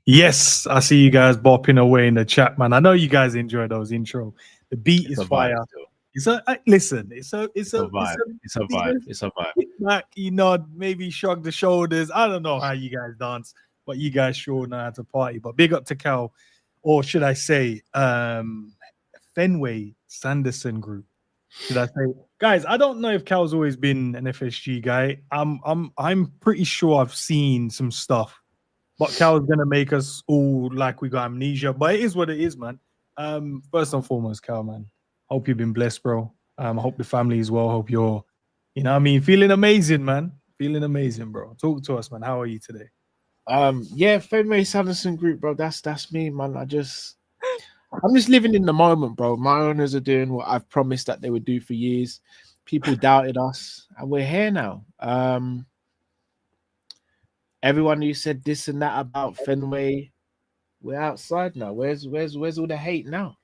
Yes, I see you guys bopping away in the chat, man. I know you guys enjoy those intro. The beat It's is a vibe fire. still. Listen. It's a vibe. It's a vibe. It's a vibe. Sit back, you nod, maybe shrug the shoulders. I don't know how you guys dance, but you guys sure know how to party. But big up to Cal, or should I say, Fenway Sanderson Group. Should I say, guys? I don't know if Cal's always been an FSG guy. I'm pretty sure I've seen some stuff. But Cal's gonna make us all like we got amnesia. But it is what it is, man. First and foremost, Cal, man. Hope you've been blessed, bro. I hope the family is well. Hope you're, feeling amazing, man. Feeling amazing, bro. Talk to us, man. How are you today? Yeah, Fenway Sanderson Group, bro. That's me, man. I'm just living in the moment, bro. My owners are doing what I've promised that they would do for years. People doubted us, and we're here now. Everyone who said this and that about Fenway, we're outside now. Where's all the hate now?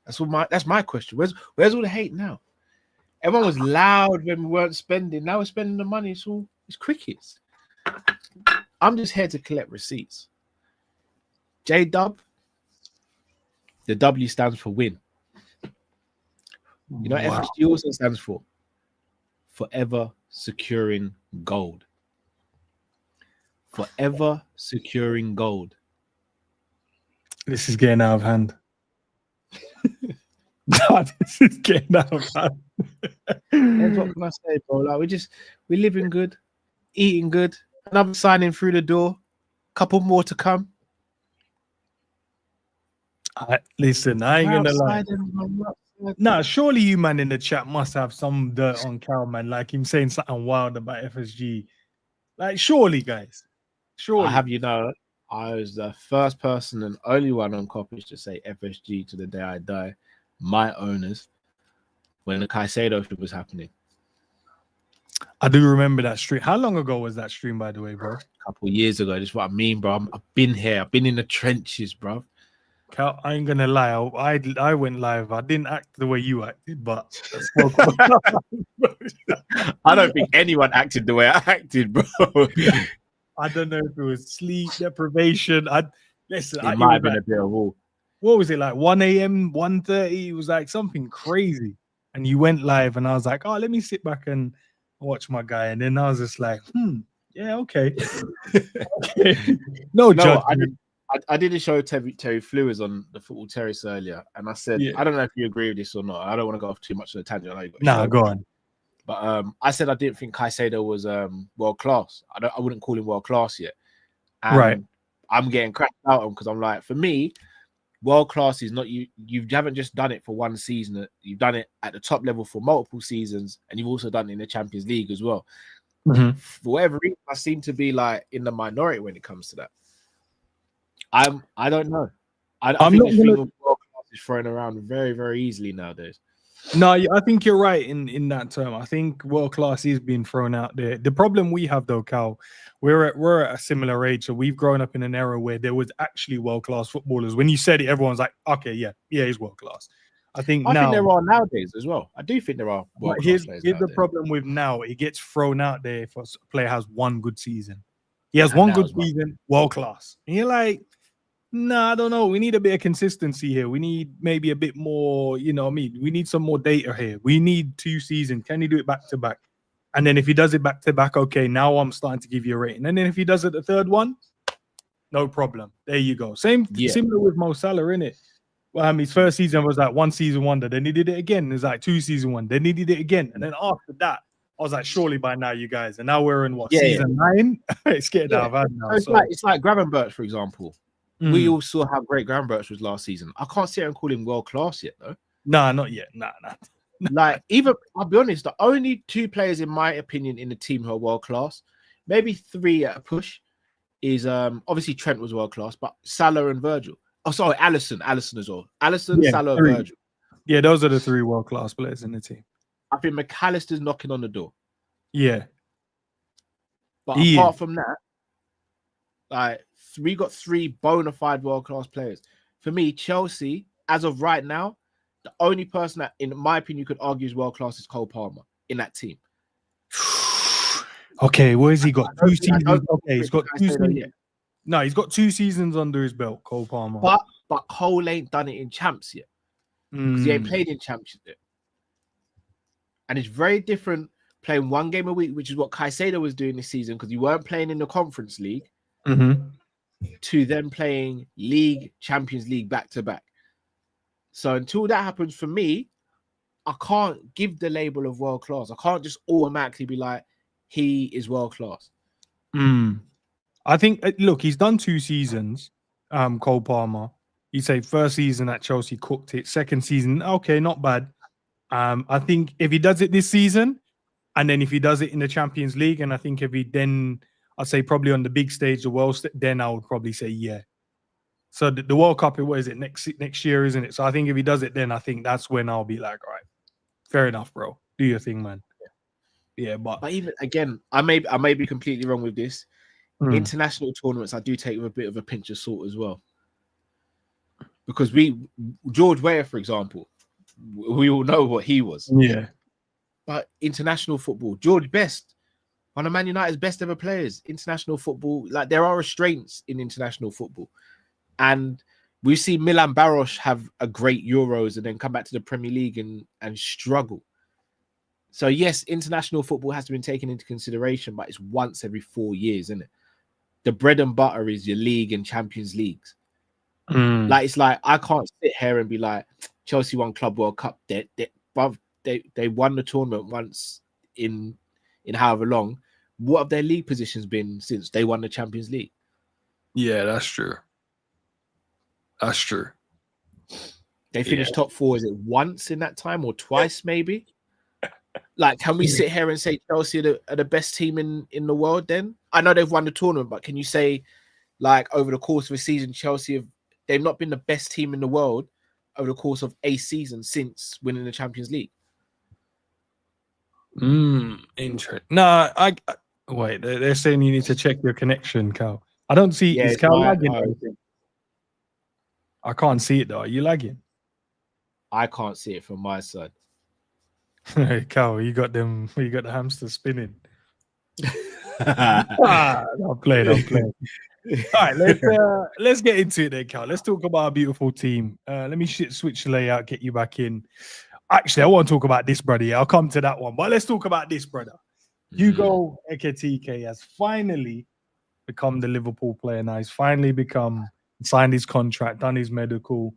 That's my question. Where's all the hate now? Everyone was loud when we weren't spending. Now we're spending the money. It's crickets. I'm just here to collect receipts. J-Dub, the W stands for win. You know, wow. FSG also stands for forever securing gold. Forever securing gold. This is getting out of hand. This is getting out of hand. What can I say, bro? Like we're living good, eating good. Another signing through the door. Couple more to come. Listen, I ain't gonna lie. Nah, surely you man in the chat must have some dirt on Cal, man. Like him saying something wild about FSG. Like, surely, guys. Surely. I have you know, I was the first person and only one on Coppage to say FSG to the day I die. My owners, when the Caicedo shit was happening. I do remember that stream. How long ago was that stream, by the way, bro? A couple of years ago. That's what I mean, bro. I've been here. I've been in the trenches, bro. Cal, I ain't gonna lie. I went live. I didn't act the way you acted, but I don't think anyone acted the way I acted, bro. I don't know if it was sleep deprivation. It might have been a bit of all. What was it like? 1 a.m., 1:30? It was like something crazy. And you went live, and I was like, oh, let me sit back and watch my guy. And then I was just like, yeah, okay. Okay. No judgment. I did a show. Terry Flew was on the Football Terrace earlier, and I said, I don't know if you agree with this or not. I don't want to go off too much of a tangent. Go on. But I said I didn't think Caicedo was world class. I wouldn't call him world class yet. And right. I'm getting cracked out on because I'm like, for me, world class is not you. You haven't just done it for one season. You've done it at the top level for multiple seasons, and you've also done it in the Champions League as well. Mm-hmm. For whatever reason, I seem to be like in the minority when it comes to that. I don't know. I think this thing of world class is thrown around very, very easily nowadays. No, I think you're right in that term. I think world class is being thrown out there. The problem we have though, Cal, we're at a similar age, so we've grown up in an era where there was actually world class footballers. When you said it, everyone's like, okay, yeah, he's world class. I think there are nowadays as well. I do think there are. Here's the problem with now: it gets thrown out there if a player has one good season. He has one good season, world class, and you're like, I don't know. We need a bit of consistency here. We need maybe a bit more, we need some more data here. We need 2 seasons. Can he do it back to back? And then if he does it back to back, okay, now I'm starting to give you a rating. And then if he does it the third one, no problem. There you go. Similar with Mo Salah, innit? His first season was like 1 season wonder. Then he did it again. It was like 2 season one. Then he did it again. And then after that, I was like, surely by now, you guys. And now we're in season 9? It's getting out of hand now. It's like Gravenberch, for example. We all saw how great Gravenberch was last season. I can't sit here and call him world class yet, though. Nah, not yet. Nah. Like, I'll be honest, the only 2 players, in my opinion, in the team who are world class, maybe 3 at a push, is obviously Trent was world class, but Salah and Virgil. Oh, sorry, Alisson as well. Alisson, Salah, and Virgil. Yeah, those are the 3 world class players in the team. I think McAllister's knocking on the door. Yeah. But apart from that, like, we got 3 bona fide world-class players. For me, Chelsea, as of right now, the only person that, in my opinion, you could argue is world-class is Cole Palmer in that team. Okay, where has he got? 2 seasons. Okay, he's got 2 seasons. No, he's got 2 seasons under his belt, Cole Palmer. But Cole ain't done it in champs yet because he ain't played in champs yet. And it's very different playing 1 game a week, which is what Caicedo was doing this season because you weren't playing in the Conference League, to then playing League, Champions League back to back. So until that happens for me, I can't give the label of world class. I can't just automatically be like, he is world class. I think, look, he's done 2 seasons, Cole Palmer. You say first season at Chelsea, cooked it. Second season, okay, not bad. I think if he does it this season, and then if he does it in the Champions League, and I think if he then, I'd say probably on the big stage, the world, then I would probably say yeah. So the World Cup, what is it, next year, isn't it? So I think if he does it then, I think that's when I'll be like, all right, fair enough, bro. Do your thing, man. Yeah, but even again, I may be completely wrong with this. International tournaments, I do take with a bit of a pinch of salt as well. Because George Weah, for example, we all know what he was. Yeah. But international football, George Best, one of Man United's best ever players, international football, like there are restraints in international football. And we've seen Milan Baros have a great Euros and then come back to the Premier League and struggle. So yes, international football has to be taken into consideration, but it's once every 4 years, isn't it? The bread and butter is your league and Champions Leagues. Like it's like I can't sit here and be like Chelsea won Club World Cup. They won the tournament once in however long. What have their league positions been since they won the Champions League? Yeah, that's true. That's true. They finished top 4, is it once in that time or twice maybe? Like, can we sit here and say Chelsea are the best team in the world then? I know they've won the tournament, but can you say, like, over the course of a season, Chelsea they've not been the best team in the world over the course of a season since winning the Champions League? Interesting. No, wait, they're saying you need to check your connection, Cal. I don't see, is Cal lagging? I can't see it though. Are you lagging? I can't see it from my side. Cal, you got the hamster spinning. I'm playing. All right, let's get into it then, Cal. Let's talk about our beautiful team. Let me switch the layout, get you back in. Actually, I want to talk about this, brother. Yeah, I'll come to that one, but let's talk about this, brother. Hugo Ekitike has finally become the Liverpool player now. He's finally signed his contract, done his medical,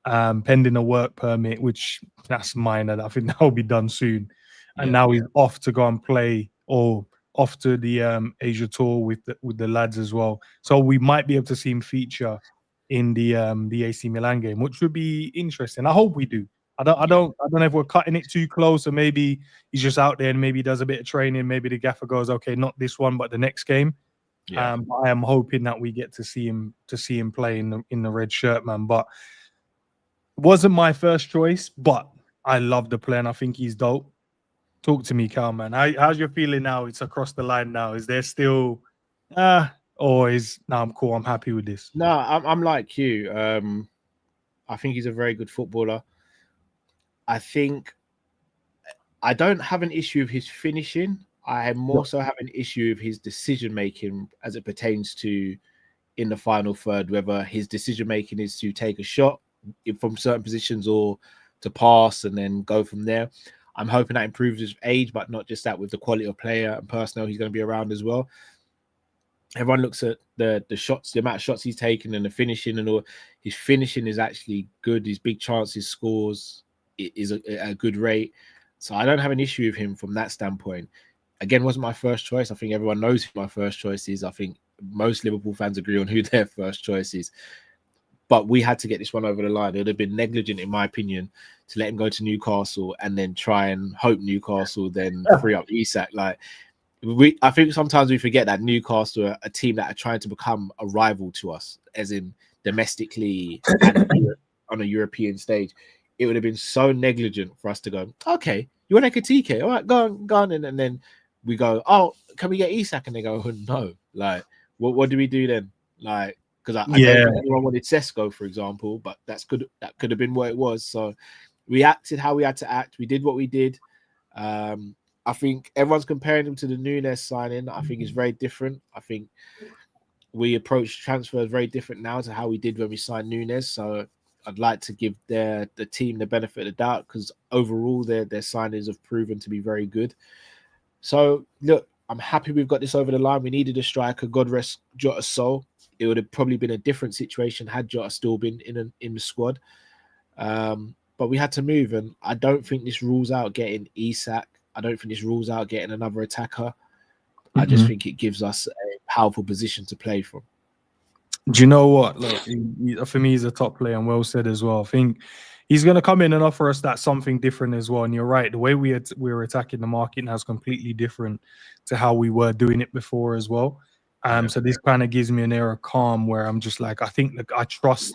pending a work permit, which that's minor. I think that will be done soon. And now he's off to go and play, or off to the Asia tour with the lads as well. So we might be able to see him feature in the AC Milan game, which would be interesting. I hope we do. I don't know if we're cutting it too close, or maybe he's just out there and maybe he does a bit of training. Maybe the gaffer goes, okay, not this one, but the next game. I am hoping that we get to see him play in the red shirt, man. But wasn't my first choice, but I love the play and I think he's dope. Talk to me, Cal, man. How's your feeling now? It's across the line now. Is there still or is no? I'm cool. I'm happy with this. No, I'm like you. I think he's a very good footballer. I think I don't have an issue with his finishing. I more so have an issue with his decision making as it pertains to in the final third, whether his decision making is to take a shot from certain positions or to pass and then go from there. I'm hoping that improves his age, but not just that, with the quality of player and personnel he's going to be around as well. Everyone looks at the shots, the amount of shots he's taken and the finishing and all. His finishing is actually good. His big chances, scores is a good rate. So I don't have an issue with him from that standpoint. Again, wasn't my first choice. I think everyone knows who my first choice is. I think most Liverpool fans agree on who their first choice is. But we had to get this one over the line. It would have been negligent, in my opinion, to let him go to Newcastle and then try and hope Newcastle then free up Isak. Like, I think sometimes we forget that Newcastle are a team that are trying to become a rival to us, as in domestically and on a European stage. It would have been so negligent for us to go, okay, you want Ekitike? All right, go on. And then we go, oh, can we get Isak? And they go, oh, no. Like, what do we do then? Like, because I don't think anyone wanted Sesko, for example, but that could have been what it was. So we acted how we had to act. We did what we did. I think everyone's comparing him to the Núñez signing. I think it's very different. I think we approach transfers very different now to how we did when we signed Nunes. So I'd like to give the team the benefit of the doubt, because overall their signings have proven to be very good. So look, I'm happy we've got this over the line. We needed a striker. God rest Jota's soul. It would have probably been a different situation had Jota still been in the squad. But we had to move, and I don't think this rules out getting Isak. I don't think this rules out getting another attacker. I just think it gives us a powerful position to play from. Do you know what? Look, for me, he's a top player, and well said as well. I think he's going to come in and offer us that something different as well. And you're right, the way we're attacking the market now is completely different to how we were doing it before as well. So this kind of gives me an air of calm where I'm just like, I think that I trust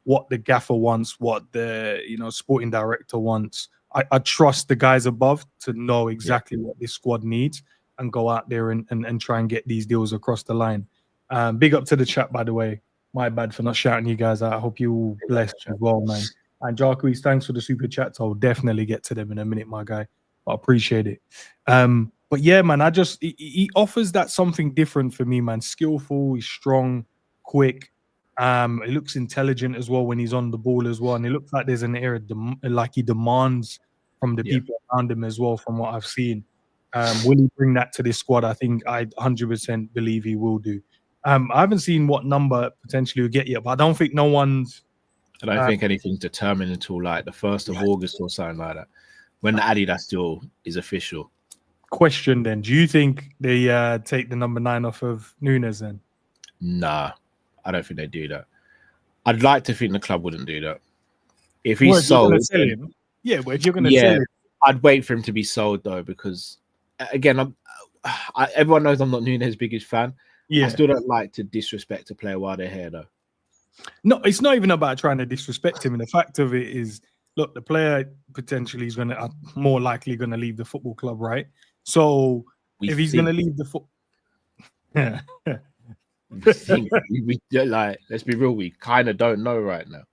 what the gaffer wants, what the sporting director wants. I trust the guys above to know exactly what this squad needs and go out there and try and get these deals across the line. Big up to the chat, by the way. My bad for not shouting you guys out. I hope you all blessed as well, man. And Jarquez, thanks for the super chats. I'll definitely get to them in a minute, my guy. I appreciate it. But yeah, man, he offers that something different for me, man. Skillful, he's strong, quick. He looks intelligent as well when he's on the ball as well. And it looks like there's an area like he demands from the people around him as well, from what I've seen. Will he bring that to this squad? I think I 100% believe he will do. I haven't seen what number potentially will get yet, but I don't think no one's... I don't think anything's determined until like the 1st of August or something like that, when the Adidas deal is official. Question then, do you think they take the number 9 off of Nunes then? Nah, I don't think they do that. I'd like to think the club wouldn't do that. If he's sold... Sell him, yeah, but if you're going to sell him... I'd wait for him to be sold though, because again, everyone knows I'm not Nunes' biggest fan. I still don't like to disrespect a player while they're here though. No, it's not even about trying to disrespect him. And the fact of it is, look, the player potentially is more likely going to leave the football club, right? So if he's going to leave the football... let's be real, we kind of don't know right now.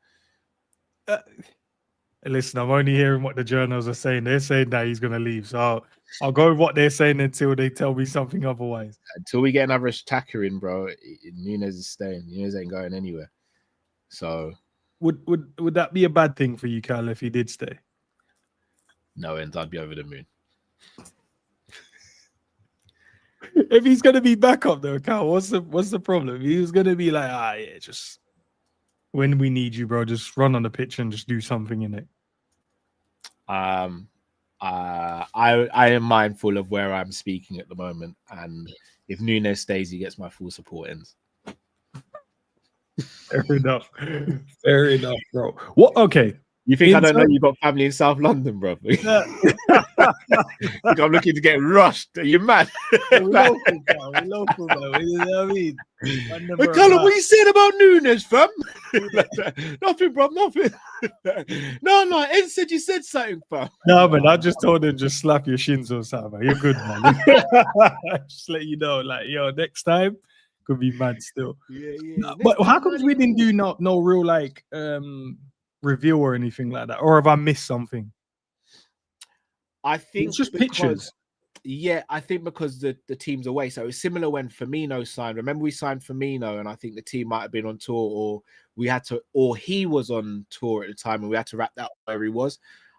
Listen, I'm only hearing what the journals are saying. They're saying that he's going to leave. So I'll go with what they're saying until they tell me something otherwise. Until we get another attacker in, bro, Nunes is staying. Nunes ain't going anywhere. So would that be a bad thing for you, Cal, if he did stay? No, Endz, I'd be over the moon. If he's going to be back up though, Cal, what's the problem? He was going to be like, just when we need you, bro, just run on the pitch and just do something in it. I am mindful of where I'm speaking at the moment, and if Nunes stays, he gets my full support. Endz. Fair enough, bro. What? Okay. You think I don't know you got family in South London, bro? Think I'm looking to get rushed? Are you mad? We're local, bro. You know what I mean? Callum, what you saying about Nunes, fam? Nothing, bro, nothing. No, Endz said you said something, fam. No, man, I just told him just slap your shins or something, man. You're good, man. Just let you know, like, next time could be mad still. Yeah. But how come we didn't do no real like reveal or anything like that, or have I missed something? I think it's just pictures. Yeah, I think because the team's away. So it's similar when Firmino signed. Remember, we signed Firmino, and I think the team might have been on tour, or he was on tour at the time, and we had to wrap that up where he was.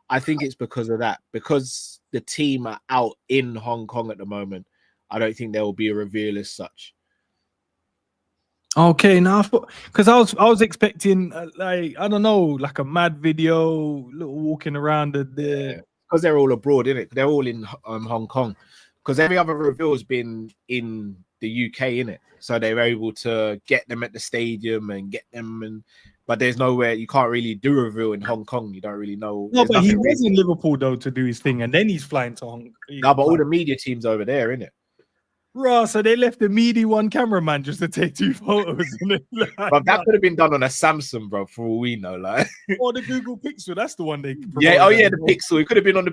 I think it's because of that, because the team are out in Hong Kong at the moment. I don't think there will be a reveal as such. Okay, now because I was expecting like, I don't know, like a mad video, little walking around because they're all abroad, isn't it? They're all in Hong Kong, because every other reveal has been in the UK, innit? So they're able to get them at the stadium and get them, but there's nowhere you can't really do a reveal in Hong Kong. You don't really know. No, but he was in Liverpool though to do his thing, and then he's flying to Hong Kong. No, but all the media teams over there, innit? Right, so they left the meaty one cameraman just to take 2 photos. But that could have been done on a Samsung, bro, for all we know. Like, or the Google Pixel, that's the one they the Pixel. It could have been on the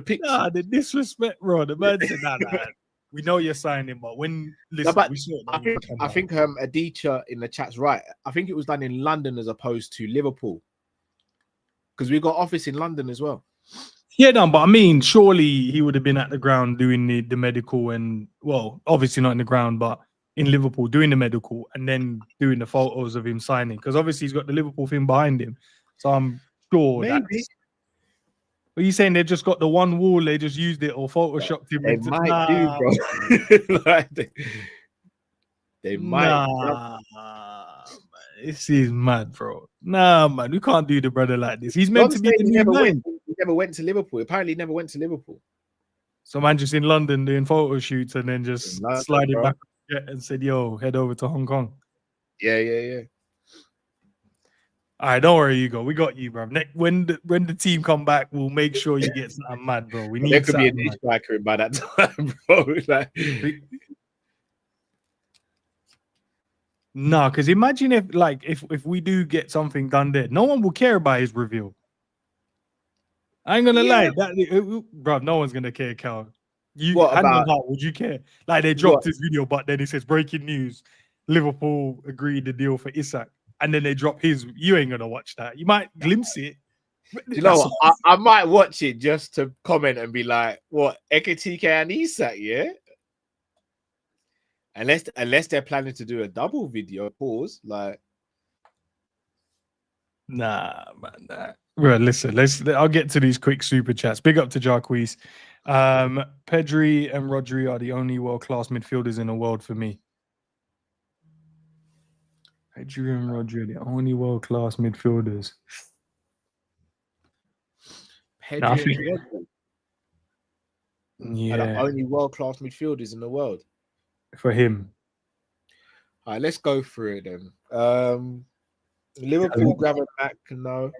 Pixel. Nah, the disrespect, bro. The man said, nah, we know you're signing, but when listen, I think Adicha in the chat's right. I think it was done in London as opposed to Liverpool, because we got office in London as well. Yeah, no, but I mean, surely he would have been at the ground doing the medical and, well, obviously not in the ground, but in Liverpool doing the medical and then doing the photos of him signing, because obviously he's got the Liverpool thing behind him. So I'm sure Maybe. that's. Are you saying they just got the one wall, they just used it or photoshopped him? They Into, might do, bro. Like, they might. Nah, man. This is mad, bro. Nah, man, we can't do the brother like this. He's meant to be the new man. He never went to Liverpool. Apparently, he never went to Liverpool. So man just in London doing photo shoots and then just sliding bro. back and said, "Yo, head over to Hong Kong." Yeah. All right, don't worry, Hugo. We got you, bro. When the team come back, we'll make sure you get something mad, bro. We need. There could be a new striker by that time, bro. Like, no, because imagine if we do get something done there, no one will care about his reveal. I ain't gonna lie, bro. No one's gonna care, Cal. What about? Would you care? Like they dropped this video, but then it says breaking news: Liverpool agreed the deal for Isak, and then they drop his. You ain't gonna watch that. You might glimpse it. Do you know what? I might watch it just to comment and be like, "What Ekitike and Isak, yeah." Unless they're planning to do a double video, pause, like. Nah, man. Nah. Well, listen, I'll get to these quick super chats. Big up to Jarquez. Pedri and Rodri are the only world-class midfielders in the world for me. Pedri and Rodri are the only world-class midfielders. Pedri and Rodri are the only world-class midfielders in the world. For him. All right, let's go through it then. Liverpool, Gravenberch, no.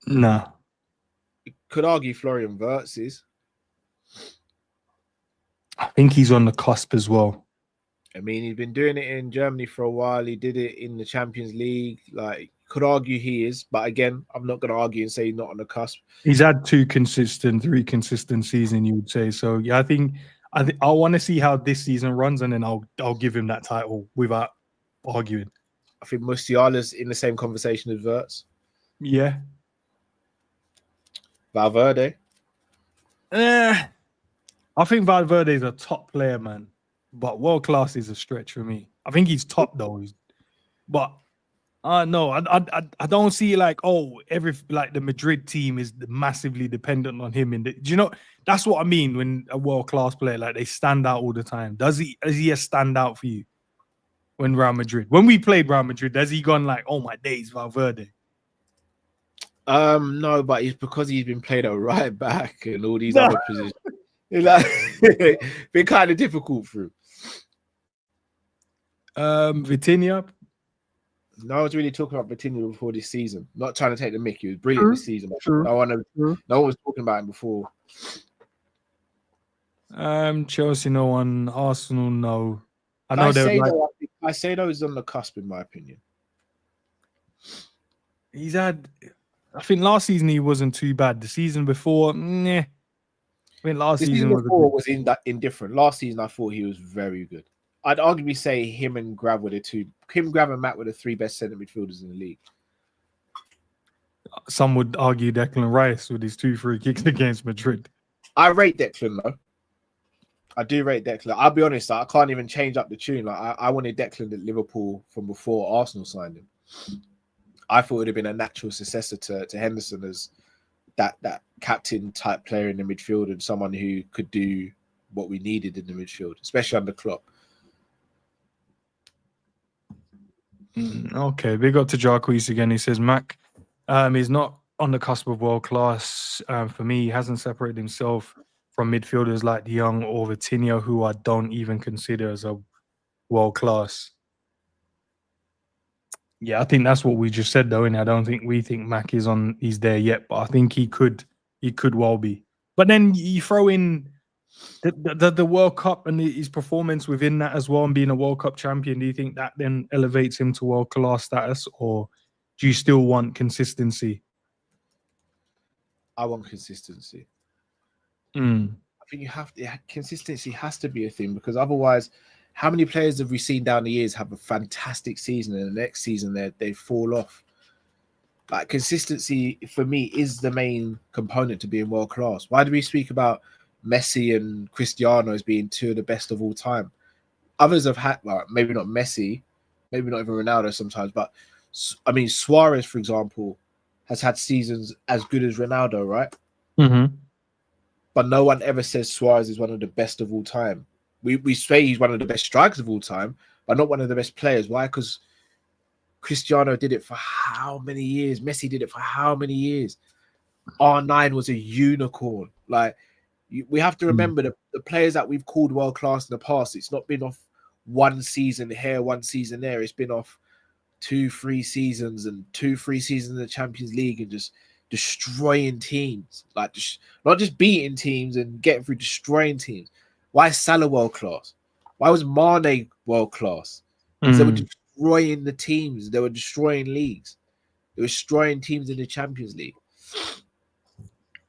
Nah. Could argue Florian Wirtz is. I think he's on the cusp as well. I mean, he's been doing it in Germany for a while. He did it in the Champions League. Like, could argue he is, but again, I'm not going to argue and say he's not on the cusp. He's had 3 consistent seasons, you would say. So yeah, I think I want to see how this season runs, and then I'll give him that title without arguing. I think Musiala's in the same conversation as Wirtz. Yeah. Valverde. I think Valverde is a top player, man. But world class is a stretch for me. I think he's top though. But no, I don't see like the Madrid team is massively dependent on him. Do you know that's what I mean when a world class player like they stand out all the time? Is he a standout for you? When Real Madrid, when we played Real Madrid, has he gone like, oh my days, Valverde? No, but it's because he's been played at right back and all these other positions. Like, been kind of difficult for him. Vitinha. No, I was really talking about Vitinha before this season. Not trying to take the mick. He was brilliant this season. No one was talking about him before. Chelsea, no one. Arsenal, no. I know Caicedo is on the cusp, in my opinion. He's had. I think last season he wasn't too bad. The season before, nah. I think last season was indifferent. Last season, I thought he was very good. I'd arguably say him and Grav were the two. Him, Grav, and Matt were the 3 best centre midfielders in the league. Some would argue Declan Rice with his 2 free kicks against Madrid. I rate Declan though. I do rate Declan. I'll be honest, I can't even change up the tune. Like I wanted Declan at Liverpool from before Arsenal signed him. I thought it would have been a natural successor to Henderson as that captain type player in the midfield and someone who could do what we needed in the midfield, especially under Klopp. Okay, big up to Jarquez again. He says Mac is not on the cusp of world class. For me, he hasn't separated himself from midfielders like De Jong or Vitinha, who I don't even consider as a world class. Yeah, I think that's what we just said, though. And I don't think we think Mac he's there yet, but I think he could well be. But then you throw in the World Cup and his performance within that as well, and being a World Cup champion. Do you think that then elevates him to world class status, or do you still want consistency? I want consistency. I think consistency has to be a thing, because otherwise, how many players have we seen down the years have a fantastic season and the next season they fall off? Like, consistency for me is the main component to being world class. Why do we speak about Messi and Cristiano as being 2 of the best of all time? Others have had, well, maybe not Messi, maybe not even Ronaldo sometimes, but I mean, Suarez, for example, has had seasons as good as Ronaldo, right? Mm-hmm. But no one ever says Suarez is one of the best of all time. We say he's one of the best strikers of all time, but not one of the best players. Why? Because Cristiano did it for how many years? Messi did it for how many years? R9 was a unicorn. Like, we have to remember that the players that we've called world class in the past, it's not been off one season here, one season there. It's been off 2-3 seasons and 2-3 seasons in the Champions League and just destroying teams, like not just beating teams and getting through, destroying teams. Why is Salah world class? Why was Mane world class? Because they were destroying the teams. They were destroying leagues. They were destroying teams in the Champions League.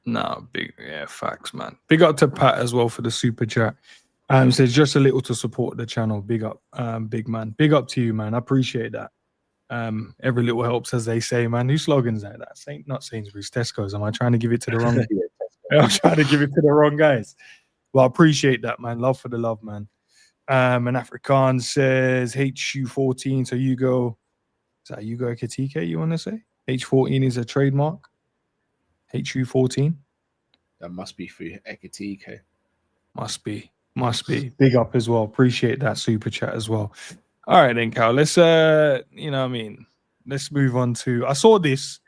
No, facts, man. Big up to Pat as well for the super chat. Says just a little to support the channel. Big up, big man. Big up to you, man. I appreciate that. Every little helps, as they say, man. Whose slogan's that? That's not Sainsbury's, Tesco's. Am I trying to give it to the wrong? I'm trying to give it to the wrong guys. Well, I appreciate that, man. Love for the love, man. And Afrikaan says HU14. So Hugo, is that Hugo Ekitike you want to say? H14 is a trademark. HU14. That must be for Ekitike. Must be. Big up as well. Appreciate that super chat as well. All right, then, Cal. Let's let's move on to. I saw this.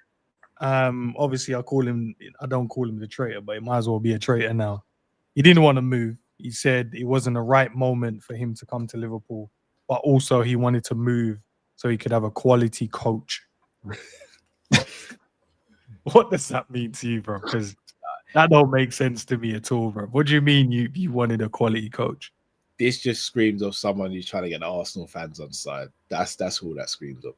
Obviously, I don't call him the traitor, but it might as well be a traitor now. He didn't want to move. He said it wasn't the right moment for him to come to Liverpool, but also he wanted to move so he could have a quality coach. What does that mean to you, bro? Because that don't make sense to me at all, bro. What do you mean you wanted a quality coach? This just screams of someone who's trying to get the Arsenal fans on side. That's all that screams of.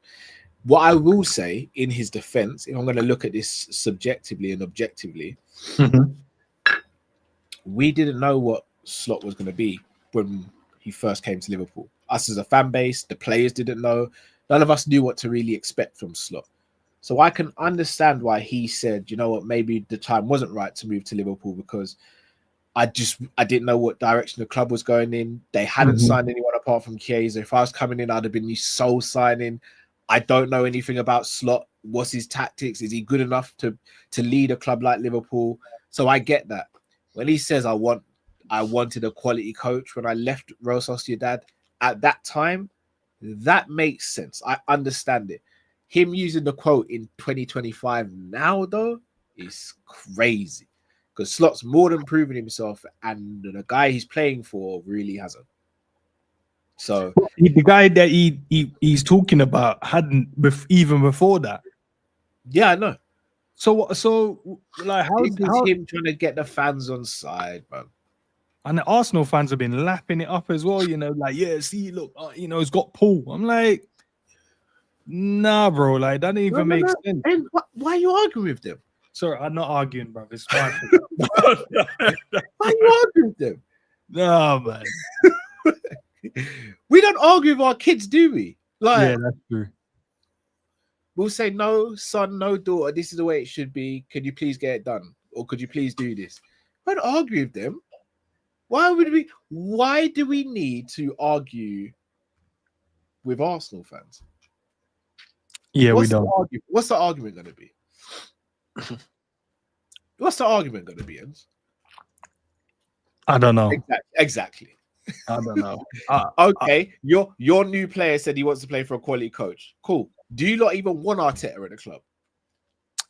What I will say in his defense, if I'm going to look at this subjectively and objectively, we didn't know what Slot was going to be when he first came to Liverpool. Us as a fan base, the players didn't know. None of us knew what to really expect from Slot. So I can understand why he said, you know what, maybe the time wasn't right to move to Liverpool because I didn't know what direction the club was going in. They hadn't signed anyone apart from Chiesa. If I was coming in, I'd have been sole signing. I don't know anything about Slot. What's his tactics? Is he good enough to lead a club like Liverpool? So I get that. When he says I wanted a quality coach when I left Real Sociedad at that time, that makes sense. I understand it. Him using the quote in 2025 now, though, is crazy. Because Slot's more than proven himself, and the guy he's playing for really hasn't. So the guy that he's talking about hadn't even before that. Yeah, I know. So like how is him trying to get the fans on side, man? And the Arsenal fans have been lapping it up as well. You know, like see, look, it's got pull. I'm like, nah, bro. Like that didn't even make sense. And why are you arguing with them? Sorry, I'm not arguing, bro. It's my Why are you arguing with them? No, man. We don't argue with our kids, do we? Like, yeah, that's true. We'll say, no, son, no, daughter, this is the way it should be. Could you please get it done? Or could you please do this? We don't argue with them. Why do we need to argue with Arsenal fans? Yeah, we don't. What's the argument going to be? What's the argument going to be, Endz? I don't know. Exactly. I don't know. Okay, your new player said he wants to play for a quality coach. Cool. Do you not even want Arteta at the club?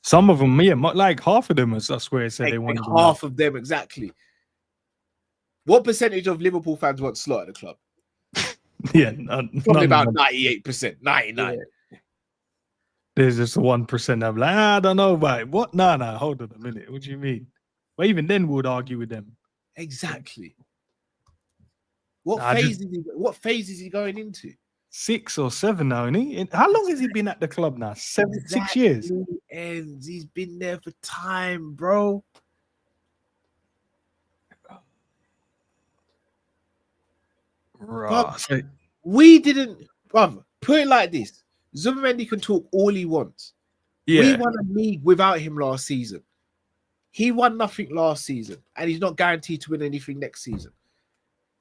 Some of them, yeah, like half of them, I swear, said they wanted half of them, exactly. What percentage of Liverpool fans want Slot at the club? Yeah, probably about 98%, 99%. Yeah. There's just 1%. I'm like, I don't know, but what? Nah, hold on a minute. What do you mean? Well, even then, we would argue with them. Exactly. What phase is he going into? 6 or 7 now, isn't he? How long has he been at the club now? 6 years. And he's been there for time, bro. Right. We didn't, brother. Put it like this: Zubimendi can talk all he wants. Yeah. We won a league without him last season. He won nothing last season, and he's not guaranteed to win anything next season.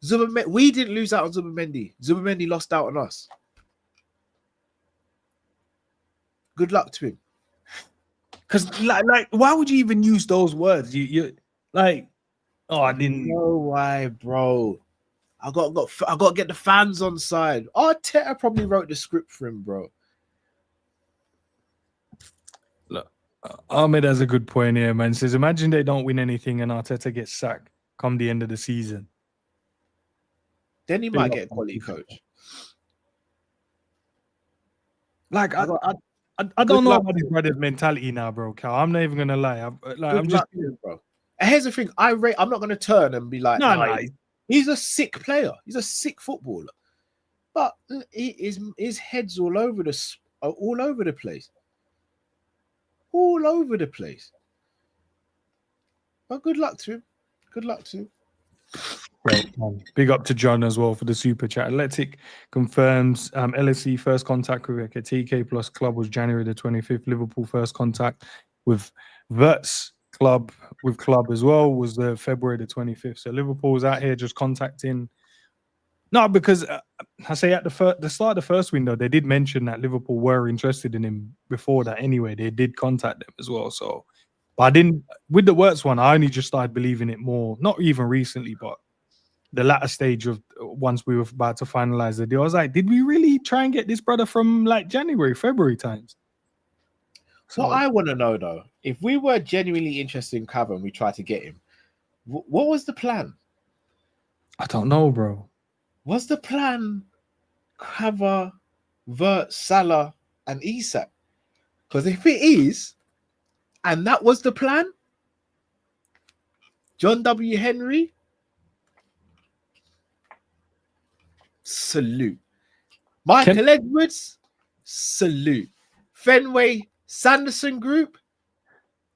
We didn't lose out on Zubimendi. Zubimendi lost out on us. Good luck to him. Because like, why would you even use those words? You like, oh, I didn't know why, bro. I got to get the fans on side. Arteta probably wrote the script for him, bro. Look, Ahmed has a good point here, man. Says, imagine they don't win anything and Arteta gets sacked come the end of the season. Then he might get a quality coach. Like, I don't know about his brother's mentality now, bro. Cal, I'm not even gonna lie. I'm just, bro. And here's the thing: I'm not gonna turn and be like, no. He's a sick player. He's a sick footballer, but his head's all over the place, all over the place. But good luck to him. Good luck to him. Great. Big up to John as well for the super chat. Athletic confirms LSE first contact with Ekitike plus club was January the 25th. Liverpool first contact with Verts club as well was the February the 25th. So Liverpool's out here just contacting. No, because I say at the start of the first window, they did mention that Liverpool were interested in him before that anyway. They did contact them as well. So, but I didn't, with the Wirtz one, I only just started believing it more, not even recently, but the latter stage of once we were about to finalize the deal. I was like, did we really try and get this brother from like January, February times? So what I want to know though, if we were genuinely interested in Cava and we tried to get him, what was the plan? I don't know, bro. Was the plan Cava, Vert, Salah, and Isak? Because if it is, and that was the plan, John W. Henry, salute. Michael Edwards, salute. Fenway, Sanderson Group,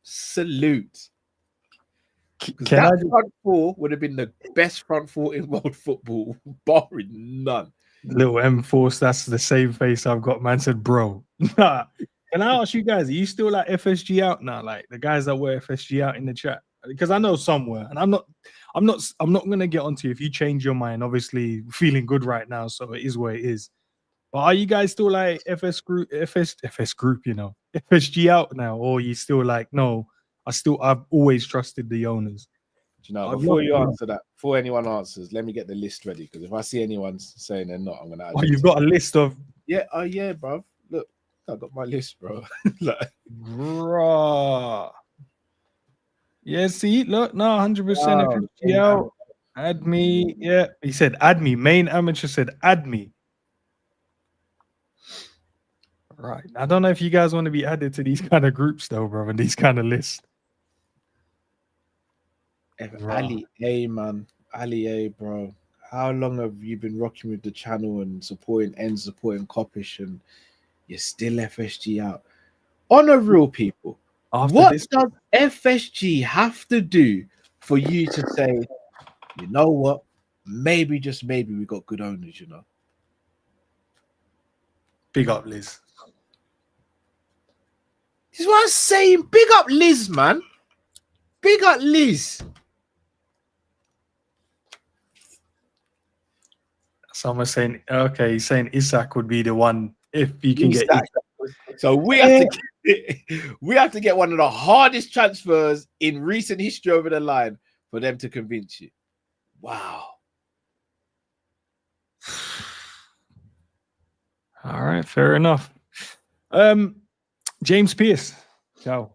salute. That front four would have been the best front four in world football, barring none. Little M-Force, that's the same face I've got. Man said, bro. Can I ask you guys, are you still like FSG out now? Like the guys that were FSG out in the chat? Because I know some were, and I'm not gonna get onto you if you change your mind. Obviously, feeling good right now, so it is what it is. But are you guys still like FS group, you know, FSG out now, or are you still like, no, I've always trusted the owners? You know, before you answer that, before anyone answers, let me get the list ready, because if I see anyone saying they're not, I'm gonna. Oh, you've got a list of. Yeah, yeah, bro. Look, I got my list, bro. Like, bro. Yeah, see, look, no, 100% FSG out. Add me, yeah. He said, add me. Main amateur said, add me. Right. I don't know if you guys want to be added to these kind of groups, though, bro, and these kind of lists. Ali A, man. Ali A, bro. How long have you been rocking with the channel and supporting Endz, supporting Kopish, and you're still FSG out? On a real people, what does FSG have to do for you to say, you know what, maybe, just maybe, we got good owners, you know? Big up, Liz. This is what I'm saying. Big up Liz, man. Big up Liz. Someone's saying, okay, he's saying Isak would be the one if you can get Isak. So we have to get one of the hardest transfers in recent history over the line for them to convince you. Wow. All right, fair enough. James Pearce. Ciao.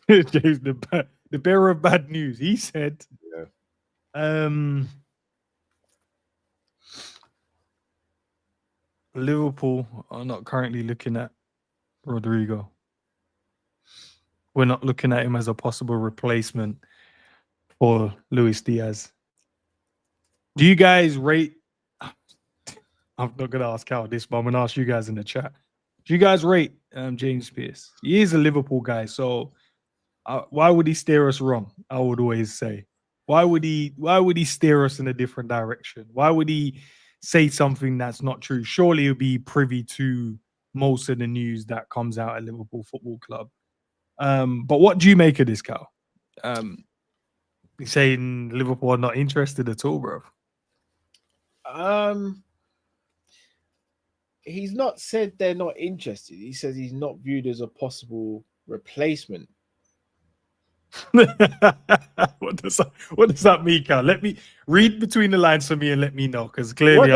James, the bearer of bad news. He said, Liverpool are not currently looking at Rodrygo. We're not looking at him as a possible replacement for Luis Diaz. Do you guys rate? I'm not going to ask Cal this, but I'm going to ask you guys in the chat. Do you guys rate James Pearce? He is a Liverpool guy, so why would he steer us wrong? I would always say, why would he steer us in a different direction? Why would he say something that's not true? Surely he'll be privy to most of the news that comes out at Liverpool Football Club. But what do you make of this, Cal? He's saying Liverpool are not interested at all, bro. He's not said they're not interested. He says he's not viewed as a possible replacement. What does that mean, Cal? Let me read between the lines for me and let me know, because clearly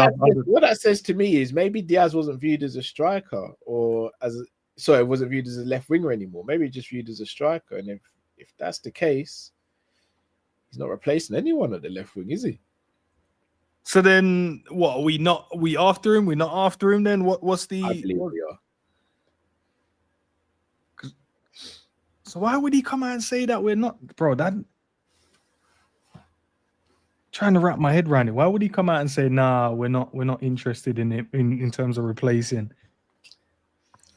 what that says to me is maybe Diaz wasn't viewed as a striker or wasn't viewed as a left winger anymore. Maybe just viewed as a striker. And if that's the case, he's not replacing anyone at the left wing, is he? So then, what are we not? Are we after him? We're not after him. Then what's the? I believe we are. So why would he come out and say that we're not, bro? That trying to wrap my head around it. Why would he come out and say, "Nah, we're not interested in it in terms of replacing"?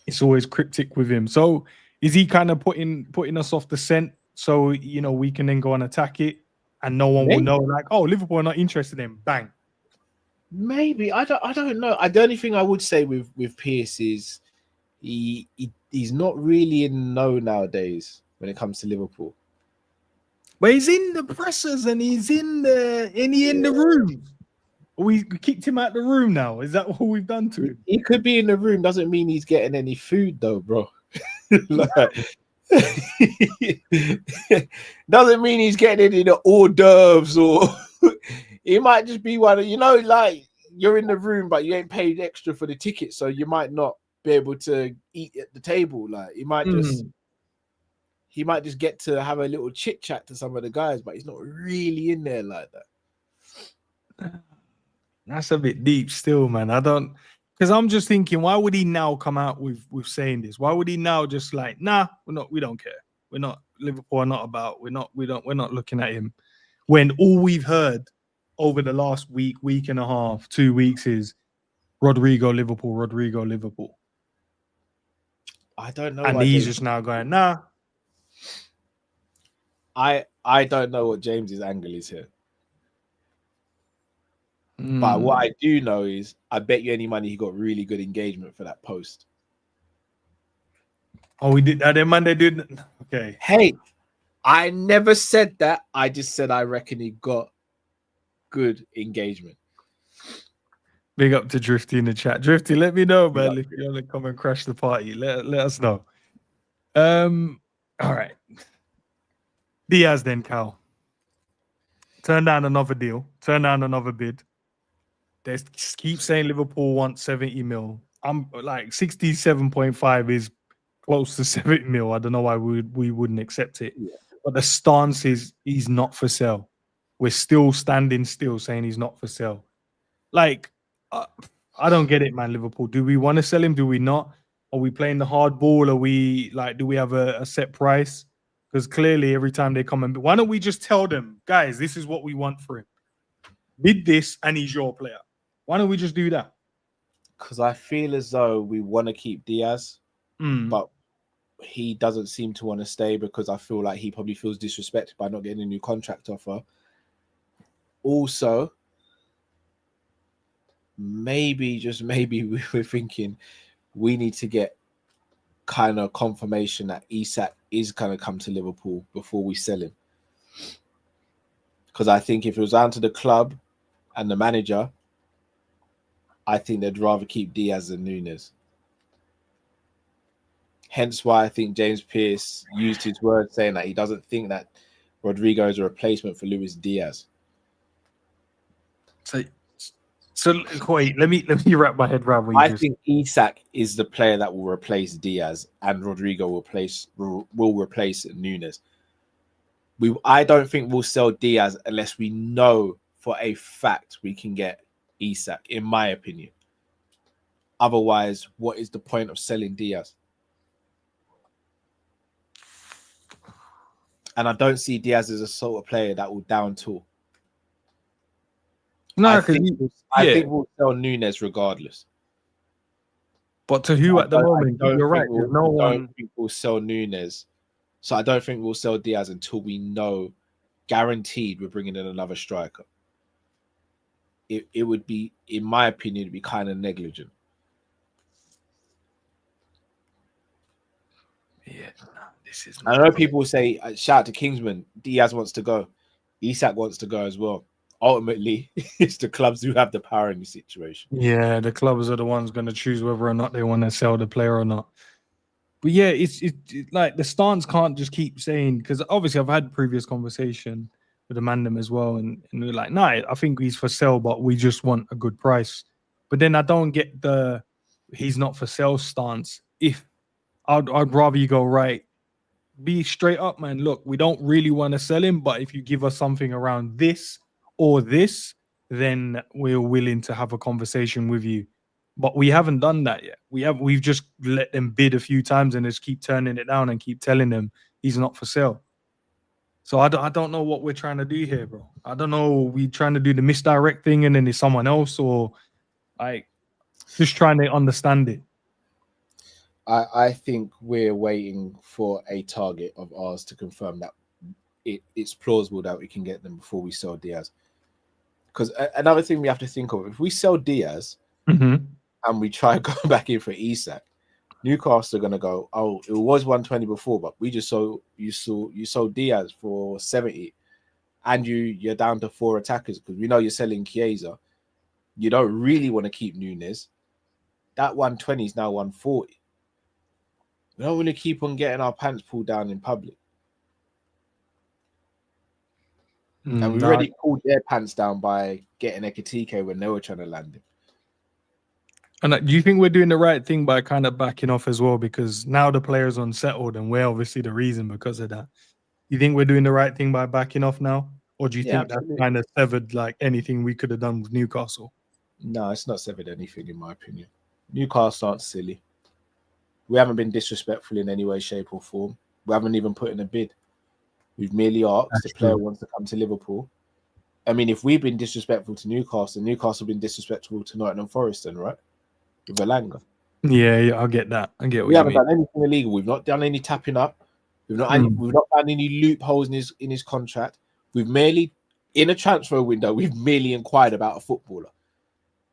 It's always cryptic with him. So is he kind of putting us off the scent so we can then go and attack it, and no one will know, like, oh, Liverpool are not interested in, bang. Maybe I don't know. The only thing I would say with Pearce is he's not really in know nowadays when it comes to Liverpool. But he's in the pressers and he's in the room. We kicked him out the room now. Is that what we've done to him? He could be in the room. Doesn't mean he's getting any food though, bro. Doesn't mean he's getting any hors d'oeuvres, or he might just be one of, like you're in the room but you ain't paid extra for the ticket, so you might not be able to eat at the table. Like he might just get to have a little chit chat to some of the guys, but he's not really in there like that. That's a bit deep still, man. I don't, because I'm just thinking, why would he now come out with saying this? Why would he now just like, nah, we don't care. We're not, Liverpool are not about, we're not looking at him. When all we've heard over the last week and a half, 2 weeks is Rodrygo, Liverpool. I don't know. And he's just now going, nah. I don't know what James's angle is here. But what I do know is, I bet you any money he got really good engagement for that post. Oh, we did that, man. They did. Okay. Hey, I never said that. I just said I reckon he got good engagement. Big up to Drifty in the chat. Drifty, let me know, man. If you want to come and crash the party, let us know. All right. Diaz then, Cal. Turn down another deal. Turn down another bid. They keep saying Liverpool wants 70 mil. I'm like 67.5 is close to 70 mil. I don't know why we wouldn't accept it. Yeah. But the stance is he's not for sale. We're still standing still saying he's not for sale. Like, I don't get it, man, Liverpool. Do we want to sell him? Do we not? Are we playing the hard ball? Are we like, do we have a set price? Because clearly every time they come and why don't we just tell them, guys, this is what we want for him. Bid this and he's your player. Why don't we just do that? Because I feel as though we want to keep Diaz, but he doesn't seem to want to stay because I feel like he probably feels disrespected by not getting a new contract offer. Also, maybe, just maybe, we're thinking we need to get kind of confirmation that Isak is going to come to Liverpool before we sell him. Because I think if it was down to the club and the manager, I think they'd rather keep Diaz than Núñez. Hence why I think James Pearce used his words saying that he doesn't think that Rodrygo is a replacement for Luis Diaz. So wait, let me wrap my head around what I think Isak is the player that will replace Diaz, and Rodrygo will replace Núñez. I don't think we'll sell Diaz unless we know for a fact we can get Isak, in my opinion. Otherwise, what is the point of selling Diaz? And I don't see Diaz as a sort of player that will down tool. No, I think we'll sell Núñez regardless. But to who at the moment? You're right. There's no one. I don't think we'll sell Núñez. So I don't think we'll sell Diaz until we know, guaranteed, we're bringing in another striker. It would be, in my opinion, it'd be kind of negligent. Yeah, this is. I know people say, shout out to Kingsman, Diaz wants to go. Isak wants to go as well. Ultimately, it's the clubs who have the power in the situation. Yeah, the clubs are the ones going to choose whether or not they want to sell the player or not. But yeah, it's like the stance can't just keep saying, because obviously I've had previous conversation with Amandam as well, and we're like, nah, I think he's for sale, but we just want a good price. But then I don't get the he's not for sale stance. If I'd rather you go, right, be straight up, man. Look, we don't really want to sell him, but if you give us something around this or this, then we're willing to have a conversation with you. But we haven't done that yet. We've just let them bid a few times and just keep turning it down and keep telling them he's not for sale. So I don't know what we're trying to do here, bro. I don't know. We trying to do the misdirect thing and then it's someone else, or like just trying to understand it. I think we're waiting for a target of ours to confirm that it's plausible that we can get them before we sell Diaz. Because another thing we have to think of, if we sell Diaz and we try going back in for Isak, Newcastle are going to go, oh, it was 120 before, but we just sold Diaz for 70, and you're down to 4 attackers because we know you're selling Chiesa. You don't really want to keep Nunes. That 120 is now 140. We don't want to keep on getting our pants pulled down in public. And we already pulled their pants down by getting Ekitike when they were trying to land him. And do you think we're doing the right thing by kind of backing off as well? Because now the player's unsettled and we're obviously the reason because of that. You think we're doing the right thing by backing off now? Or do you think absolutely. That's kind of severed like anything we could have done with Newcastle? No, it's not severed anything in my opinion. Newcastle aren't silly. We haven't been disrespectful in any way, shape or form. We haven't even put in a bid. We've merely asked the player wants to come to Liverpool. I mean, if we've been disrespectful to Newcastle have been disrespectful to Nottingham Forest then, right? With Elanga. Yeah, I'll get that. I get what we you haven't mean. done anything illegal. We've not done any tapping up. We've not found any loopholes in his contract. We've merely, in a transfer window, we've merely inquired about a footballer.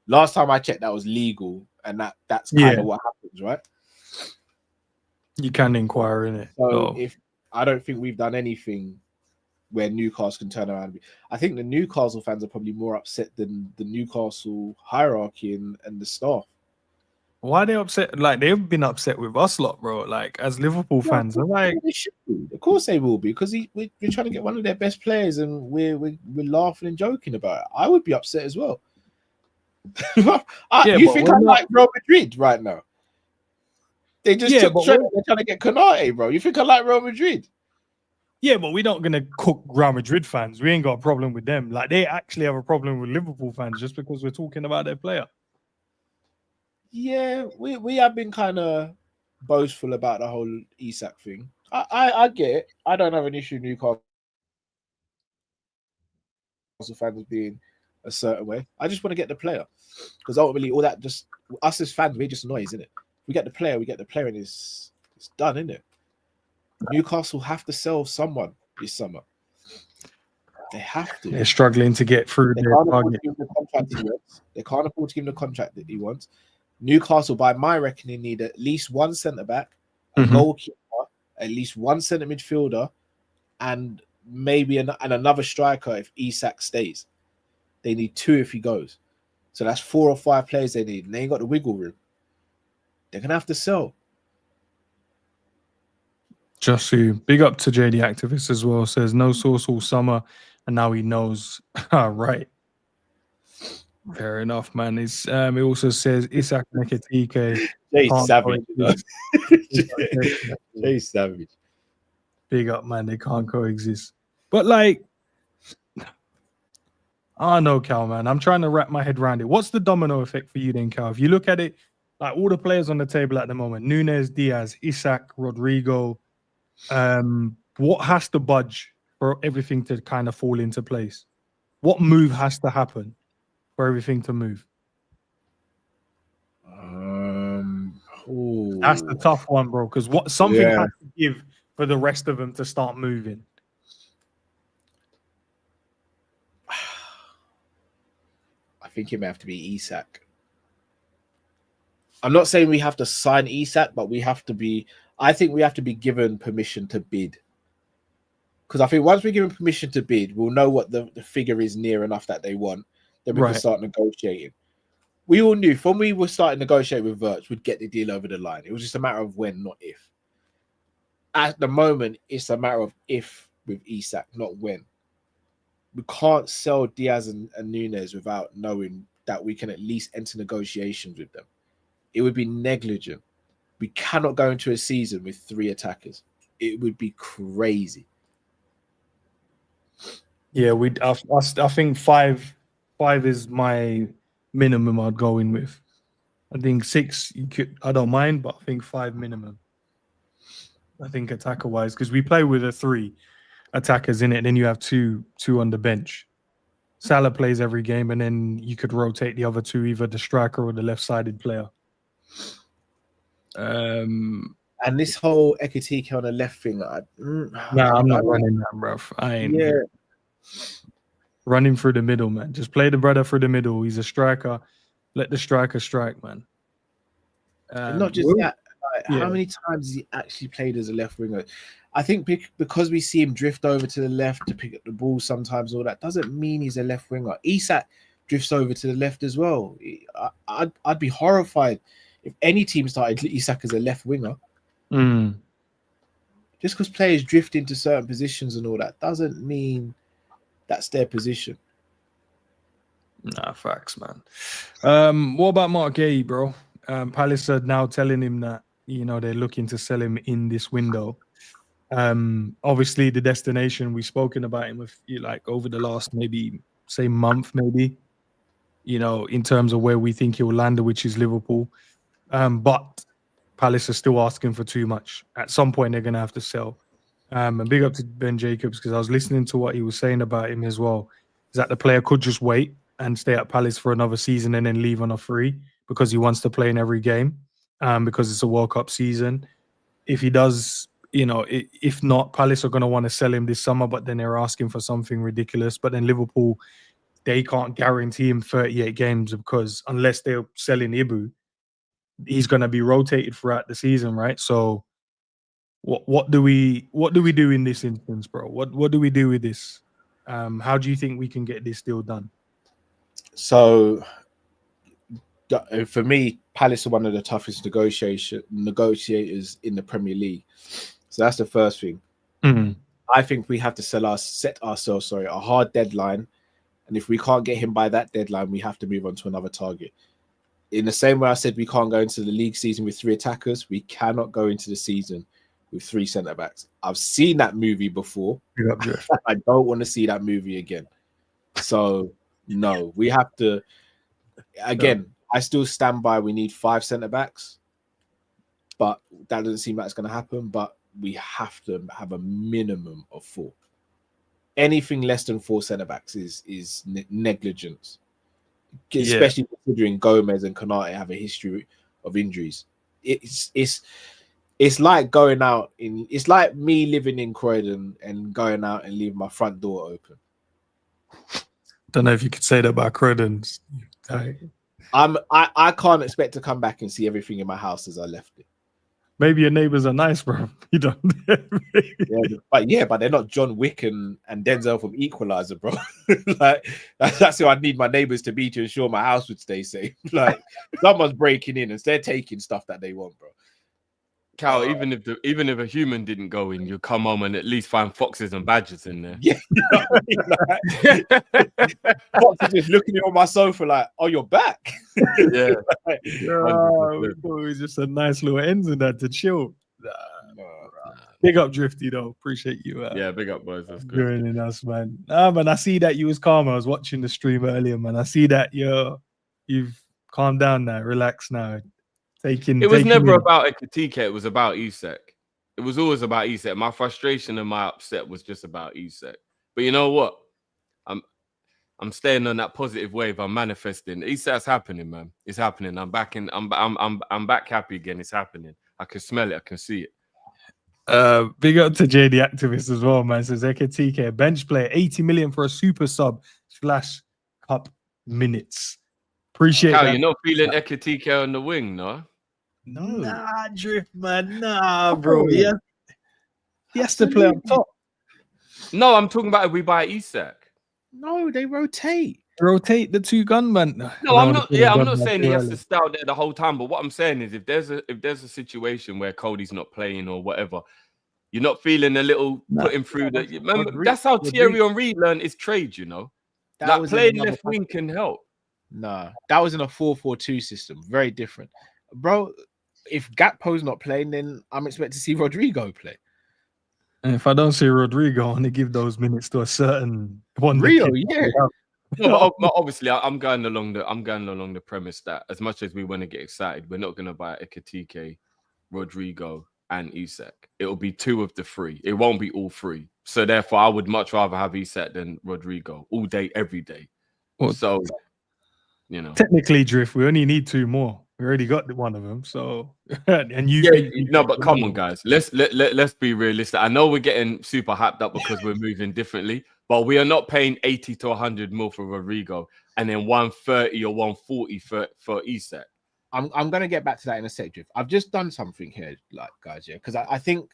Last time I checked, that was legal, and that's kind of what happens, right? You can inquire in it. So if I don't think we've done anything where Newcastle can turn around. I think the Newcastle fans are probably more upset than the Newcastle hierarchy and the staff. Why are they upset? Like, they've been upset with us lot, bro. Like, as Liverpool fans, they're like, they should be. Of course they will be, because we're trying to get one of their best players, and we're laughing and joking about it. I would be upset as well. You think I'm like Real Madrid right now? They just they're trying to get Konate, bro. You think I like Real Madrid? Yeah, but we're not gonna cook Real Madrid fans. We ain't got a problem with them. Like, they actually have a problem with Liverpool fans just because we're talking about their player. Yeah, we have been kind of boastful about the whole Isak thing. I get it. I don't have an issue with Newcastle fans being a certain way. I just want to get the player, because ultimately all that, just us as fans, we're just noise, isn't it? We get the player, and it's done, isn't it? Newcastle have to sell someone this summer. They have to. They're struggling to get through their target. They can't afford to give him the contract that he wants. Newcastle, by my reckoning, need at least one centre back, a goalkeeper, at least one centre midfielder, and maybe another striker if Isak stays. They need 2 if he goes. So that's 4 or 5 players they need, and they ain't got the wiggle room. They're gonna have to sell. Just so big up to JD Activist as well. Says no source all summer, and now he knows. Right. Fair enough, man. It's it also says Isak and Ekitike. Jay Savage. Jay Savage. Big up, man. They can't coexist. But like, I don't know, Cal, man. I'm trying to wrap my head around it. What's the domino effect for you then, Cal? If you look at it, like all the players on the table at the moment, Nunes, Diaz, Isak, Rodrygo, what has to budge for everything to kind of fall into place? What move has to happen for everything to move? That's the tough one, bro, because something has to give for the rest of them to start moving. I think it may have to be Isak. I'm not saying we have to sign Isak, but I think we have to be given permission to bid. because I think once we give them permission to bid, we'll know what the figure is near enough that they want. Then we can start negotiating. We all knew from we were starting to negotiate with Verts, we'd get the deal over the line. It was just a matter of when, not if. At the moment, it's a matter of if with Isak, not when. We can't sell Diaz and Nunes without knowing that we can at least enter negotiations with them. It would be negligent. We cannot go into a season with 3 attackers. It would be crazy. Yeah, I think five is my minimum I'd go in with. I think 6 I don't mind, but I think 5 minimum. I think attacker wise, because we play with 3 attackers in it, and then you have two on the bench. Salah plays every game, and then you could rotate the other 2, either the striker or the left-sided player. And this whole Ekitike on the left thing, I'm not running that, bro. I ain't. Yeah. Running through the middle, man. Just play the brother through the middle. He's a striker. Let the striker strike, man. And not just that. How many times has he actually played as a left winger? I think because we see him drift over to the left to pick up the ball sometimes, all that doesn't mean he's a left winger. Isak drifts over to the left as well. I'd be horrified if any team started Isak as a left winger. Just because players drift into certain positions and all that doesn't mean that's their position. Nah, facts, man. What about Marc Guehi, bro? Palace are now telling him that, they're looking to sell him in this window. Obviously, the destination, we've spoken about him with you, like over the last month, in terms of where we think he'll land, which is Liverpool. But Palace are still asking for too much. At some point, they're going to have to sell. And big up to Ben Jacobs, because I was listening to what he was saying about him as well, is that the player could just wait and stay at Palace for another season and then leave on a free because he wants to play in every game, because it's a World Cup season. If he does, if not, Palace are going to want to sell him this summer, but then they're asking for something ridiculous. But then Liverpool, they can't guarantee him 38 games because unless they're selling Ibu, he's going to be rotated throughout the season, right? So what do we do in this instance, bro? What do we do with this? How do you think we can get this deal done? So for me, Palace are one of the toughest negotiators in the Premier League. So that's the first thing. I think we have to set ourselves a hard deadline. And if we can't get him by that deadline, we have to move on to another target. In the same way I said we can't go into the league season with 3 attackers, we cannot go into the season with 3 centre-backs. I've seen that movie before. I don't want to see that movie again. So, no, we have to... Again, I still stand by we need 5 centre-backs, but that doesn't seem like it's going to happen, but we have to have a minimum of 4. Anything less than 4 centre-backs is negligence, especially considering Gomez and Konate have a history of injuries. It's like going out it's like me living in Croydon and going out and leaving my front door open. Don't know if you could say that about Croydon. I can't expect to come back and see everything in my house as I left it. Maybe your neighbors are nice, bro. You don't. but they're not John Wick and Denzel from Equalizer, bro. Like that's who I'd need my neighbors to be to ensure my house would stay safe. Like someone's breaking in and they're taking stuff that they want, bro. Cal, even if a human didn't go in, you come home and at least find foxes and badgers in there. Yeah, foxes just looking on my sofa like, "Oh, you're back." Yeah, it was just a nice little ends in that to chill. Big up, Drifty, though. Appreciate you. Yeah, big up, boys. That's good. Joining us, man. Man, I see that you was calm. I was watching the stream earlier, man. I see that you've calmed down now. Relax now. It was never about Ekitike. It was about Isak. It was always about Isak. My frustration and my upset was just about Isak. But you know what? I'm staying on that positive wave. I'm manifesting. Isak's happening, man. It's happening. I'm back happy again. It's happening. I can smell it. I can see it. Big up to Jay the activist as well, man. Says Ekitike, bench player, 80 million for a super sub / cup minutes. Appreciate Cal, that. you're not feeling Ekitike on the wing, no? No. Nah, Drift, man. Nah, bro. He has to play on top. No, I'm talking about if we buy Isak. No, they rotate. Rotate the two gunmen. No, I'm not. Yeah, I'm not gunmen saying too he has early. to stay out there the whole time. But what I'm saying is, if there's a situation where Cody's not playing or whatever, you're not feeling a little putting through the. Remember, that's how Thierry Henry learned his trade. You know, That like playing left wing can help. Nah, that was in a 4-4-2 system. Very different, bro. If Gakpo's not playing, then I'm expected to see Rodrygo play. And if I don't see Rodrygo, I want to give those minutes to a certain one. Rio, yeah. No, but obviously, I'm going along the premise that as much as we want to get excited, we're not going to buy Ekitike, Rodrygo, and Isak. It'll be two of the three. It won't be all three. So therefore, I would much rather have Isak than Rodrygo all day, every day. Well, so, you know, technically, Drift, we only need two more. We already got one of them. So, and you, but come on, guys. Let's be realistic. I know we're getting super hyped up because we're moving differently, but we are not paying 80 to 100 mil for Rodrygo and then 130 or 140 for Isak. I'm gonna get back to that in a sec, Drift. I've just done something here, like guys, yeah, because I think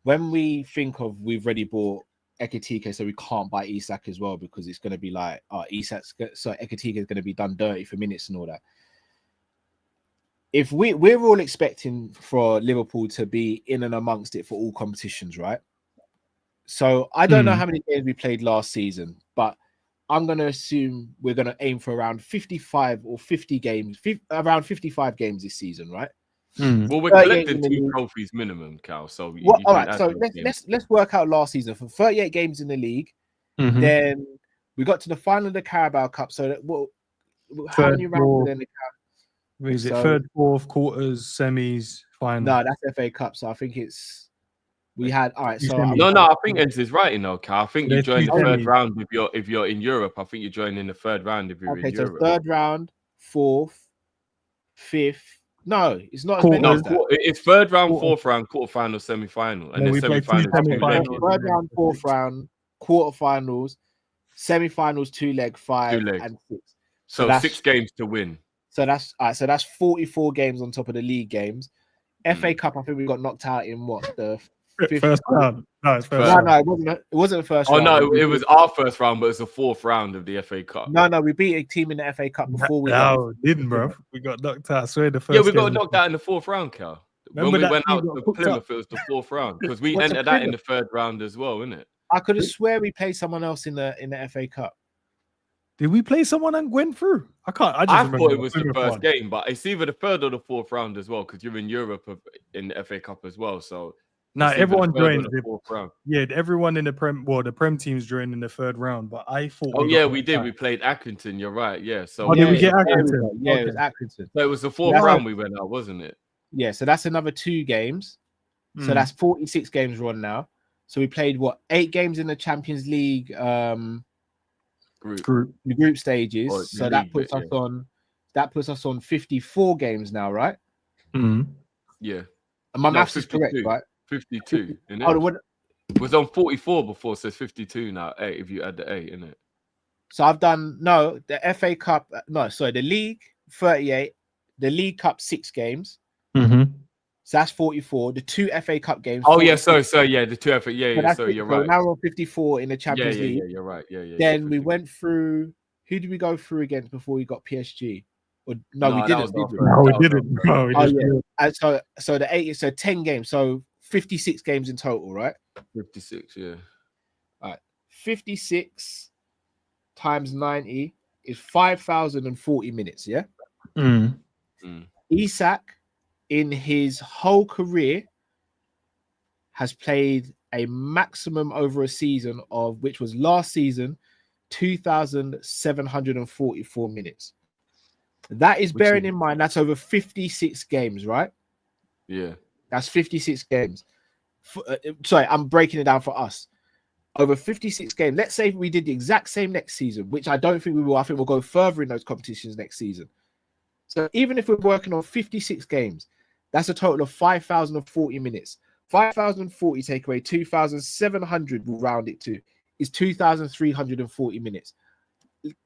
when we think of we've already bought Ekitike, so we can't buy Isak as well because it's gonna be like, Ekitike is gonna be done dirty for minutes and all that. If we're all expecting for Liverpool to be in and amongst it for all competitions, right? So I don't know how many games we played last season, but I'm going to assume we're going to aim for around 55 or 50 games, around 55 games this season, right? Well, we're collecting 2 trophies minimum, Cal. So all right. So let's work out last season for 38 games in the league. Then we got to the final of the Carabao Cup. So that how many rounds were in the Carabao? Is it third, fourth, quarters, semis, final? No, that's FA Cup. So I think we had all right. So I think Endz is right, you know, Cal. I think you join the third round if you're in Europe. I think you're joining the third round if you're in Europe. Third round, fourth, fifth. No, it's not. It's third round, fourth round, quarterfinal, semi-final, and then semi-final. Third round, fourth round, quarterfinals, semi-finals, 2-leg, 5, and 6. So 6 games to win. So that's all right. So that's 44 games on top of the league games. FA Cup, I think we got knocked out in what, the first round? No, it's first round. round. No, it wasn't the first round. Oh no, it was our first round, but it's the 4th round of the FA Cup. No, we beat a team in the FA Cup before we. No, didn't, bro. We got knocked out. I swear the first. Yeah, we got knocked out in the 4th round, Cal. When we went out to Plymouth, it was the 4th round because we entered that in the 3rd round as well, isn't it? I could have swear we played someone else in the FA Cup. Did we play someone and went through? I can't. I thought it was the first game, but it's either the 3rd or the 4th round as well because you're in Europe in the FA Cup as well. So now everyone joins the 4th round. Yeah, everyone in the Prem. Well, the Prem teams joined in the 3rd round, but I thought. Oh yeah, we did. We played Accrington. You're right. Yeah. So did we get Accrington? Yeah, it was Accrington. So it was the 4th round we went out, wasn't it? Yeah. So that's another 2 games. So that's 46 games run now. So we played 8 games in the Champions League. The group stages, so that puts us on 54 games now, right? Yeah, and my maths is correct, right? 52. It was on 44 before, so it's 52 now. 8 if you add the 8 in it. So I've done the FA Cup. The league 38, the League Cup 6 games. So that's 44. The 2 FA Cup games. Oh, 44. The 2 FA. Yeah. So you're right. Now we're on 54 in the Champions League. Yeah, you're right. Yeah. Then we went through. Who did we go through against before we got PSG? We didn't. No, we didn't. And so the 8. So 10 games. So 56 games in total, right? 56. Yeah. All right. 56 times 90 is 5,040 minutes. Yeah. Isak, in his whole career, has played a maximum over a season of, which was last season, 2,744 minutes. That is bearing in mind that's over 56 games, right? Yeah. That's 56 games. Sorry, I'm breaking it down for us. Over 56 games. Let's say we did the exact same next season, which I don't think we will. I think we'll go further in those competitions next season. So even if we're working on 56 games, that's a total of 5,040 minutes. 5,040 take away 2,700, we'll round it to, is 2,340 minutes.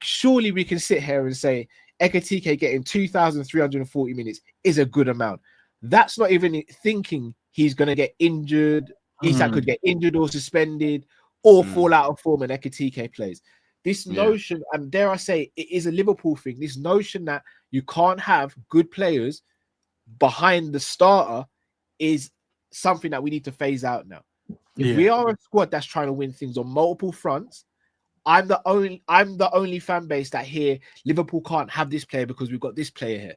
Surely we can sit here and say Ekitike getting 2,340 minutes is a good amount. That's not even thinking he's going to get injured. Isak could get injured or suspended. or fall out of form and Ekitike plays. This notion, and dare I say, it is a Liverpool thing. This notion that you can't have good players behind the starter is something that we need to phase out now. If we are a squad that's trying to win things on multiple fronts, I'm the only fan base that here Liverpool can't have this player because we've got this player here.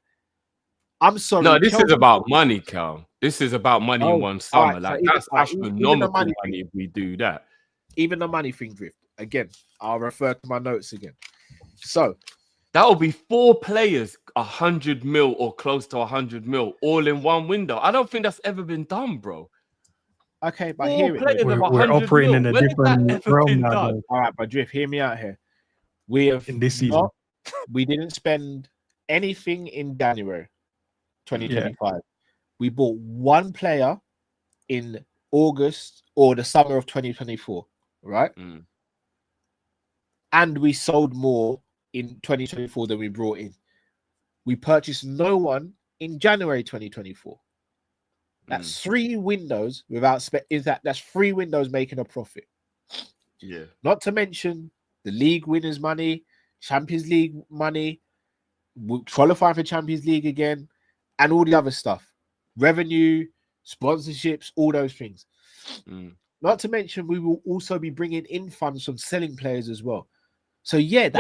I'm sorry. No, this is about money, Cal. This is about money in one summer. Right, like so that's astronomical money if we do that. Even the money thing, Drift. Again, I'll refer to my notes again. So that will be 4 players, 100 mil or close to 100 mil, all in one window. I don't think that's ever been done, bro. Okay, but here we're operating in a different realm now. All right, but Drift, hear me out here. We have in this season, we didn't spend anything in January 2025. We bought one player in August or the summer of 2024, right? And we sold more in 2024 than we brought in. We purchased no one in January 2024. That's 3 windows without that's 3 windows making a profit. Yeah. Not to mention the league winners' money, Champions League money, qualifying for Champions League again, and all the other stuff. Revenue, sponsorships, all those things. Not to mention we will also be bringing in funds from selling players as well. So the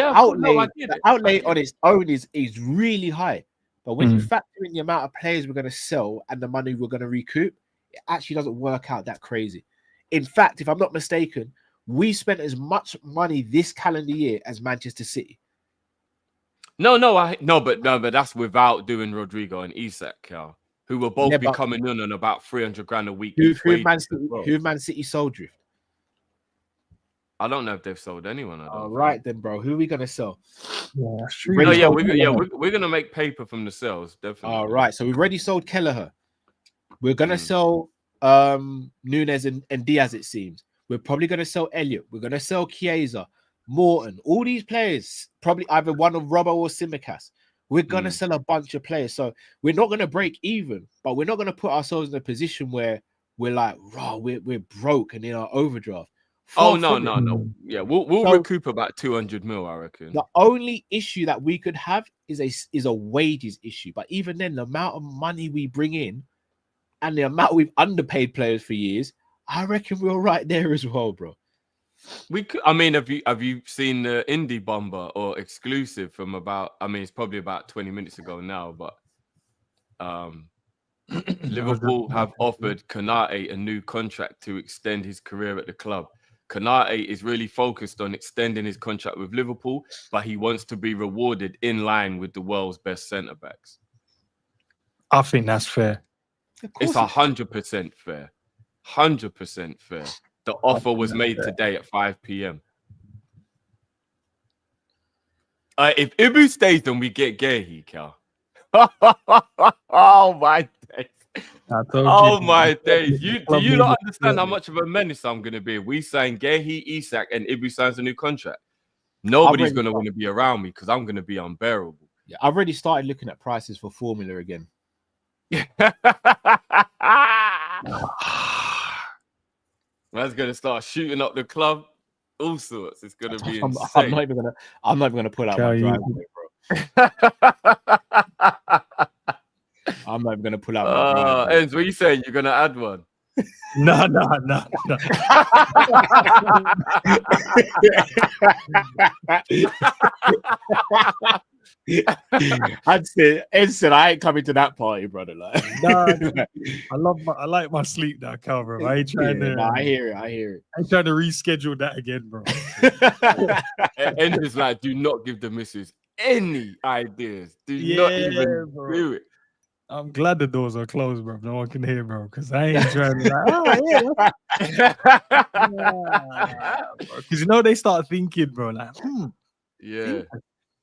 outlay on its own is really high. But when you factor in the amount of players we're going to sell and the money we're going to recoup, it actually doesn't work out that crazy. In fact, if I'm not mistaken, we spent as much money this calendar year as Manchester City. But that's without doing Rodrygo and Isak, Cal, who will both be coming in on about 300 grand a week. Who Man City sold, Drift? I don't know if they've sold anyone. All right, then, bro. Who are we gonna sell? Yeah, that's true. We're gonna make paper from the sales, definitely. All right, so we've already sold Kelleher. We're gonna sell Nunes and Diaz. It seems we're probably gonna sell Elliott. We're gonna sell Chiesa, Morton. All these players, probably either one of Robbo or Simicas. We're gonna sell a bunch of players, so we're not gonna break even, but we're not gonna put ourselves in a position where we're like, raw, we're broke and in our overdraft. No. Yeah, we'll recoup about 200 mil, I reckon. The only issue that we could have is a wages issue. But even then, the amount of money we bring in and the amount we've underpaid players for years, I reckon we're right there as well, bro. We could. I mean, have you seen the Indie Bomber or exclusive from about? I mean, it's probably about 20 minutes ago now, but Liverpool have offered Konate a new contract to extend his career at the club. Konate is really focused on extending his contract with Liverpool, but he wants to be rewarded in line with the world's best centre-backs. I think that's fair. It's 100% fair. 100% fair. The offer was made today at 5 p.m. If Ibu stays, then we get Guehi, Cal. Oh, my days. Oh my days! Do you not understand how much of a menace I'm going to be? We sign Guehi, Isak, and Ibu signs a new contract. Nobody's going to want to be around me because I'm going to be unbearable. Yeah, I've already started looking at prices for Formula again. Man's going to start shooting up the club, all sorts. It's going to be insane. I'm not even going to pull out my driveway, bro. I'm not even going to pull out. Endz, what are you saying? You're going to add one? No. I'd say Endz said I ain't coming to that party, brother. Like, I like my sleep now, Cal, bro. I ain't trying to. I hear it. I ain't trying to reschedule that again, bro. Endz is like, do not give the missus any ideas. Do not even do it. I'm glad the doors are closed, bro. No one can hear, bro, because I ain't trying to. Because you know they start thinking, bro, like, yeah.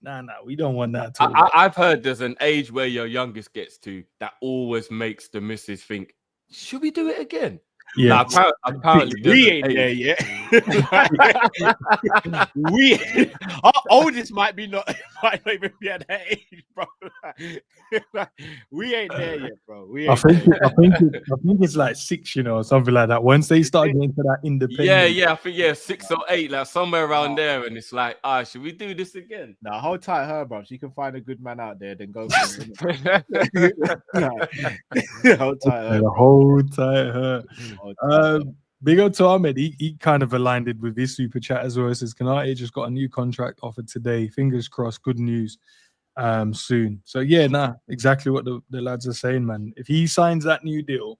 Nah, we don't want that. I've heard there's an age where your youngest gets to that always makes the missus think, should we do it again? Yeah, apparently we ain't there yet. Our oldest might not even be at that age, bro. We ain't there yet, bro. I think it's like 6, or something like that. Once they start getting to that independent, I think 6 or 8, like somewhere around there, and it's like, should we do this again? Nah, hold tight, her, bro. She can find a good man out there, then go for it. Hold tight, her. Hold tight, her. Big up to Ahmed. He kind of aligned it with his super chat as well. It says Konate just got a new contract offered today. Fingers crossed. Good news. Soon. So exactly what the lads are saying, man. If he signs that new deal,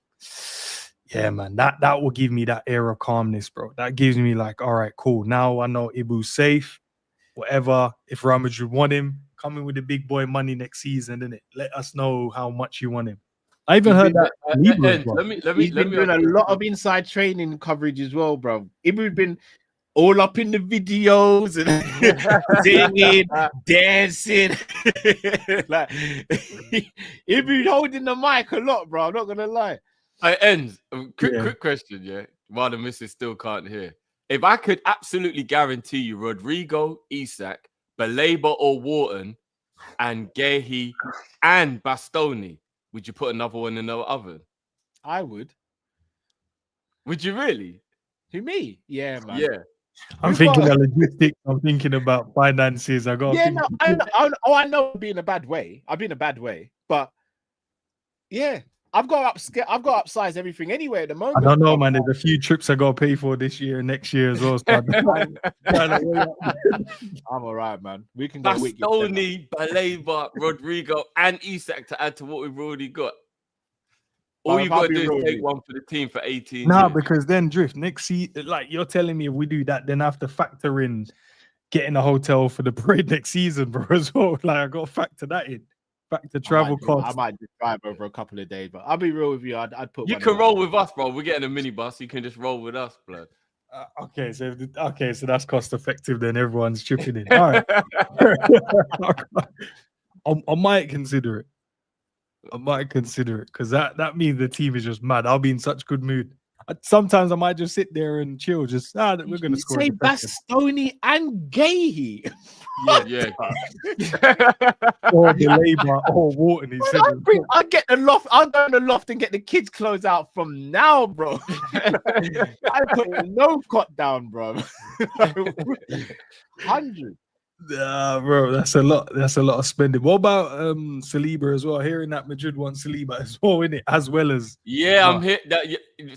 yeah, man, that will give me that air of calmness, bro. That gives me like, all right, cool. Now I know Ibu's safe. Whatever. If Real Madrid want him, coming with the big boy money next season, innit? Let us know how much you want him. I even heard that. He's been doing a lot of inside training coverage as well, bro. Ibu's been all up in the videos and singing, dancing. Like, he'd be holding the mic a lot, bro. I'm not gonna lie. Endz, quick question, yeah. While the missus still can't hear. If I could absolutely guarantee you Rodrygo, Isak, Baleba or Wharton, and Guehi and Bastoni, would you put another one in the oven? I would. Would you really? Who, me? Yeah, man. Yeah. I'm thinking of logistics. I'm thinking about finances. I know I'll be in a bad way. I've been in a bad way, but yeah, I've got to upsize everything anyway at the moment. I don't know, man. There's a few trips I got to pay for this year and next year as well. So I'm all right, man. We can go. Bastoni, Baleba, Rodrygo, and Isak to add to what we've already got. All you got to do is take one for the team for 18 years. Because then, Drift, next season, like you're telling me if we do that, then I have to factor in getting a hotel for the parade next season, bro, as well. Like, I got to factor that in. Factor travel costs. I might just drive over a couple of days, but I'll be real with you. I'd put. You can roll with us, bro. We're getting a minibus. You can just roll with us, blood. So that's cost effective. Then everyone's chipping in. All right. I might consider it. Because that means the team is just mad. I'll be in such good mood. Sometimes I might just sit there and chill. Just we're gonna score. Say Bastoni and Guehi. Yeah. Or Baleba or Wharton. I'll get the loft. I'll go in the loft and get the kids' clothes out from now, bro. I put no cot down, bro. 100. Bro, that's a lot. That's a lot of spending. What about Saliba as well? Hearing that Madrid wants Saliba as well, innit? As well as I'm here.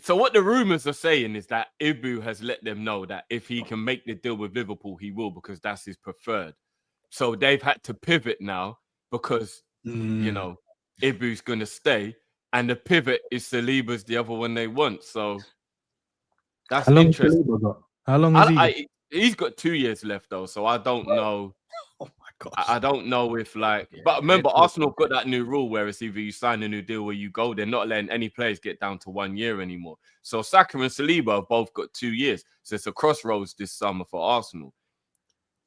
So what the rumors are saying is that Ibu has let them know that if he can make the deal with Liverpool, he will, because that's his preferred. So they've had to pivot now because Ibu's gonna stay, and the pivot is Saliba's the other one they want. So that's interesting. How long is he? He's got 2 years left though, so I don't know. Oh my gosh. I don't know if but remember, Arsenal got that new rule where it's either you sign a new deal or you go. They're not letting any players get down to 1 year anymore. So Saka and Saliba have both got 2 years. So it's a crossroads this summer for Arsenal.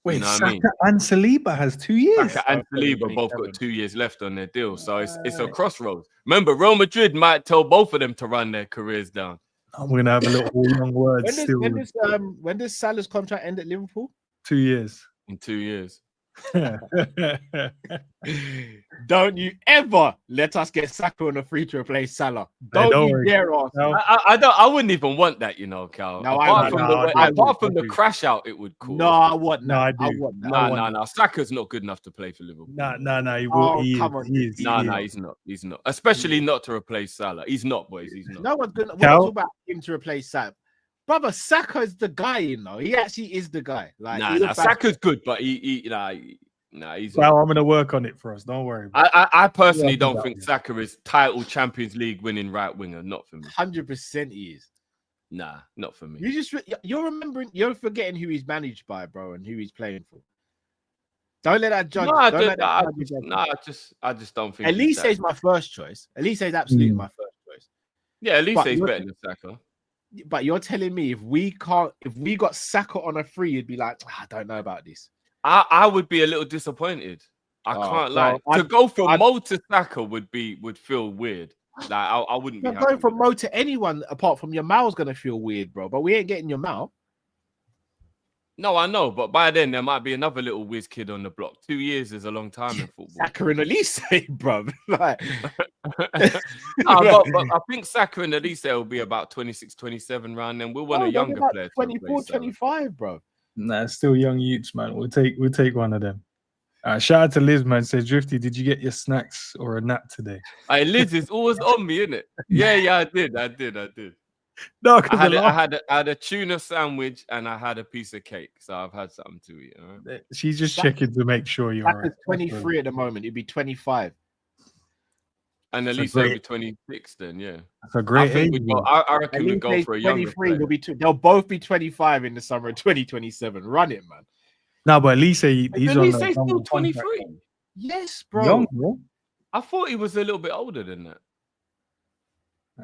Wait, you know Saka and Saliba has 2 years. Saka and Saliba both got 2 years left on their deal. So it's a crossroads. Remember, Real Madrid might tell both of them to run their careers down. I'm gonna have a little long word still. When does Salah's contract end at Liverpool? 2 years. In 2 years. Don't you ever let us get Saka on a free to replace Salah. Don't you dare ask. No. I wouldn't even want that, Cal. No, apart from the crash out, it would cause. No, I wouldn't. No, I do. No. Saka's not good enough to play for Liverpool. No. He will. He's not. He's not. Especially not to replace Salah. He's not, boys. He's not. No one's gonna talk about him to replace Salah. Brother, Saka is the guy, He actually is the guy. Saka's good, but he's well, I'm gonna work on it for us. Don't worry. I personally don't think Saka is title Champions League winning right winger. Not for me. 100% he is. Nah, not for me. You're forgetting who he's managed by, bro, and who he's playing for. Don't let that judge. I just don't think. Elise is my first choice. Elise is absolutely my first choice. Yeah, Elise is better than Saka. But you're telling me if we got Saka on a free, you'd be like, I don't know about this. I would be a little disappointed. I can't lie. To go from Mo to Saka would feel weird. Like I wouldn't be happy going from with Mo to anyone apart from your Mal's gonna feel weird, bro. But we ain't getting your Mal. No, I know, but by then there might be another little whiz kid on the block. 2 years is a long time in football. Saka and Elise, bro. Like, but I think Saka and Elise will be about 26, 27 round. Then we'll want a younger player. 24, 25, bro. Nah, still young youths, man. We'll take one of them. Shout out to Liz, man. Says Drifty, did you get your snacks or a nap today? Hey, Liz is always on me, isn't it? Yeah, I did. No, I had a tuna sandwich and I had a piece of cake, so I've had something to eat. Right? She's just checking to make sure you're right. 23 at the moment. It'd be 25. And at least it'll be 26 then, yeah. That's a great age. I reckon we'd go for a younger player. Will be they'll both be 25 in the summer of 2027. Run it, man. No, but Elise, he's on the still 23. Yes, bro. Young, bro. I thought he was a little bit older than that.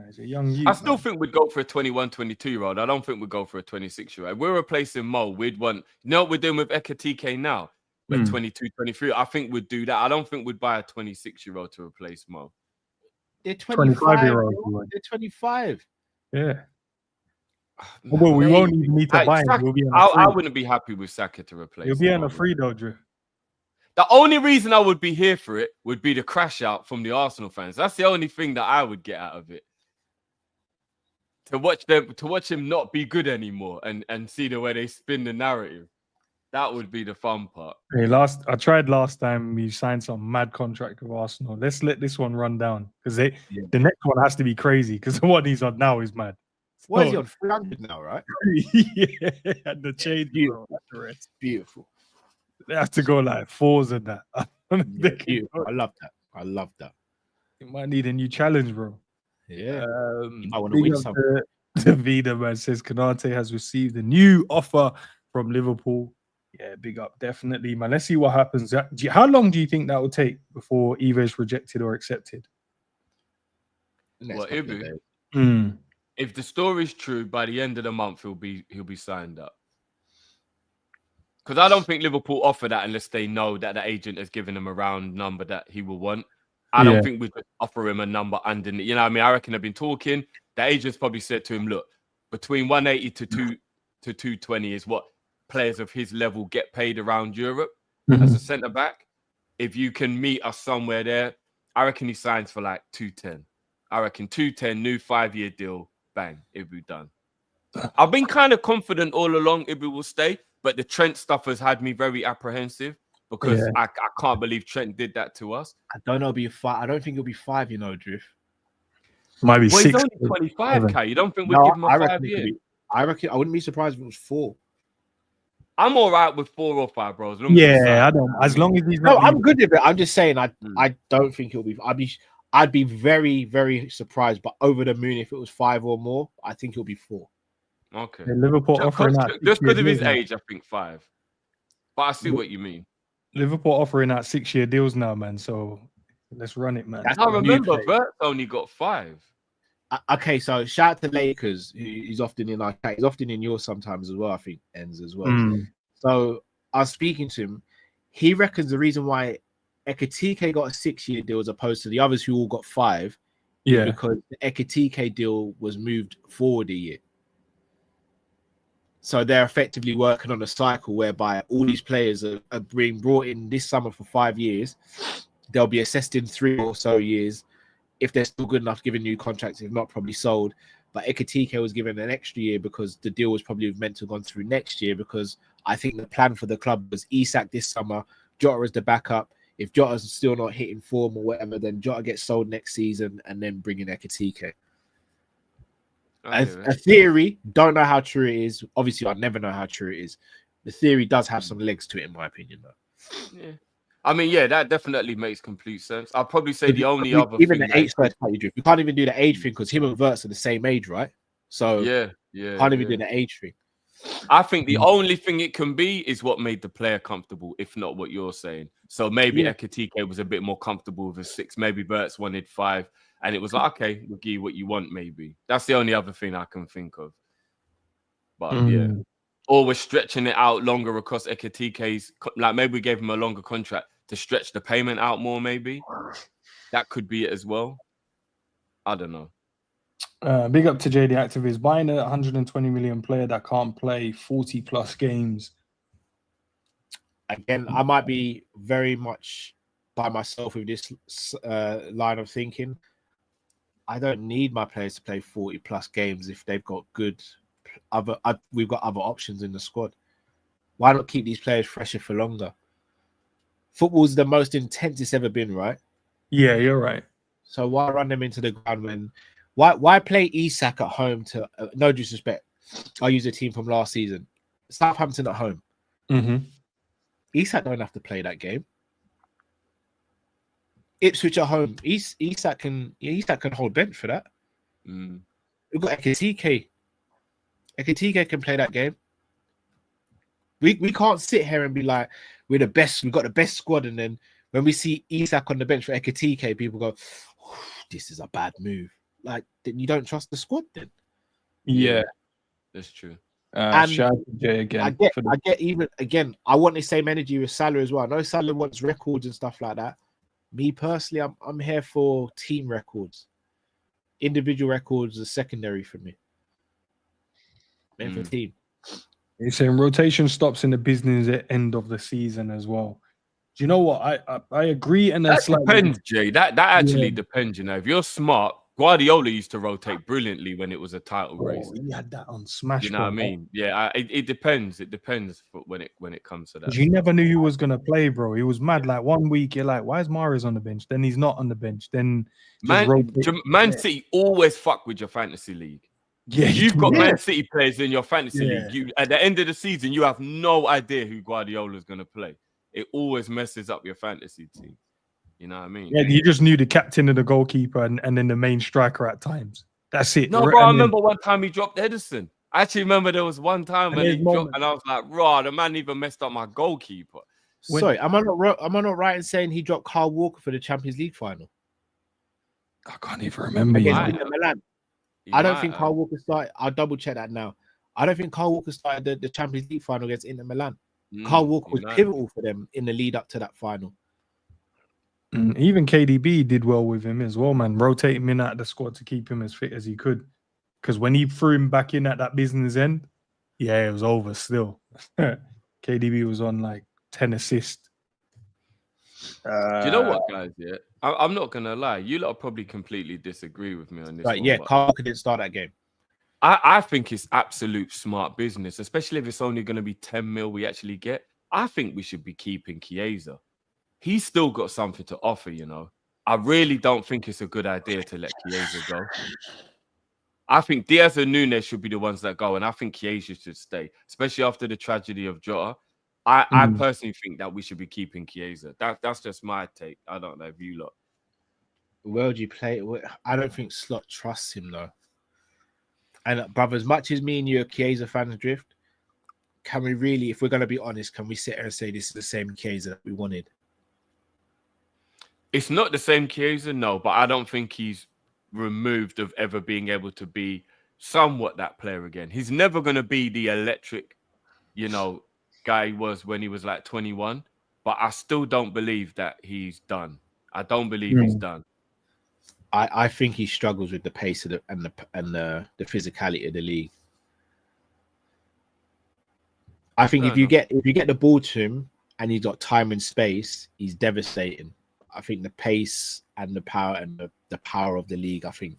He's a young youth. I still think we'd go for a 21, 22-year-old. I don't think we'd go for a 26-year-old. If we're replacing Mo, we'd want... You know what we're doing with Ekitike now? We're 22, 23. I think we'd do that. I don't think we'd buy a 26-year-old to replace Mo. They're 25-year-old. They're 25. Yeah. Well, we won't even need to buy him. We'll be I wouldn't be happy with Saka to replace him. He'll be on a free though, Drew. The only reason I would be here for it would be the crash out from the Arsenal fans. That's the only thing that I would get out of it. To watch him not be good anymore and see the way they spin the narrative. That would be the fun part. Hey, I tried last time. We signed some mad contract with Arsenal. Let's let this one run down because the next one has to be crazy because the one he's on now is mad. What is he on? 300 now, right? Yeah, and the change. Beautiful. They have to go like fours and that. I love that. You might need a new challenge, bro. Yeah. I want to win something. Vida, man, says Konate has received a new offer from Liverpool. Yeah, big up, definitely, man. Let's see what happens. How long do you think that will take before either is rejected or accepted? Well, if the story's true, by the end of the month he'll be signed up. Because I don't think Liverpool offer that unless they know that the agent has given him a round number that he will want. I don't think we could offer him a number underneath. You know what I mean? I reckon they've been talking. The agent's probably said to him, look, between 180 to 220 is what players of his level get paid around Europe as a centre-back. If you can meet us somewhere there, I reckon he signs for like 210. I reckon 210, new 5-year deal, bang, it'll be done. I've been kind of confident all along Ibu will stay, but the Trent stuff has had me very apprehensive because I can't believe Trent did that to us. I don't know, I don't think it'll be 5, you know, Drift. Might be 6. He's only 25, Kai. You don't think we'd give him a 5 years? I reckon I wouldn't be surprised if it was 4. I'm all right with 4 or 5, bro. I don't. As long as he's not. No, I'm good with it. I'm just saying, I don't think it'll be. I'd be very, very surprised, but over the moon if it was 5 or more. I think it'll be 4. Okay. Liverpool offering that just because of his age, I think 5. But I see what you mean. Liverpool offering that 6-year deals now, man. So let's run it, man. I remember Bert only got 5. Okay, so shout out to Lakers. He's often in our chat. He's often in yours sometimes as well. I think Endz as well. So I was speaking to him. He reckons the reason why Ekitike got a 6-year deal as opposed to the others who all got 5, is because the Ekitike deal was moved forward a year. So they're effectively working on a cycle whereby all these players are being brought in this summer for 5 years. They'll be assessed in 3 or so years. If they're still good enough, given new contracts, if not, probably sold. But Ekitike was given an extra year because the deal was probably meant to have gone through next year, because I think the plan for the club was Isak this summer, Jota as the backup. If Jota's still not hitting form or whatever, then Jota gets sold next season and then bring in Ekitike. A theory, don't know how true it is. Obviously, I'll never know how true it is. The theory does have some legs to it, in my opinion, though. Yeah. I mean, yeah, that definitely makes complete sense. I'll probably say the only other even thing the age side, you can't even do the age thing because him and Verts are the same age, right? So can't even do the age thing. I think the only thing it can be is what made the player comfortable, if not what you're saying. So maybe Ekitike was a bit more comfortable with a 6. Maybe Verts wanted 5, and it was like, okay, we'll give you what you want. Maybe that's the only other thing I can think of. But yeah, or we're stretching it out longer across Ekitike's. Like maybe we gave him a longer contract to stretch the payment out more. Maybe that could be it as well. I don't know. Big up to JD Activist. Buying a 120 million player that can't play 40 plus games. Again, I might be very much by myself with this line of thinking. I don't need my players to play 40 plus games if they've got good we've got other options in the squad. Why not keep these players fresher for longer? Football's the most intense it's ever been, right? Yeah, you're right. So why run them into the ground when? Why play Isak at home to? No disrespect, I'll use a team from last season. Southampton at home. Mm-hmm. Isak don't have to play that game. Ipswich at home. Isak can hold bench for that. Mm. We've got Ekitike. Ekitike can play that game. We can't sit here and be like, we're the best, we've got the best squad, and then when we see Isak on the bench for Ekitike, people go, this is a bad move. Like, then you don't trust the squad then. Yeah. That's true. And shout out to Jay again. I get even again, I want the same energy with Salah as well. I know Salah wants records and stuff like that. Me personally, I'm here for team records. Individual records are secondary for me. For team. You're saying rotation stops in the business at end of the season as well. Do you know what? I agree, and that depends, Jay. That actually depends. You know, if you're smart, Guardiola used to rotate brilliantly when it was a title race. He had that on Smash. You know what I mean? Yeah, it depends. It depends when it comes to that. You never knew who was gonna play, bro. He was mad. Like 1 week, you're like, why is Mahrez on the bench? Then he's not on the bench. Then Man City always fuck with your fantasy league. Yeah, you've got Man City players in your fantasy league. At the end of the season, you have no idea who Guardiola is gonna play. It always messes up your fantasy team. You know what I mean? Yeah, you just knew the captain and the goalkeeper and then the main striker at times. That's it. No, bro, I remember one time he dropped Edison. I actually remember there was one time when he dropped, and I was like, "Raw, the man even messed up my goalkeeper." Sorry, am I not right in saying he dropped Kyle Walker for the Champions League final? I can't even remember. Milan. I don't think Kyle Walker started. I'll double check that now. I don't think Kyle Walker started the Champions League final against Inter Milan. Kyle Walker was pivotal for them in the lead up to that final. Even KDB did well with him as well, man. Rotate him in at the squad to keep him as fit as he could. Because when he threw him back in at that business end, it was over still. KDB was on like 10 assists. Do you know what, guys? Yeah, I'm not going to lie. You lot probably completely disagree with me on this. Right, one, Kyle Walker didn't start that game. I think it's absolute smart business, especially if it's only going to be 10 mil we actually get. I think we should be keeping Chiesa. He's still got something to offer, you know. I really don't think it's a good idea to let Chiesa go. I think Diaz and Nunes should be the ones that go, and I think Chiesa should stay, especially after the tragedy of Jota. I personally think that we should be keeping Chiesa. That's just my take. I don't know if you lot. Well, do you play? I don't think Slot trusts him though. And brother, as much as me and you are Chiesa fans drift, can we really, if we're going to be honest, can we sit here and say this is the same Chiesa that we wanted? It's not the same Chiesa, no, but I don't think he's removed of ever being able to be somewhat that player again. He's never going to be the electric, guy he was when he was like 21, but I still don't believe that he's done. I don't believe he's done. I think he struggles with the pace of the physicality of the league. I think if you get the ball to him and he's got time and space, he's devastating. I think the pace and the power and the power of the league, I think,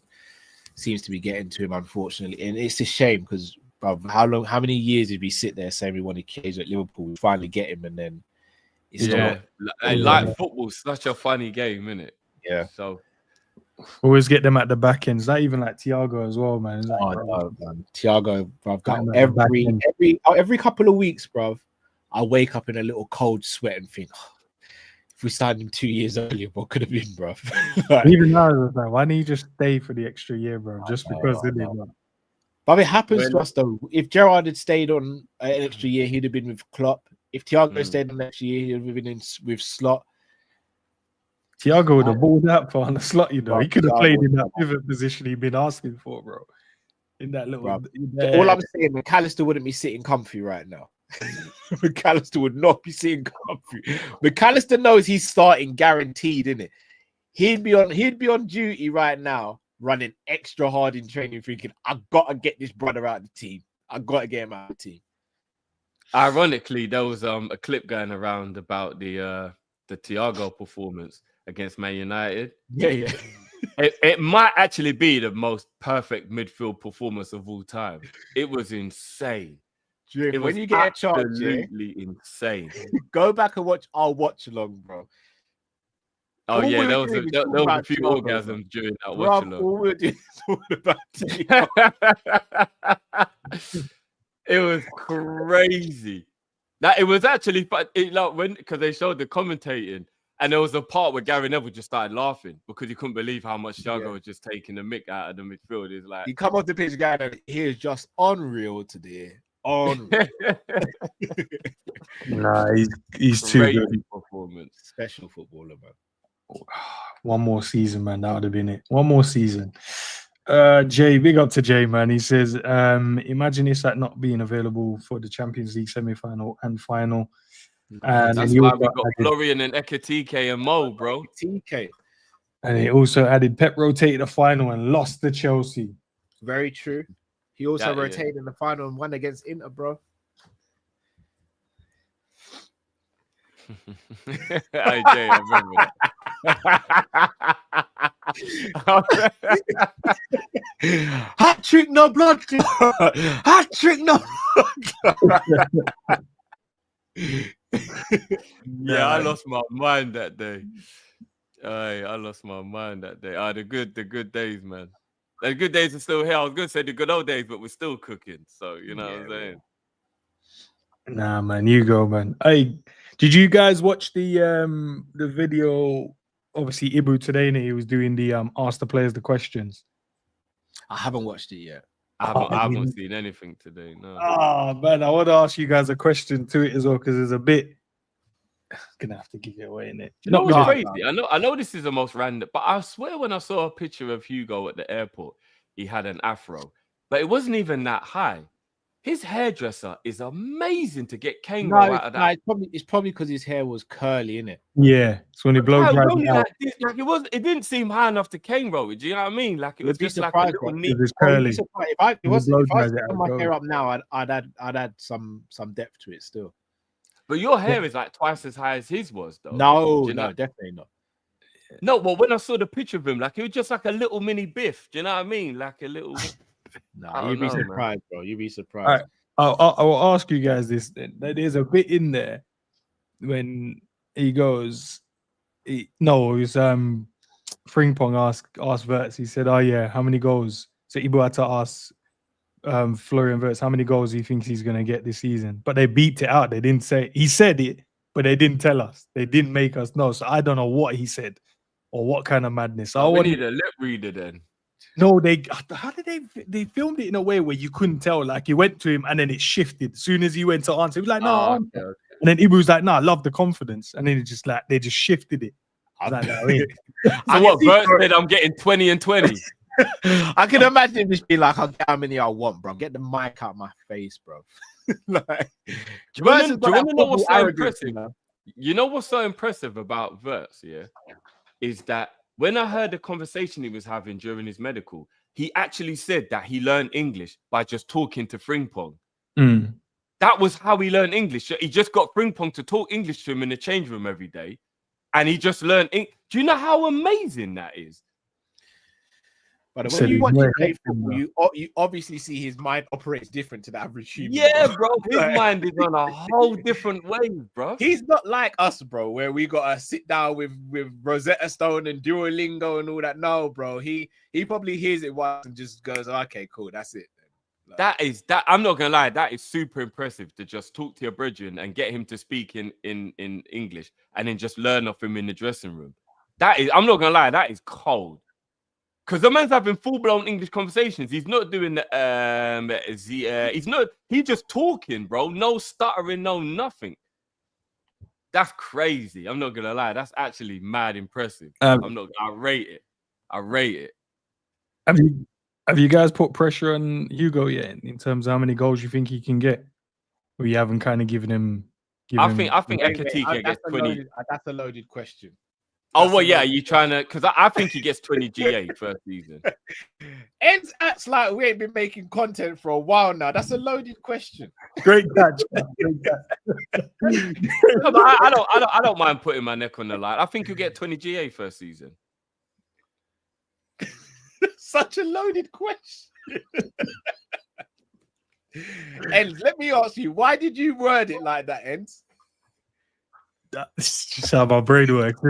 seems to be getting to him, unfortunately. And it's a shame because, how many years did we sit there saying we wanted Chiesa at Liverpool? We finally get him, and then it's like football's such a funny game, isn't it? Yeah. So always get them at the back ends. Not even like Thiago as well, man. Thiago, bruv, every couple of weeks, bruv, I wake up in a little cold sweat and think, if we signed him 2 years earlier, what could have been, bruv? Even now, like, why didn't you just stay for the extra year, bro? Just because it is. But it happens to us though. If Gerrard had stayed on an extra year, he'd have been with Klopp. If Thiago stayed on an extra year, he'd have been with Slot. Thiago would have balled out for on the slot, He could have played in that pivot position he'd been asking for, bro. In that little. All I'm saying, McAllister wouldn't be sitting comfy right now. McAllister would not be sitting comfy. McAllister knows he's starting guaranteed, innit? He'd be on duty right now, running extra hard in training, thinking, I got to get this brother out of the team. I got to get him out of the team. Ironically, there was a clip going around about the Thiago performance against Man United. Yeah. It might actually be the most perfect midfield performance of all time. It was insane. When you get a chance, absolutely insane. Go back and watch our watch along, bro. Oh yeah, there was a few orgasms during that watch along. All we're doing is talking about It was crazy. That it was actually fun. Because they showed the commentating, and there was a part where Gary Neville just started laughing because he couldn't believe how much Thiago was just taking the mick out of the midfield. It's like he come off the pitch, guy, and he is just unreal today. Unreal. Nah, he's too good. Performance. Special footballer, man. One more season, man. That would have been it. One more season. Jay, big up to Jay, man. He says, imagine Isak not being available for the Champions League semi-final and final. And that's why we got Florian and Ekitike and Mo, bro. Ekitike. And he also added Pep rotated the final and lost to Chelsea. Very true. He also rotated in the final and won against Inter, bro. Hey, Jay, I remember that. Hat trick, no blood. Hat trick, no blood. Yeah, I lost my mind that day. I lost my mind that day. The good days, man. The good days are still here. I was going to say the good old days, but we're still cooking. So, you know what I'm saying? Nah, man, you go, man. Hey, did you guys watch the video? Obviously, Ibu today, and he was doing the ask the players the questions. I haven't watched it yet. I haven't seen anything today. No. Oh man, I want to ask you guys a question to it as well because there's a bit. Gonna have to give it away, innit? Not crazy. I know this is the most random, but I swear when I saw a picture of Hugo at the airport, he had an afro, but it wasn't even that high. His hairdresser is amazing to get Kane out of that. It's probably because his hair was curly, innit? Yeah, it's when he blows out. It didn't seem high enough to Kane roll it. Do you know what I mean? Like it was just like a little neat. It's curly. If I put my hair up now, I'd add some depth to it still. But your hair is like twice as high as his was, though. No, definitely not. No, well, when I saw the picture of him, like it was just like a little mini Biff. Do you know what I mean? Like a little. No, you'd be surprised, bro. You'd be surprised. Right. I'll ask you guys this then. There's a bit in there when he goes. It was Frimpong asked Verts. He said, "Oh yeah, how many goals?" So Ibu had to ask Florian Verts how many goals he thinks he's gonna get this season. But they beeped it out. They didn't say. He said it, but they didn't tell us. They didn't make us know. So I don't know what he said or what kind of madness. We need a lip reader then. No, how did they filmed it in a way where you couldn't tell? Like, he went to him and then it shifted. As soon as he went to answer, he was like, no. Okay. And then Ibu was like, no, I love the confidence. And then they just shifted it. So what, Bert said I'm getting 20 and 20. I can imagine him just be like, I'll get how many I want, bro. Get the mic out of my face, bro. Like, do you want to know what's so impressive? You know what's so impressive about Verts, is that when I heard the conversation he was having during his medical, he actually said that he learned English by just talking to Frimpong. That was how he learned English. He just got Frimpong to talk English to him in the change room every day, and he just learned. Do you know how amazing that is? But when you watch him play football, you obviously see his mind operates different to the average human. Yeah, bro. His mind is on a whole different wave, bro. He's not like us, bro, where we gotta sit down with Rosetta Stone and Duolingo and all that. No, bro. He probably hears it once and just goes, okay, cool, that's it. Like, that I'm not gonna lie, that is super impressive to just talk to your brethren and get him to speak in English and then just learn off him in the dressing room. That is, I'm not gonna lie, that is cold. Because the man's having full-blown English conversations. He's not doing he's just talking, bro. No stuttering, no nothing. That's crazy. I'm not gonna lie. That's actually mad impressive. I rate it. I rate it. Have you guys put pressure on Hugo yet in terms of how many goals you think he can get? Or you haven't kind of given him I think Ekitike gets 20. That's a loaded question. Oh, well, yeah, you trying to... Because I think he gets 20 GA first season. Endz acts like we ain't been making content for a while now. That's a loaded question. Great catch. Great catch. No, but I don't mind putting my neck on the line. I think he'll get 20 GA first season. Such a loaded question. Endz, let me ask you, why did you word it like that, Endz? That's just how my brain works.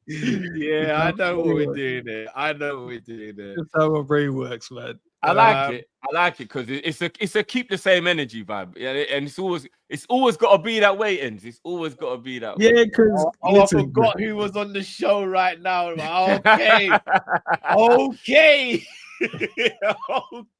Yeah, I know what we're doing there. That's how my brain works, man. I like it. I like it because it's a keep the same energy vibe. Yeah, and it's always got to be that way, Endz. It's always got to be that way. Yeah, because I forgot who was on the show right now. Okay. Okay.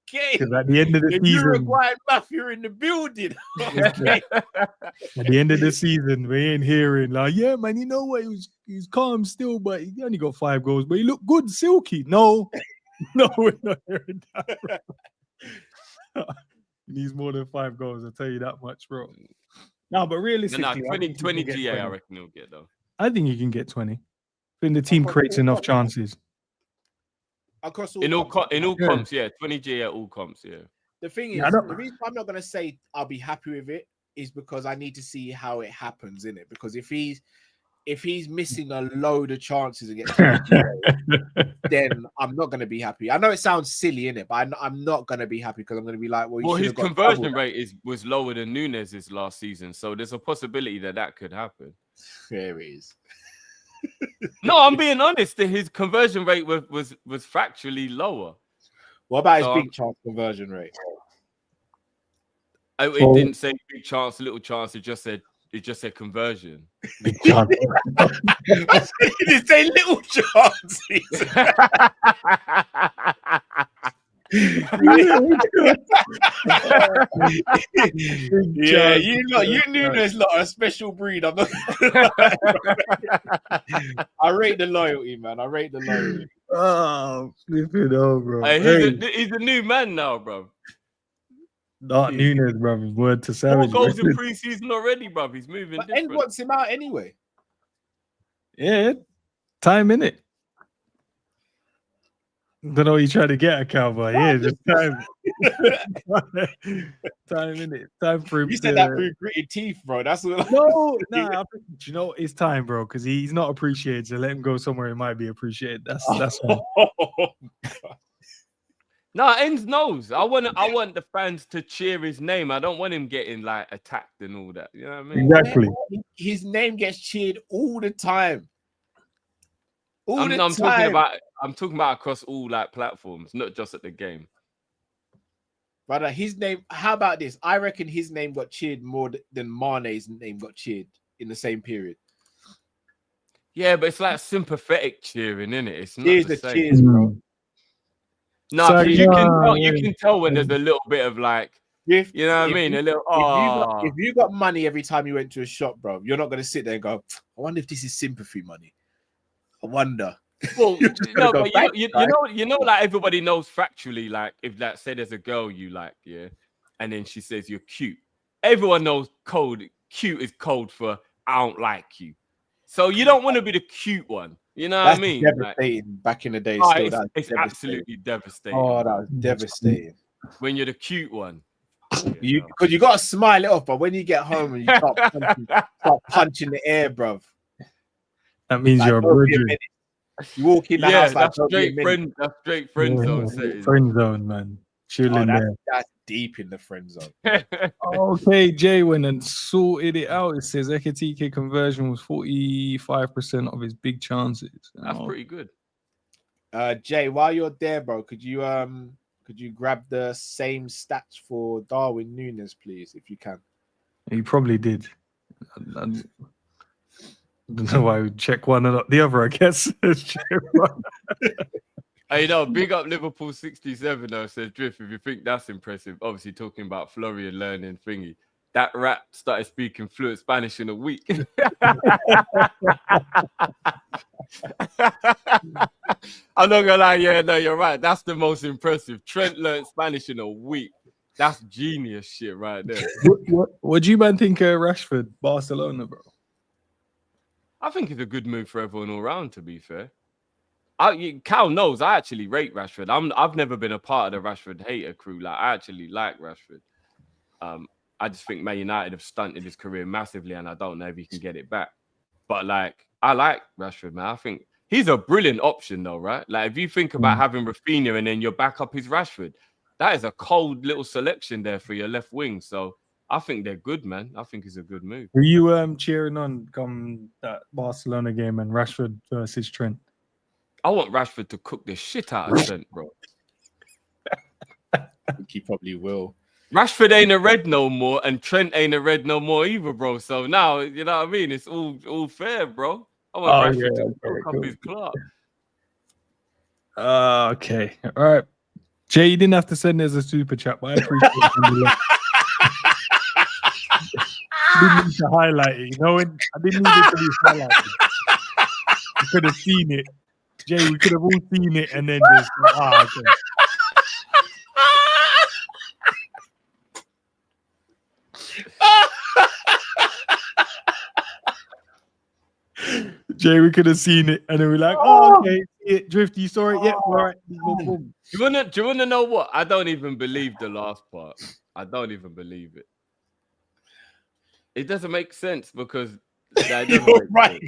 Okay. At the end of the season, Uruguay Mafia in the building. Okay. At the end of the season, we ain't hearing like, yeah, man, you know what? He's calm still, but he only got 5 goals, but he looked good, silky. No, we're not hearing that, bro. He needs more than 5 goals, I'll tell you that much, bro. No, but realistically, 20 GA, I reckon he'll get though. I think he can get 20. I think the team creates enough chances. Across all comps, yeah. 20 GA at all comps, yeah. The thing is, the reason I'm not going to say I'll be happy with it is because I need to see how it happens, in it. Because if he's missing a load of chances and gets then I'm not going to be happy. I know it sounds silly, in it, but I'm not going to be happy because I'm going to be like, well, his conversion rate was lower than Nunez's last season, so there's a possibility that could happen. There is. No, I'm being honest. His conversion rate was factually lower. What about his big chance conversion rate? It didn't say big chance, little chance. It just said conversion. Big chance. It didn't say little chances. Yeah, you knew there's not a special breed. I'm not. I rate the loyalty, man. I rate the loyalty. Oh, flip it over, bro. He's a new man now, bro. Not Nunez, bro. Word to Savage. 4 goals in preseason already, bro. He's moving. But Endz wants him out anyway. Yeah, time in it. Don't know what you trying to get at, Cowboy. Yeah, just time. Time in it. Time for him. You said that through gritted teeth, bro. That's what. No. You know, it's time, bro, because he's not appreciated. So let him go somewhere he might be appreciated. That's all. No, Endz knows. I want the fans to cheer his name. I don't want him getting like attacked and all that. You know what I mean? Exactly. His name gets cheered all the time. I'm talking about across all like platforms, not just at the game. Brother, his name. How about this? I reckon his name got cheered more than Mane's name got cheered in the same period. Yeah, but it's like sympathetic cheering, isn't it? It's not the same. Cheers, bro. No, so, you can tell when there's a little bit of like, you know what I mean? A little. If you got money every time you went to a shop, bro, you're not gonna sit there and go, I wonder if this is sympathy money. I wonder. Well, no, but you know, like everybody knows factually, like if like say there's a girl you like, yeah, and then she says you're cute. Everyone knows cute is code for I don't like you. So you don't want to be the cute one. You know what I mean? Devastating back in the day. It's absolutely devastating. Oh, that was devastating. When you're the cute one. Because you got to smile it off, but when you get home and you start punching the air, bruv. That means you're a virgin. You walk in the house like that's straight friend zone. Friend zone, man. Chilling there. That's deep in the friend zone. Okay, Jay went and sorted it out. It says Ekitike conversion was 45% of his big chances. That's pretty good. Jay, while you're there, bro, could you grab the same stats for Darwin Núñez, please, if you can? He probably did. I don't know why we check one and not the other, I guess. Hey, no, big up Liverpool 67 though, says Drift. If you think that's impressive, obviously talking about Florian learning thingy. That rat started speaking fluent Spanish in a week. I'm not gonna lie, yeah, no, you're right. That's the most impressive. Trent learned Spanish in a week. That's genius shit right there. What do you man think of Rashford, Barcelona, bro? I think it's a good move for everyone all round, to be fair. Cal knows I actually rate Rashford. I've never been a part of the Rashford hater crew. Like, I actually like Rashford. I just think Man United have stunted his career massively, and I don't know if he can get it back. But like, I like Rashford, man. I think he's a brilliant option, though, right? Like, if you think about having Rafinha and then your backup is Rashford, that is a cold little selection there for your left wing. So I think they're good, man. I think it's a good move. Were you cheering on come that Barcelona game and Rashford versus Trent? I want Rashford to cook the shit out of Trent, bro. I think he probably will. Rashford ain't a red no more, and Trent ain't a red no more either, bro. So now, you know what I mean? It's all fair, bro. I want Rashford to cook up his club. Okay. All right. Jay, you didn't have to send us a super chat, but I appreciate it. I didn't need to highlight it. You know, I didn't need it to be highlighted. You could have seen it. Jay, we could have all seen it and then just, okay. Jay, we could have seen it, and then we're like, "Oh, okay, Drift, you saw it? Yeah, all right." Do you wanna know what? I don't even believe the last part. I don't even believe it. It doesn't make sense because You're right.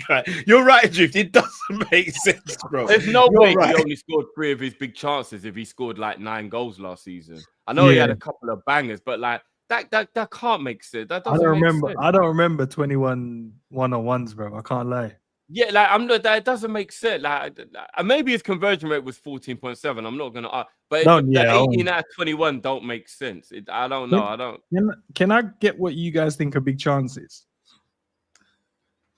You're right, Drift. It doesn't make sense, bro. There's no way he only scored 3 of his big chances if he scored like 9 goals last season. I know he had a couple of bangers, but like that can't make sense. That doesn't make sense. I don't remember 21 1-on-1s, bro. I can't lie. Yeah, like I'm not. That doesn't make sense. Like maybe his conversion rate was 14.7. I'm not gonna. But 18 out of 21 don't make sense. I don't know. I don't. Can I get what you guys think are big chances?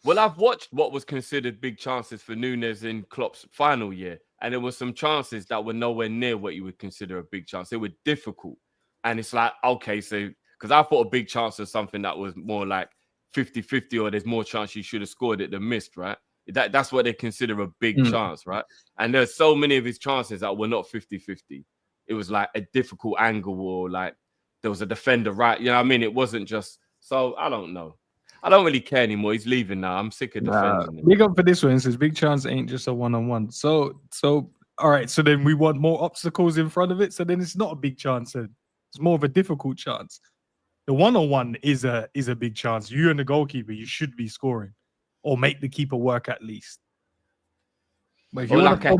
Well, I've watched what was considered big chances for Núñez in Klopp's final year, and there were some chances that were nowhere near what you would consider a big chance. They were difficult, and it's like, okay, so because I thought a big chance was something that was more like 50-50, or there's more chance you should have scored it than missed, right? That's what they consider a big chance, right? And there's so many of his chances that were not 50-50. It was like a difficult angle, or like there was a defender, right? You know what I mean? It wasn't just, so I don't know. I don't really care anymore. He's leaving now. I'm sick of defending him. Big up for this one. It says big chance ain't just a 1-on-1. So all right. So then we want more obstacles in front of it. So then it's not a big chance. It's more of a difficult chance. The 1-on-1 is a big chance. You and the goalkeeper, you should be scoring, or make the keeper work at least. But if or like a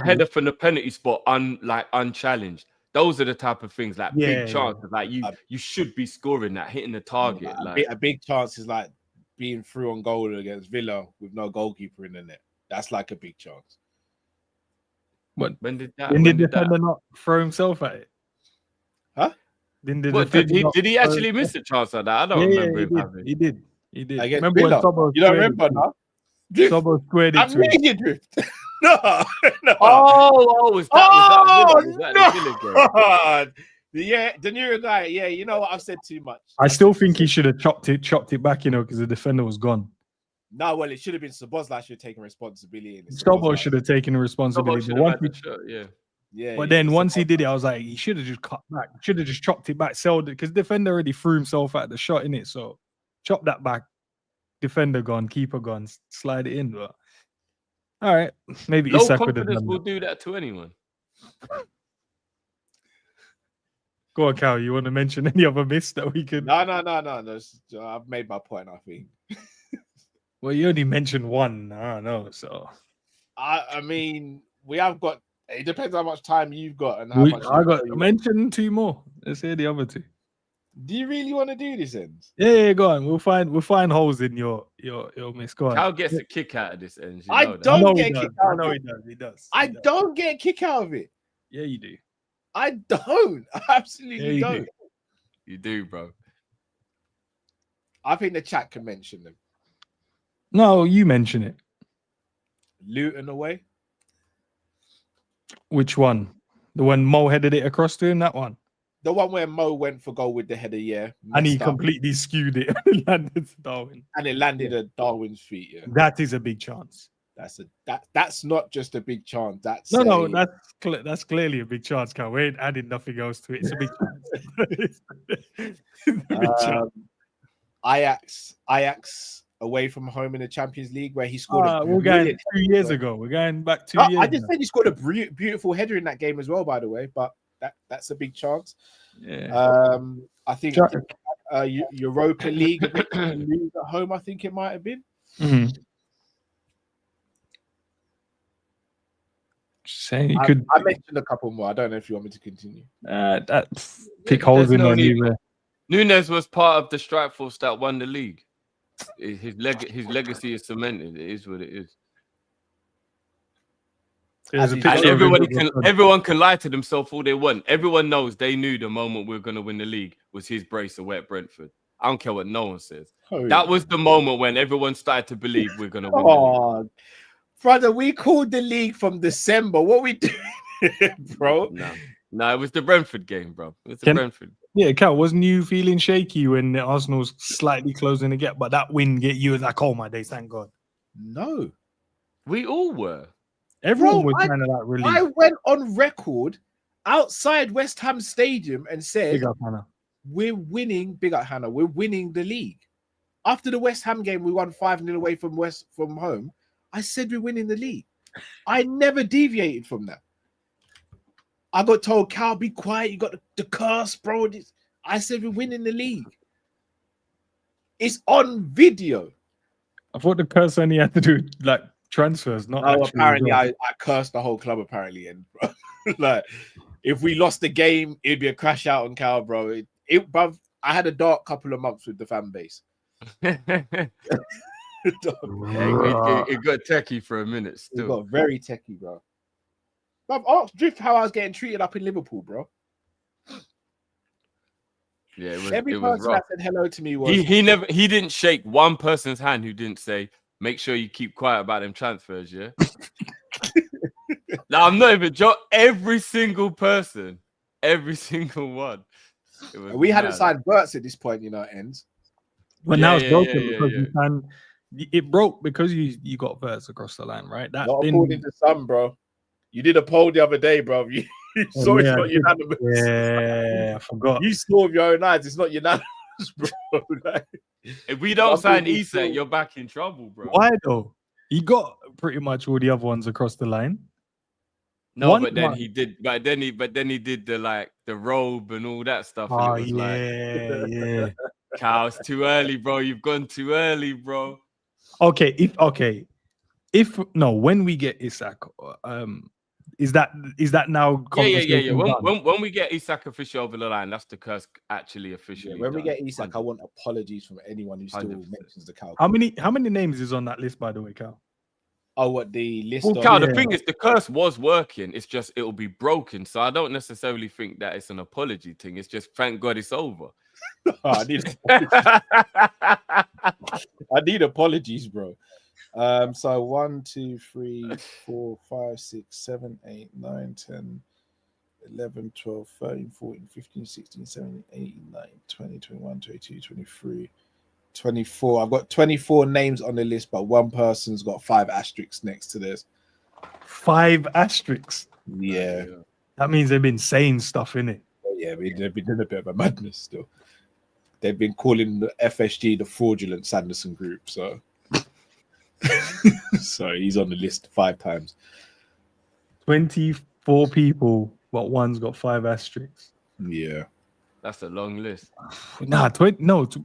header from the penalty spot, unchallenged. Those are the type of things like big chances. Like you should be scoring that, hitting the target. A big chance is like being through on goal against Villa with no goalkeeper in the net. That's like a big chance. What? When did that? When did the defender not throw himself at it? Huh? Did he actually miss a chance like that? I don't remember him having. He did. Remember when Sobo you don't remember now? Sobo squared it to him. Drift. No. Was that yeah, the new guy. Yeah, you know what? I've said too much. I still think he should have chopped it back, you know, because the defender was gone. No, well, it should have been Szoboszlai should have taken responsibility. Sobo should have taken responsibility. But then once he did it, I was like, he should have just cut back. Should have just chopped it back, sold it, because the defender already threw himself at the shot in it. So chop that back. Defender gone, keeper gone, slide it in. But all right, maybe low Isak confidence will do that to anyone. Go on, Cal. You want to mention any other miss that we could? No. I've made my point, I think. Well, you only mentioned one. I don't know. So I mean, we have got. It depends how much time you've got and how much. I got mention 2 more. Let's hear the other 2. Do you really want to do this, Endz? Yeah, go on. We'll find holes in your miss. Go on. Cal gets a kick out of this, Endz. I don't get a kick out of it. He does. I don't get a kick out of it. Yeah, you do. I don't. I absolutely don't. You do, bro. I think the chat can mention them. No, you mention it. Luton away. Which one? The one Mo headed it across to him? That one? The one where Mo went for goal with the header, yeah. And he completely skewed it and landed to Darwin. And it landed at Darwin's feet, yeah. That is a big chance. That's not just a big chance. That's clearly a big chance, Cal. We ain't adding nothing else to it. It's a big chance. It's a big chance. Ajax away from home in the Champions League where he scored a we're going brilliant 2 years ago. We're going back 2 years. I just said he scored a beautiful header in that game as well, by the way, but that's a big chance. Yeah. I think Europa League lose at home, I think it might have been. Mm-hmm. Saying you could. I mentioned a couple more. I don't know if you want me to continue. Pick holes in there. Nunes was part of the strike force that won the league. His legacy is cemented. It is what it is. And everyone can lie to themselves all they want. Everyone knows they knew the moment we were going to win the league was his brace away at Brentford. I don't care what no one says. That was the moment when everyone started to believe we're going to win the league. Brother, we called the league from December. What we doing, bro? No, it was the Brentford game, bro. It was the Brentford. Yeah, Cal, wasn't you feeling shaky when Arsenal's slightly closing the gap? But that win get you like, oh my days, thank God. No. We all were. Everyone was kind of like relieved. I went on record outside West Ham Stadium and said, Big up, Hannah. We're winning the league. After the West Ham game, we won 5-0 away from home. I said we're winning the league. I never deviated from that. I got told, Cal, be quiet. You got the curse, bro. I said we're winning the league. It's on video. I thought the curse only had to do like transfers, not. Oh, apparently I cursed the whole club. Apparently, and bro, like if we lost the game, it'd be a crash out on Cal, bro. Bro, I had a dark couple of months with the fan base. It got techie for a minute still. It got very techie, bro. I've asked Drift how I was getting treated up in Liverpool, bro. Yeah, it was, every person that said hello to me was he didn't shake one person's hand who didn't say, make sure you keep quiet about them transfers, yeah. Now I'm not even joking. Every single person, every single one. We hadn't signed Pearce at this point, you know, Endz. But now it's broken because it broke because you got Pearce across the line, right? That not according to some, bro. You did a poll the other day, bro. You saw it's not unanimous. Yeah, I forgot. You saw with your own eyes. It's not unanimous, bro. Like, if we don't sign Isak, you're back in trouble, bro. Why though? He got pretty much all the other ones across the line. No, but then he did the the robe and all that stuff. Oh, and it was yeah. Cal, it's too early, bro. You've gone too early, bro. Okay, when we get Isak, is that now? Yeah. When we get Isak official over the line, that's the curse actually officially. Yeah, when we get Isak, I want apologies from anyone who still 100%. Mentions the Cal. How many names is on that list, by the way, Cal? Oh, what the list? Well, Cal, the thing is, the curse was working. It's just it'll be broken. So I don't necessarily think that it's an apology thing. It's just thank God it's over. I need apologies, bro. So 1, 2, 3, 4, 5, 6, 7, 8, 9, 10, 11, 12, 13, 14, 15, 16, 17, 18, 19, 20, 21, 22, 23, 24. I've got 24 names on the list, but one person's got 5 asterisks next to this. 5 asterisks? Yeah. That means they've been saying stuff, innit? Yeah, they've been doing a bit of a madness still. They've been calling the FSG the fraudulent Sanderson group, so so he's on the list 5 times. 24 people, but one's got 5 asterisks. Yeah. That's a long list.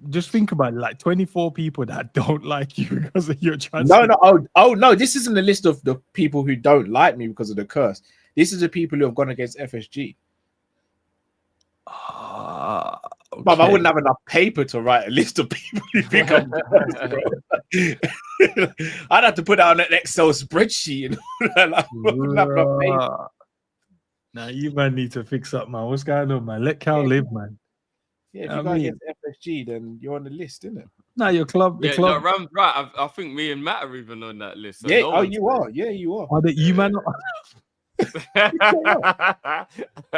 Just think about it, like 24 people that don't like you because of your transfer. No, this isn't a list of the people who don't like me because of the curse. This is the people who have gone against FSG. Okay. But I wouldn't have enough paper to write a list of people who think I'm cursed, bro. I'd have to put that on an Excel spreadsheet. Now you man need to fix up, man. What's going on, man? Let Cal live, man. Yeah, if you go against FSG, then you're on the list, isn't it? No, your club. The club. No, right. I think me and Matt are even on that list. So yeah. No you are. Yeah, you are. You man.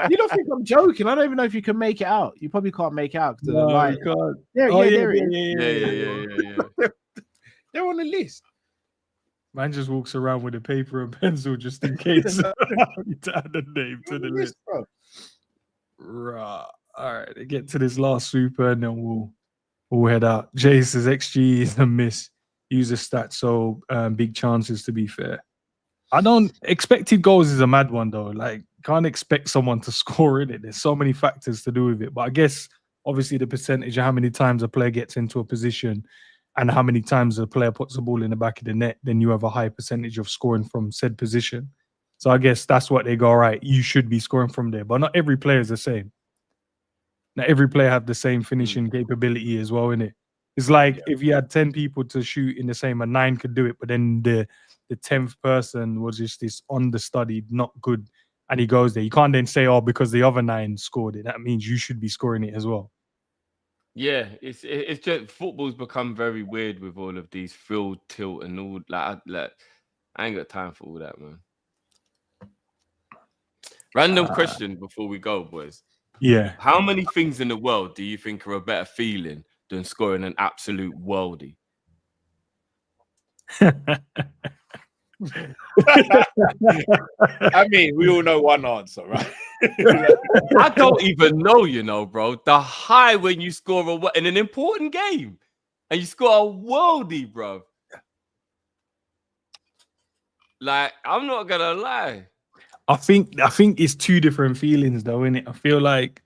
You don't think I'm joking? I don't even know if you can make it out. You probably can't make it out. No, you can't. Yeah. They're on the list. Man just walks around with a paper and pencil just in case to add a name to the list. Bro. Right. All right. Get to this last super and then we'll head out. Jay says XG is a miss. use the stats. So big chances, to be fair. I don't expected goals is a mad one though. Like can't expect someone to score in it. There's so many factors to do with it. But I guess obviously the percentage of how many times a player gets into a position and how many times a player puts the ball in the back of the net, then you have a high percentage of scoring from said position. So I guess that's what they go, right, you should be scoring from there. But not every player is the same. Not every player have the same finishing capability as well, innit? It's like if you had 10 people to shoot in the same, and 9 could do it, but then the 10th person was just this understudied, not good, and he goes there. You can't then say, oh, because the other 9 scored it, that means you should be scoring it as well. Yeah, it's just football's become very weird with all of these field tilt and all like I ain't got time for all that, man. Random question before we go, boys. Yeah. How many things in the world do you think are a better feeling than scoring an absolute worldie? I mean, we all know one answer, right? I don't even know, you know, bro. The high when you score in an important game and you score a worldie, bro. Like, I'm not gonna lie. I think it's two different feelings, though, innit? I feel like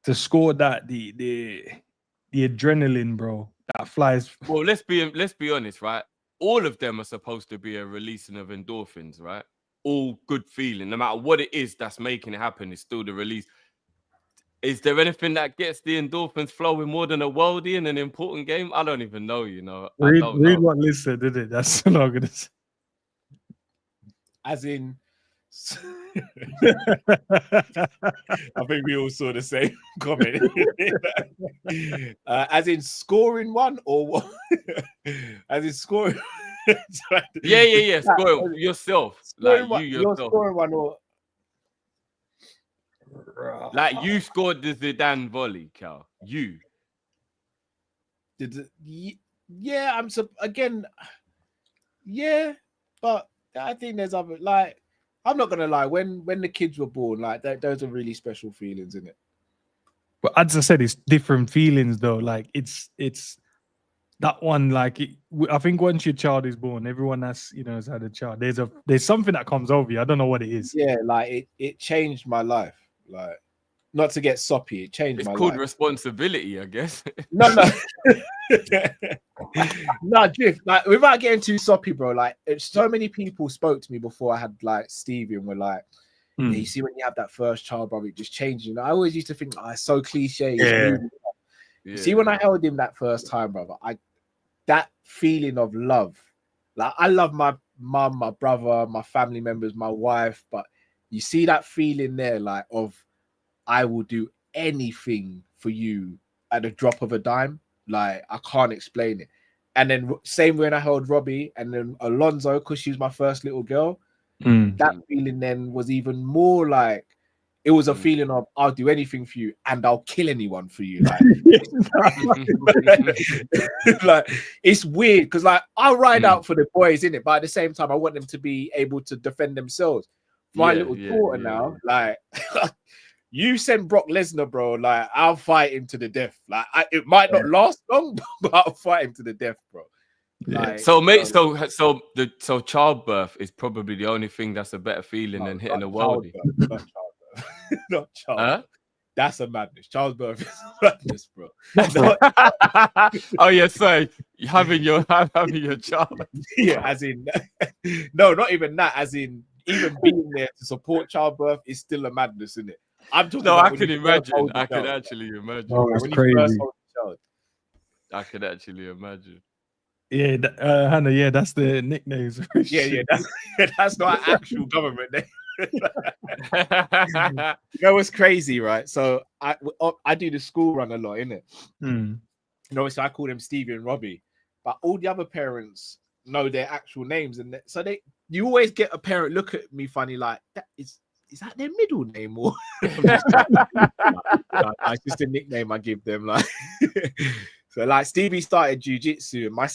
to score that the adrenaline, bro, that flies. Well, let's be honest, right? All of them are supposed to be a releasing of endorphins, right? All good feeling, no matter what it is that's making it happen, it's still the release. Is there anything that gets the endorphins flowing more than a worldie in an important game? I don't even know, you know. Read what Liz said, did it? That's what I'm gonna say. As in, I think we all saw the same comment. As in scoring one or what? As in scoring. yeah. Score yourself. Scoring like you you're yourself. scoring one or like you scored the Zidane volley, Cal. You. Yeah, again. Yeah, but I think there's other like. I'm not gonna lie. When the kids were born, like those are really special feelings, isn't it? But as I said, it's different feelings though. Like it's that one. Like I think once your child is born, everyone that's has had a child. There's something that comes over you. I don't know what it is. Yeah, like it changed my life. Like not to get soppy, it changed my life. It's called responsibility, I guess. No. No, Drift. Like without getting too soppy, bro. Like so many people spoke to me before I had like Stevie and were like, yeah, you see when you have that first child, bro, it just changes. You know, I always used to think, it's so cliche. Yeah. See, when I held him that first time, brother, that feeling of love. Like I love my mum, my brother, my family members, my wife, but you see that feeling there, like of I will do anything for you at the drop of a dime. Like I can't explain it. And then same when I held Robbie and then Alonso, because she was my first little girl. That feeling then was even more like it was a feeling of I'll do anything for you and I'll kill anyone for you. Like, like it's weird because like I'll ride out for the boys, innit? But at the same time, I want them to be able to defend themselves. My little daughter now, like you send Brock Lesnar, bro. Like I'll fight him to the death. Like it might not last long, but I'll fight him to the death, bro. Like, so mate, so childbirth is probably the only thing that's a better feeling than hitting a worldie. Not childbirth. Huh? That's a madness. Childbirth is a madness, bro. Oh yeah, so having your child. Yeah, as in no, not even that. As in even being there to support childbirth is still a madness, isn't it? I'm talking. No, I can imagine. I can actually imagine. Oh, it's crazy. I can actually imagine. Yeah, Hannah. Yeah, that's the nicknames. Yeah, that's not an actual government name. You know what's crazy, right? So I do the school run a lot, innit? You know, so I call them Stevie and Robbie, but all the other parents know their actual names, and so you always get a parent look at me funny, like that is that their middle name or it's just a nickname I give them, like. So like Stevie started jiu-jitsu and my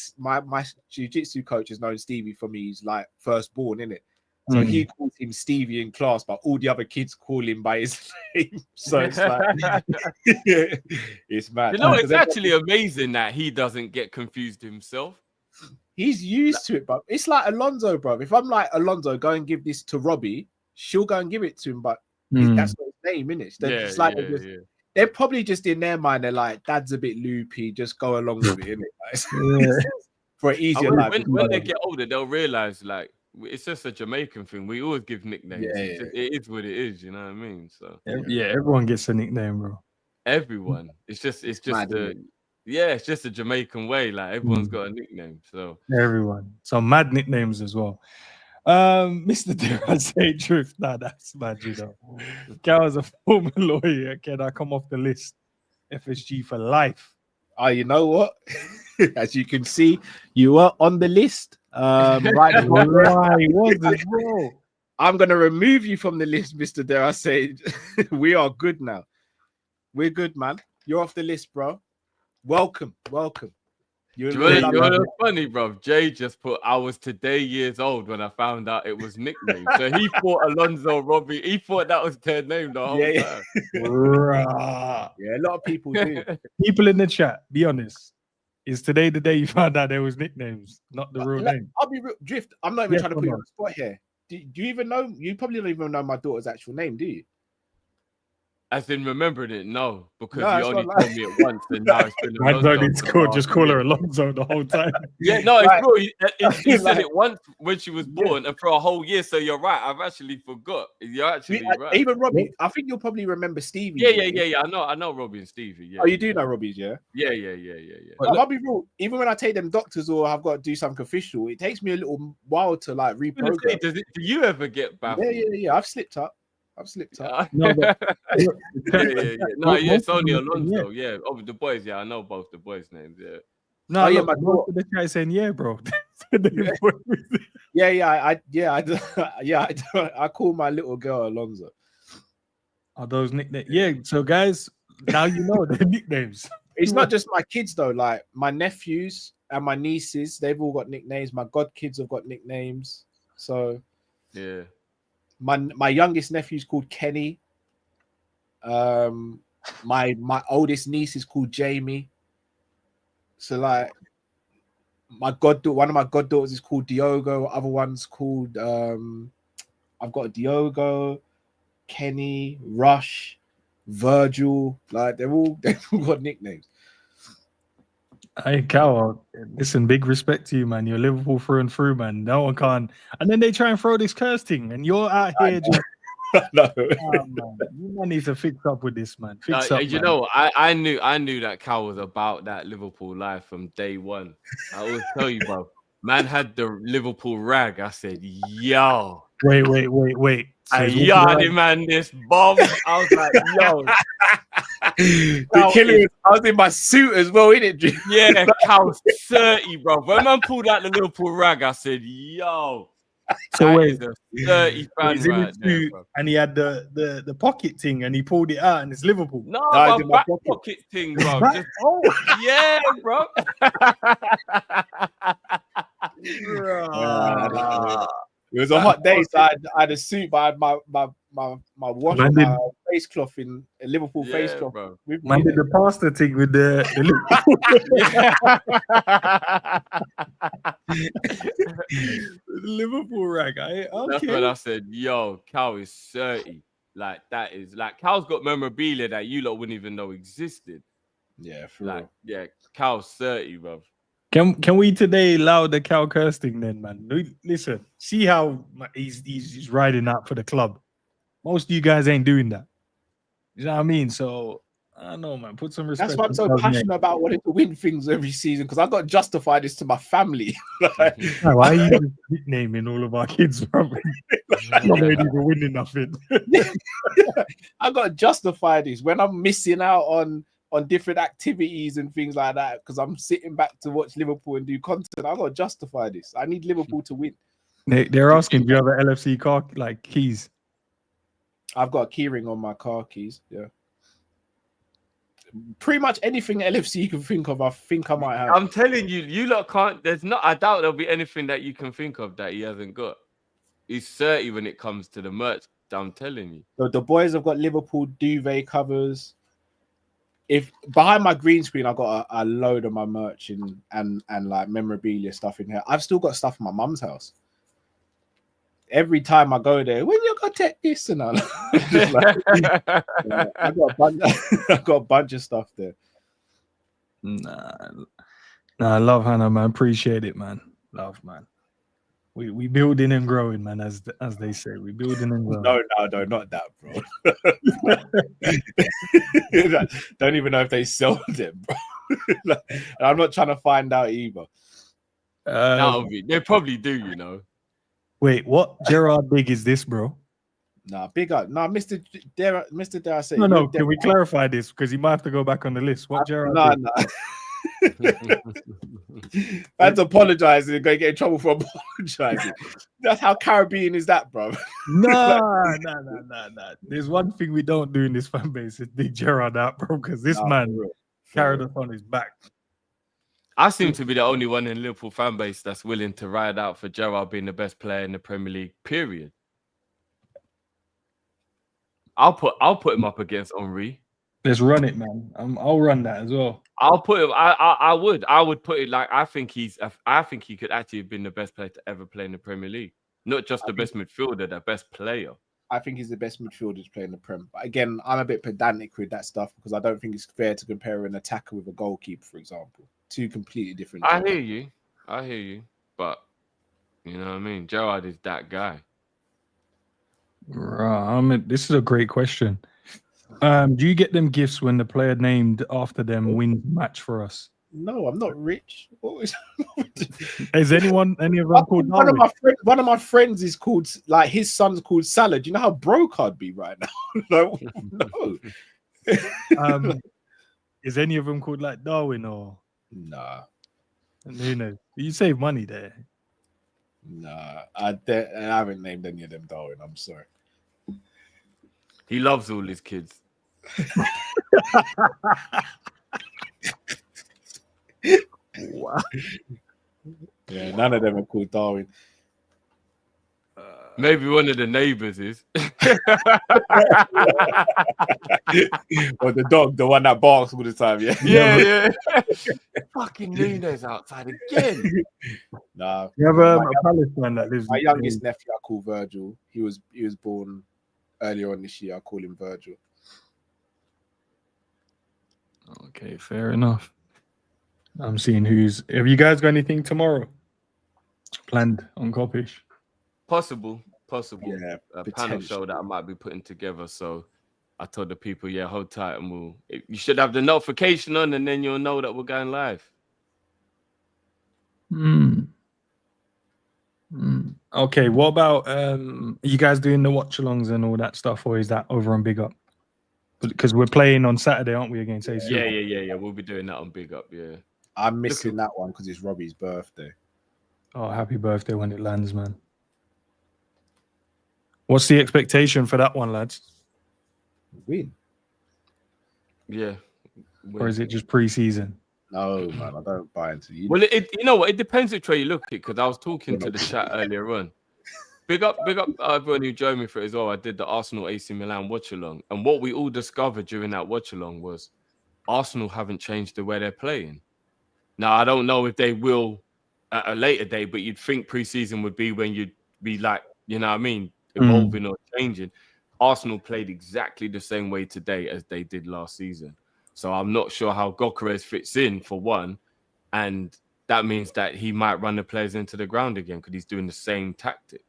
jiu-jitsu coach has known Stevie from he's like firstborn, innit? So he calls him Stevie in class, but all the other kids call him by his name. So it's like it's mad. You know, it's actually amazing that he doesn't get confused himself. He's used to it, bro. It's like Alonso, bro. If I'm like Alonso, go and give this to Robbie, she'll go and give it to him, but that's not his name, innit? It's like they're probably just in their mind, they're like, Dad's a bit loopy, just go along with it, innit? For an easier life. When they get older, they'll realize like it's just a Jamaican thing. We always give nicknames. It is what it is, you know what I mean? So everyone gets a nickname, bro. Everyone. It's just it's just a Jamaican way. Like everyone's got a nickname. So everyone. So mad nicknames as well. Mr. Diaz say truth. Nah, that's mad, you know. Cal's a former lawyer. Can I come off the list? FSG for life. Oh, you know what? As you can see, you were on the list. Right. I'm gonna remove you from the list, Mr. Dare I say. We are good now. We're good, man. You're off the list, bro. Welcome. You're funny, bro. Jay just put, I was today years old when I found out it was nickname. So he thought Alonso, Robbie, he thought that was their name the whole time. Yeah, a lot of people do. People in the chat, be honest. Is today the day you found out there was nicknames, not the real name? I'll be real. Drift, I'm not even trying to put you on the spot here. Do you even know? You probably don't even know my daughter's actual name, do you? As in remembering it, no, because you only told me it once, and now it's been Alonso. Just call her Alonso the whole time. Yeah, no, it's true. He said it once when she was born, and for a whole year. So you're right. I've actually forgot. You're actually right. Even Robbie, I think you'll probably remember Stevie. Yeah. I know Robbie and Stevie. Yeah. Oh, you do know Robbie's, yeah? Yeah. I'll be real. Even when I take them doctors or I've got to do something official, it takes me a little while to like reprogram. Do you ever get baffled? Yeah. I've slipped up. No, but, No, it's only Alonso. Yeah. Oh, the boys. Yeah, I know both the boys' names. Yeah. No, my daughter, the guy saying, "Yeah, bro." I call my little girl Alonso. Are those nicknames? Yeah. So, guys, now you know the nicknames. It's not just my kids though. Like my nephews and my nieces, they've all got nicknames. My godkids have got nicknames. So, yeah. My youngest nephew's called Kenny. My oldest niece is called Jamie. So like one of my goddaughters is called Diogo. Other one's called I've got Diogo, Kenny, Rush, Virgil. Like they've all got nicknames. Hey, Cal, listen, big respect to you, man. You're Liverpool through and through, man. No one can. And then they try and throw this curse thing, and you're out here just... No. Man. You need to fix up with this, man. Fix up, you know, I knew that Cal was about that Liverpool life from day one. I always tell you, bro. Man had the Liverpool rag. I said, yo. Wait. So I yarded man this bomb. I was like, yo. I was in my suit as well, innit? Yeah, Cal's 30, bro. When man pulled out the Liverpool rag, I said, yo. So wait, 30 fan right there, bro. And he had the pocket thing and he pulled it out and it's Liverpool. No, my back pocket thing, bro. Yeah, bro. It was a hot day, so I had a suit, but I had my wash, my face cloth in a Liverpool face cloth. Bro. Man did the pasta thing with the Liverpool rag. Okay. That's when I said, yo, Cal is 30. Like, that is like Cal's got memorabilia that you lot wouldn't even know existed. Yeah, for like, real. Yeah, Cal's 30, bro. Can we today allow the Cal curse thing then, man? Listen, see how he's riding out for the club. Most of you guys ain't doing that. You know what I mean? So I don't know, man. Put some respect. That's why I'm so passionate about wanting to win things every season, because I've got to justify this to my family. Why are you nicknaming all of our kids? Not even winning nothing. I've got to justify this when I'm missing out on different activities and things like that, because I'm sitting back to watch Liverpool and do content. I've got to justify this. I need Liverpool to win. They're asking, do you have an LFC car keys? I've got a key ring on my car keys. Yeah. Pretty much anything LFC you can think of, I think I might have. I'm telling you, you lot can't. I doubt there'll be anything that you can think of that he hasn't got. He's 30 when it comes to the merch. I'm telling you. So the boys have got Liverpool duvet covers. if behind my green screen, I got a load of my merch and like memorabilia stuff in here. I've still got stuff in my mum's house. Every time I go there, when you gonna take this and all, I got a bunch of stuff there. Nah, I love Hannah, man. Appreciate it, man. Love, man. We building and growing, man, as they say. We building and growing. No, not that, bro. Don't even know if they sold it, bro. I'm not trying to find out either. They probably do, you know. Wait, what Gerard Big is this, bro? Nah, big up. Nah, Mr. Dare I say? No. Can we clarify this? Because he might have to go back on the list. What Gerard? No. That's apologizing and going to get in trouble for apologizing. That's how Caribbean is that, bro. Nah. There's one thing we don't do in this fan base is dig Gerard out, bro, because this man carried us on his back. I seem to be the only one in Liverpool fan base that's willing to ride out for Gerard being the best player in the Premier League, period. I'll put him up against Henry. Let's run it, man. I'll run that as well. I'll put him. I would put it like I think he could actually have been the best player to ever play in the Premier League. Not just the best midfielder, the best player. I think he's the best midfielder to play in the Prem. But again, I'm a bit pedantic with that stuff because I don't think it's fair to compare an attacker with a goalkeeper, for example. Two completely different. I hear you. But you know what I mean? Gerard is that guy. Right. This is a great question. Do you get them gifts when the player named after them wins match for us? No, I'm not rich. Is any of them called Darwin? One of my friends is called, like, his son's called Salad. Do you know how broke I'd be right now? No. Is any of them called like Darwin or? Nah. Who knows? You save money there. Nah, I haven't named any of them Darwin. I'm sorry. He loves all his kids. Wow. Yeah, none of them are called Darwin. Maybe one of the neighbors is. Or the dog, the one that barks all the time. Yeah. Fucking Nuno's outside again. Nah. You have a Palace man that lives. My youngest nephew, I call Virgil. He was born earlier on this year. I call him Virgil. Okay, fair enough. I'm seeing have you guys got anything tomorrow planned on Kopish? Possible. Yeah, a panel show that I might be putting together. So I told the people, hold tight and you should have the notification on and then you'll know that we're going live. Okay, what about are you guys doing the watch-alongs and all that stuff, or is that over on Big Up? Because we're playing on Saturday, aren't we, against AC? Yeah. We'll be doing that on Big Up, yeah. I'm missing that one because it's Robbie's birthday. Oh, happy birthday when it lands, man. What's the expectation for that one, lads? Win. Yeah. Or is it just pre-season? No, man, I don't buy into you. Well, you know what? It depends which way you look at it, because I was talking to the chat earlier on. Big up everyone who joined me for it as well. I did the Arsenal AC Milan watch-along. And what we all discovered during that watch-along was Arsenal haven't changed the way they're playing. Now, I don't know if they will at a later date, but you'd think pre-season would be when you'd be like, you know what I mean, evolving or changing. Arsenal played exactly the same way today as they did last season. So I'm not sure how Gyökeres fits in, for one. And that means that he might run the players into the ground again because he's doing the same tactic.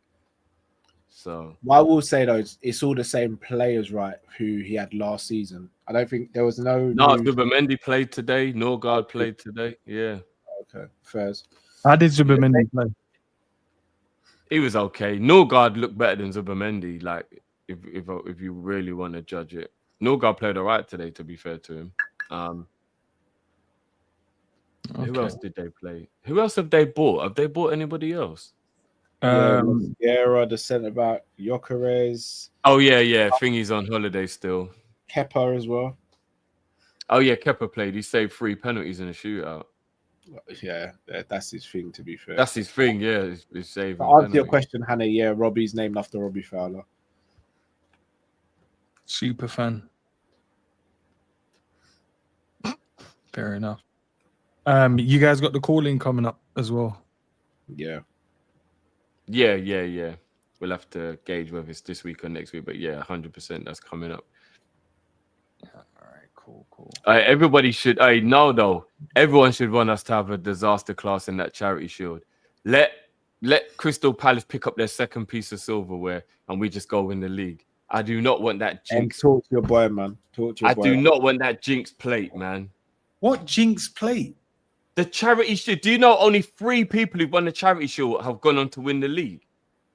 So what I will say, though, it's all the same players, right, who he had last season. I don't think there was no... Zubimendi played today. Norgard played today. Yeah. Okay, first. How did Zubimendi play? He was okay. Norgard looked better than Zubimendi, like, if you really want to judge it. Norgard played all right today, to be fair to him. Who else did they play? Who else have they bought? Have they bought anybody else? Guerra, the centre back, Gyökeres. Oh yeah. Thingy's on holiday still. Kepa as well. Oh yeah, Kepa played. He saved 3 penalties in a shootout. Yeah, that's his thing. To be fair, that's his thing. Yeah, he's saving. To answer your question, Hannah. Yeah, Robbie's named after Robbie Fowler. Super fan. Fair enough. You guys got the call-in coming up as well. Yeah. We'll have to gauge whether it's this week or next week, but yeah, 100% that's coming up. All right, cool. Everybody should. No, though. Everyone should want us to have a disaster class in that Charity Shield. Let Crystal Palace pick up their second piece of silverware, and we just go win the league. I do not want that jinx. And talk to your boy, man. I do not want that jinx plate, man. What jinx plate? The Charity Shield. Do you know only 3 people who've won the Charity Shield have gone on to win the league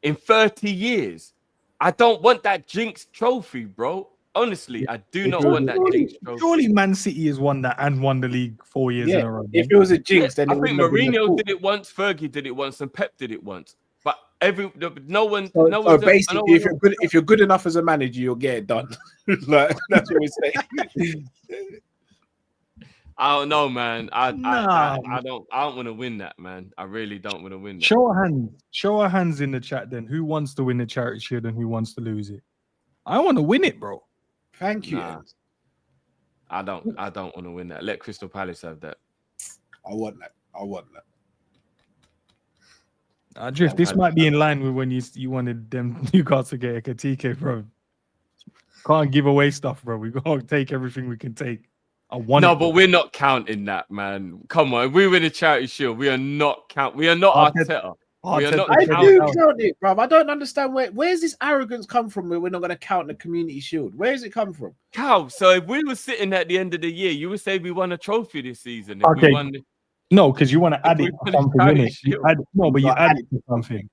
in 30 years? I don't want that jinx trophy, bro. Honestly, I do not want that jinx trophy. Surely Man City has won that and won the league 4 years in a row. If it was a jinx, then I think Mourinho did it once, Fergie did it once, and Pep did it once. But no one. So basically, if you're good enough as a manager, you'll get it done. Like, that's what we say. I don't know, man. I don't want to win that, man. I really don't want to win that. Show our hands in the chat then. Who wants to win the Charity Shield and who wants to lose it? I want to win it, bro. Thank you. I don't want to win that. Let Crystal Palace have that. I want that. Drift, this might be in line with when you wanted them Newcastle to get Ekitike, bro. Can't give away stuff, bro. We gotta take everything we can take. But we're not counting that, man. Come on, if we win a Charity Shield, we are not Arteta. I do count it, bro. I don't understand where's this arrogance come from where we're not going to count the Community Shield. Where does it come from? So if we were sitting at the end of the year, you would say we won a trophy this season. No, because you want to add it to something, innit? You add it to something.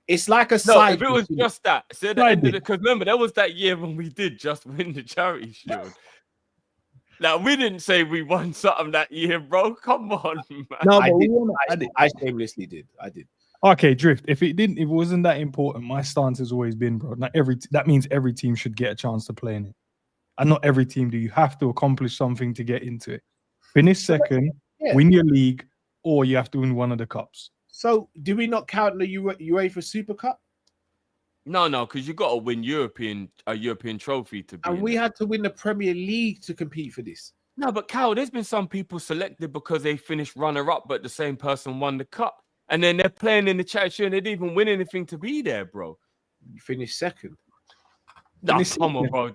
It's like a side. If it was just that, because remember, there was that year when we did just win the Charity Shield. Now, we didn't say we won something that year, bro. Come on, man. No, I shamelessly did. I did. Okay, Drift. If it wasn't that important, my stance has always been, bro. That means every team should get a chance to play in it. And not every team do. You have to accomplish something to get into it. Finish second, win your league, or you have to win one of the cups. So, do we not count the UEFA Super Cup? No, because you got to win a European trophy to be. And we had to win the Premier League to compete for this. No, but Cal, there's been some people selected because they finished runner-up, but the same person won the cup, and then they're playing in the Charity and they didn't even win anything to be there, bro. You finished second. No, come on, bro.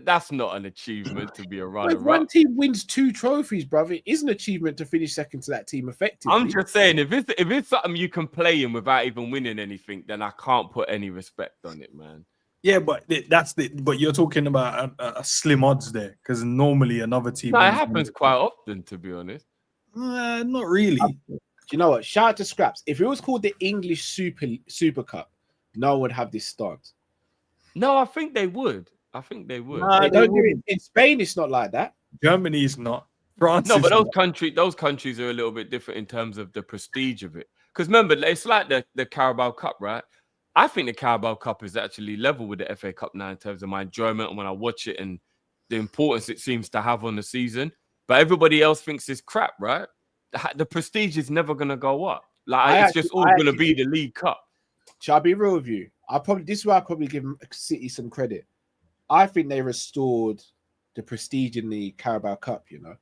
That's not an achievement to be a runner-up. If one team wins 2 trophies, brother, it is an achievement to finish second to that team effectively. I'm just saying, if it's something you can play in without even winning anything, then I can't put any respect on it, man. Yeah, but but you're talking about a slim odds there, because normally another team. No, it happens quite often, to be honest. Not really. Do you know what? Shout out to Scraps. If it was called the English Super Cup, no one would have this stance. No, I think they would. They don't do it in Spain. It's not like that. Germany is not. France. No, but those countries are a little bit different in terms of the prestige of it. Because remember, it's like the Carabao Cup, right? I think the Carabao Cup is actually level with the FA Cup now in terms of my enjoyment and when I watch it and the importance it seems to have on the season. But everybody else thinks it's crap, right? The prestige is never going to go up. It's just all going to be the League Cup. Shall I be real with you? This is why I probably give City some credit. I think they restored the prestige in the Carabao Cup, you know.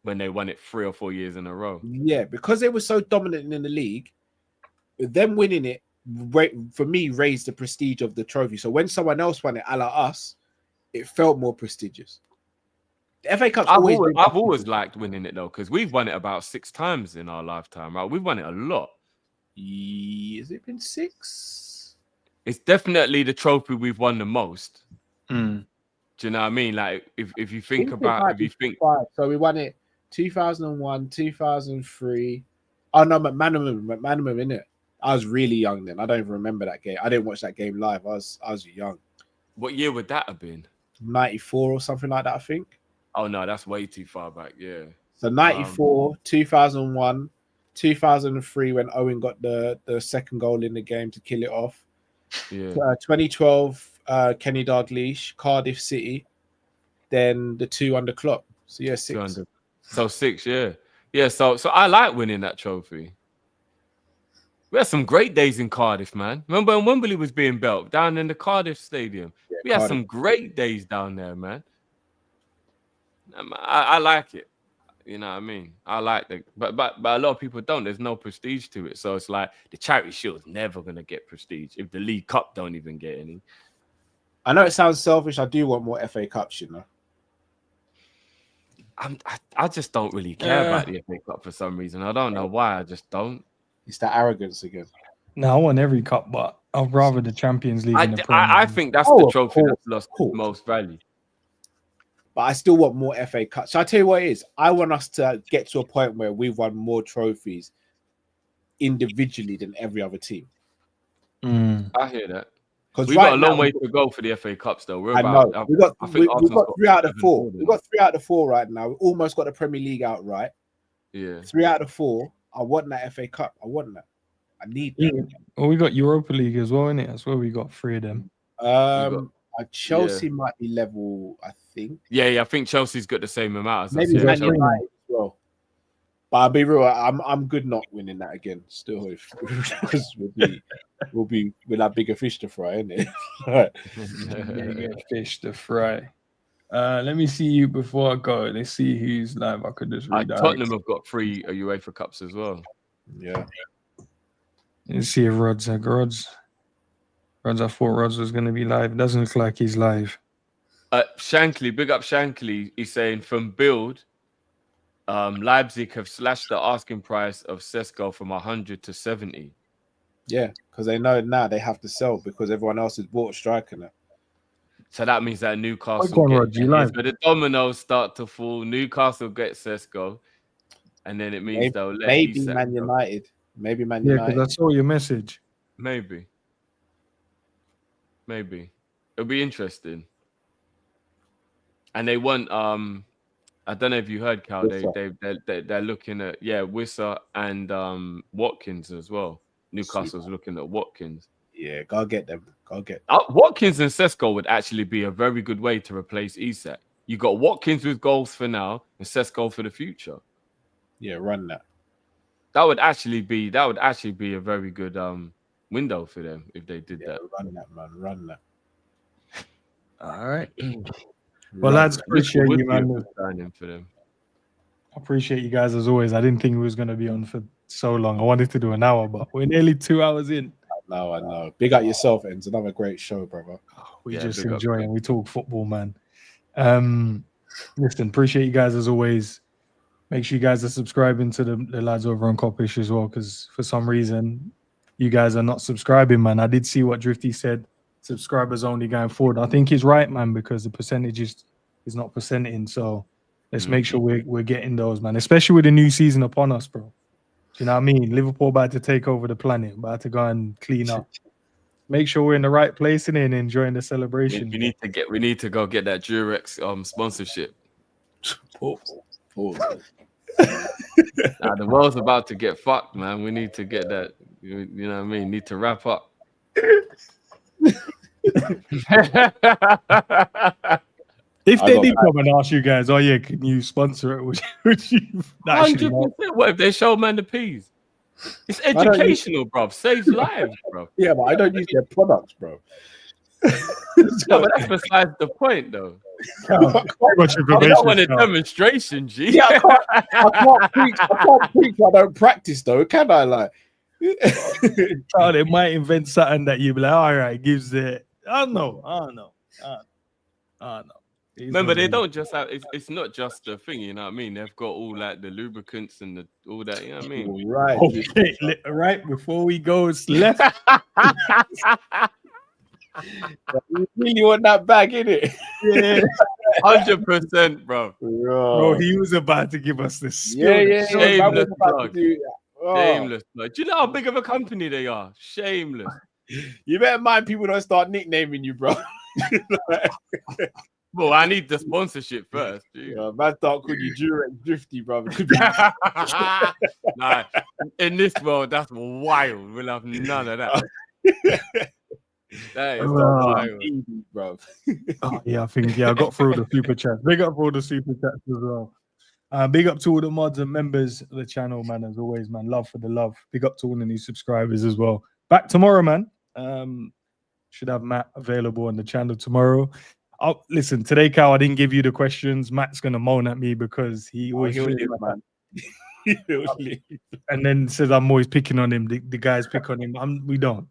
When they won it 3 or 4 years in a row. Yeah, because they were so dominant in the league, them winning it, for me, raised the prestige of the trophy. So when someone else won it, a la us, it felt more prestigious. The FA Cup's I've always liked winning it, though, because we've won it about 6 times in our lifetime, right? We've won it a lot. Has it been 6? It's definitely the trophy we've won the most. Mm. Do you know what I mean? Like, if you think so we won it 2001, 2003. Oh no, McManaman, innit? I was really young then. I don't even remember that game. I didn't watch that game live. I was young. What year would that have been? 94 or something like that, I think. Oh no, that's way too far back. Yeah. So 94, 2001, 2003 when Owen got the second goal in the game to kill it off. Yeah. 2012, Kenny Dalglish, Cardiff City, then the 2 under Klopp. So yeah, 6. So 6, yeah. Yeah, so I like winning that trophy. We had some great days in Cardiff, man. Remember when Wembley was being built down in the Cardiff Stadium? Yeah, we had some great days down there, man. I like it. You know what I mean? I like it, but a lot of people don't. There's no prestige to it, so it's like the Charity Shield's never gonna get prestige if the League Cup don't even get any. I know it sounds selfish. I do want more FA Cups, you know. I just don't really care about the FA Cup for some reason. I don't know why. I just don't. It's that arrogance again. No, I want every cup, but I'd rather the Champions League. I think that's the trophy that's lost most value. But I still want more FA Cups. So I tell you what it is. I want us to get to a point where we've won more trophies individually than every other team. I hear that. Because we've got a long way to go for the FA Cups, though. We've got 3 out of 4. We've got 3 out of 4 right now. We almost got the Premier League outright. Yeah. 3 out of 4. I want that FA Cup. I want that. I need that. Yeah. Well, we got Europa League as well, innit? That's where we got 3 of them. Chelsea might be level, I think. Yeah. I think Chelsea's got the same amount as maybe Man United as well. But I'll be real, I'm good not winning that again. Still, because we'll have bigger fish to fry, innit? Bigger fish to fry. Let me see you before I go. Let's see who's live. I could just read Tottenham have got 3 UEFA Cups as well. Yeah. Let's see if Rod's I thought Rods was going to be live. It doesn't look like he's live. Shankly, big up Shankly. He's saying from Build, Leipzig have slashed the asking price of Sesko from 100 to 70. Yeah, because they know now they have to sell because everyone else has bought a striker now. So that means that Newcastle but the dominoes start to fall. Newcastle gets Sesko, and then it means they'll let maybe Man United. Maybe Man United. Yeah, because I saw your message. Maybe. It'll be interesting. And they want I don't know if you heard, Cal. They're looking at Wissa and Watkins as well. Newcastle's looking at Watkins. Yeah, go get them. Watkins and Sesko would actually be a very good way to replace Isak. You got Watkins with goals for now and Sesko for the future. Yeah, run that. That would actually be a very good window for them if they did that. Run that, man. Run that. All right. Well, lads, appreciate you, man. For them. I appreciate you guys as always. I didn't think we was going to be on for so long. I wanted to do an hour, but we're nearly 2 hours in. I know. Big up yourself, Endz. Another great show, brother. We just enjoy it. We talk football, man. Listen, appreciate you guys as always. Make sure you guys are subscribing to the lads over on Copish as well, because for some reason you guys are not subscribing, man. I did see what Drifty said. Subscribers only going forward. I think he's right, man, because the percentage is not percenting. So let's make sure we're getting those, man. Especially with the new season upon us, bro. Do you know what I mean? Liverpool about to take over the planet, about to go and clean up. Make sure we're in the right place and enjoying the celebration. We need to go get that Durex sponsorship. The world's about to get fucked, man. We need to get that. You know what I mean? Need to wrap up. If they did come and ask you guys, can you sponsor it? Would you 100%. What if they show man the peas? It's educational, bro. Saves lives, bro. Yeah, but I don't use their products, bro. No, but that's besides the point, though. I don't want a demonstration, G. Yeah, I can't preach. I don't practice, though. Can I? Like, they might invent something that you be like, all right, gives it. I don't know. Remember, they don't just have. It's not just the thing, you know what I mean? They've got all like the lubricants and all that. You know what I mean? Right. Okay. Right before we go, left. You really want that bag, innit? Yeah, 100%, bro. Bro, he was about to give us this. Shameless plug. Shameless plug. Do you know how big of a company they are? Shameless. You better mind people don't start nicknaming you, bro. Well, I need the sponsorship first. Yeah, man, start calling you Durex Drifty, brother. Nah, in this world, that's wild. We'll have none of that. That is wild, bro. I think I got through the super chats. Big up for all the super chats as well. Big up to all the mods and members of the channel, man. As always, man. Love for the love. Big up to all the new subscribers as well. Back tomorrow, man. Should have Matt available on the channel tomorrow. Oh, listen, today, Cal, I didn't give you the questions. Matt's gonna moan at me because he always He'll treats live, me like man. He'll live. that. And then says I'm always picking on him. The guys pick on him. We don't.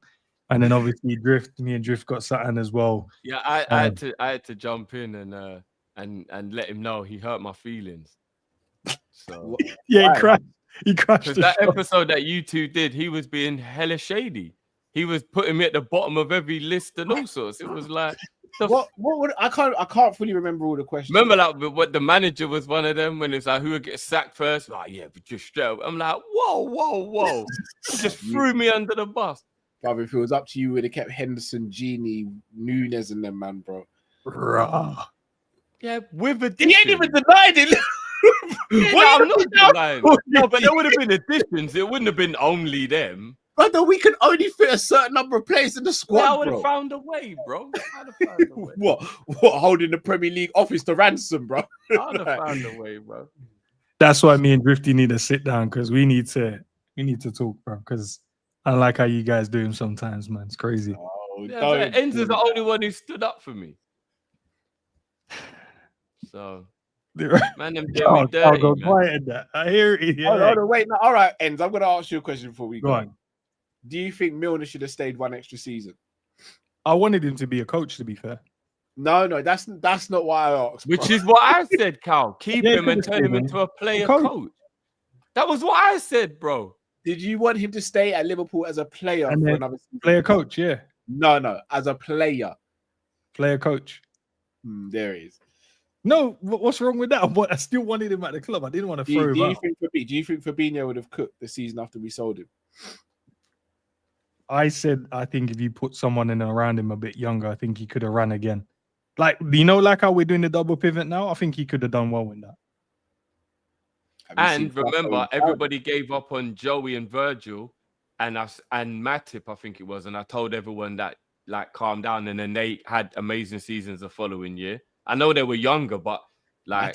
And then obviously me and Drift got something as well. Yeah, I had to jump in and let him know he hurt my feelings. So yeah, Why? he crashed because the that show. episode that you two did, he was being hella shady. He was putting me at the bottom of every list and all sorts. It was like What would I can't fully remember all the questions. remember like what the manager was one of them when it's like who would get sacked first? Like, yeah, but just straight up. I'm like, whoa. He just threw me under the bus. Brother, if it was up to you, we'd have kept Henderson, Genie, Nunes, and them, man, bro. Rah. Yeah, with He additions. ain't even denied it. Yeah, no, I'm not denying. No, but there would have been additions. It wouldn't have been only them. Brother, we could only fit a certain number of players in the squad, I would bro. have found a way, bro. I'd have found a way. What holding the Premier League office to ransom, bro? I'd have found a way, bro. That's why me and Drifty need to sit down because we need to talk, bro. Because I like how you guys do him sometimes, man. It's crazy. Oh, Yeah, Endz is the only one who stood up for me. So, man, them did me dirty, I'll go man. quiet in that. I hear it. Yeah. Hold on, wait. No, all right, Endz, I'm going to ask you a question before we Go on. Do you think Milner should have stayed one extra season? I wanted him to be a coach, to be fair. No, that's not why I asked. Which bro. is what I said, Cal. Keep Yeah, him and turn him into a player coach. That was what I said, bro. Did you want him to stay at Liverpool as a player And for then another season? player coach, yeah. No, as a player. Player coach. There he is. No, what's wrong with that? I still wanted him at the club. I didn't want to Do throw you him out. do you think Fabinho would have cooked the season after we sold him? I said I think if you put someone in and around him a bit younger, I think he could have run again. Like, you know, like how we're doing the double pivot now? I think he could have done well in that. And remember, everybody gave up on Joey and Virgil and us and Matip, I think it was. And I told everyone that, like, calm down. And then they had amazing seasons the following year. I know they were younger, but like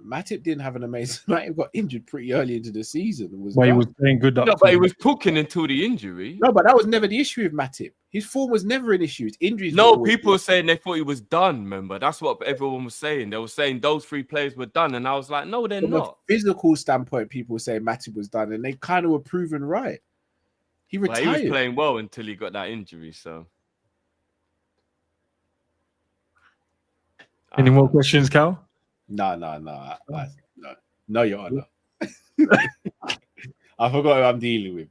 Matip didn't have an amazing. Matip got injured pretty early into the season. He was playing good. No, but he was cooking until the injury. No, but that was never the issue with Matip. His form was never an issue. His injuries. No, people were saying they thought he was done. Remember, that's what everyone was saying. They were saying those three players were done, and I was like, no, they're From not. a physical standpoint, people were saying Matip was done, and they kind of were proven right. He retired. Well, he was playing well until he got that injury. So, any more questions, Cal? No, Your Honor. I forgot who I'm dealing with.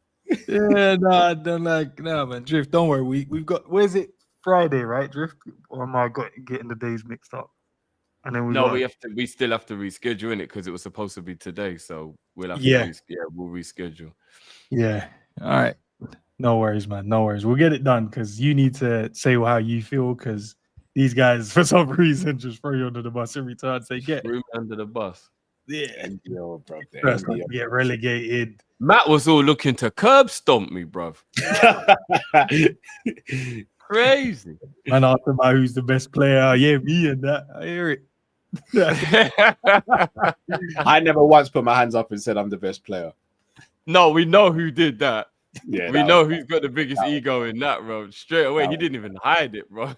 Yeah, no, I don't like. No, man, Drift. Don't worry. We've got. Where's it? Friday, right, Drift? Or am I getting the days mixed up? And then we still have to reschedule it because it was supposed to be today. So we'll have we'll reschedule. Yeah. All right. No worries, man. No worries. We'll get it done because you need to say how you feel because these guys, for some reason, just throw you under the bus every time. Say, get room under the bus. Yeah. NGO, bro. Get relegated. Matt was all looking to curb stomp me, bruv. Crazy. Man, asked about who's the best player. Yeah, me and that. I hear it. I never once put my hands up and said I'm the best player. No, we know who did that. Yeah, we know who's got the biggest ego in that, bro. Straight away, he didn't even hide it, bro.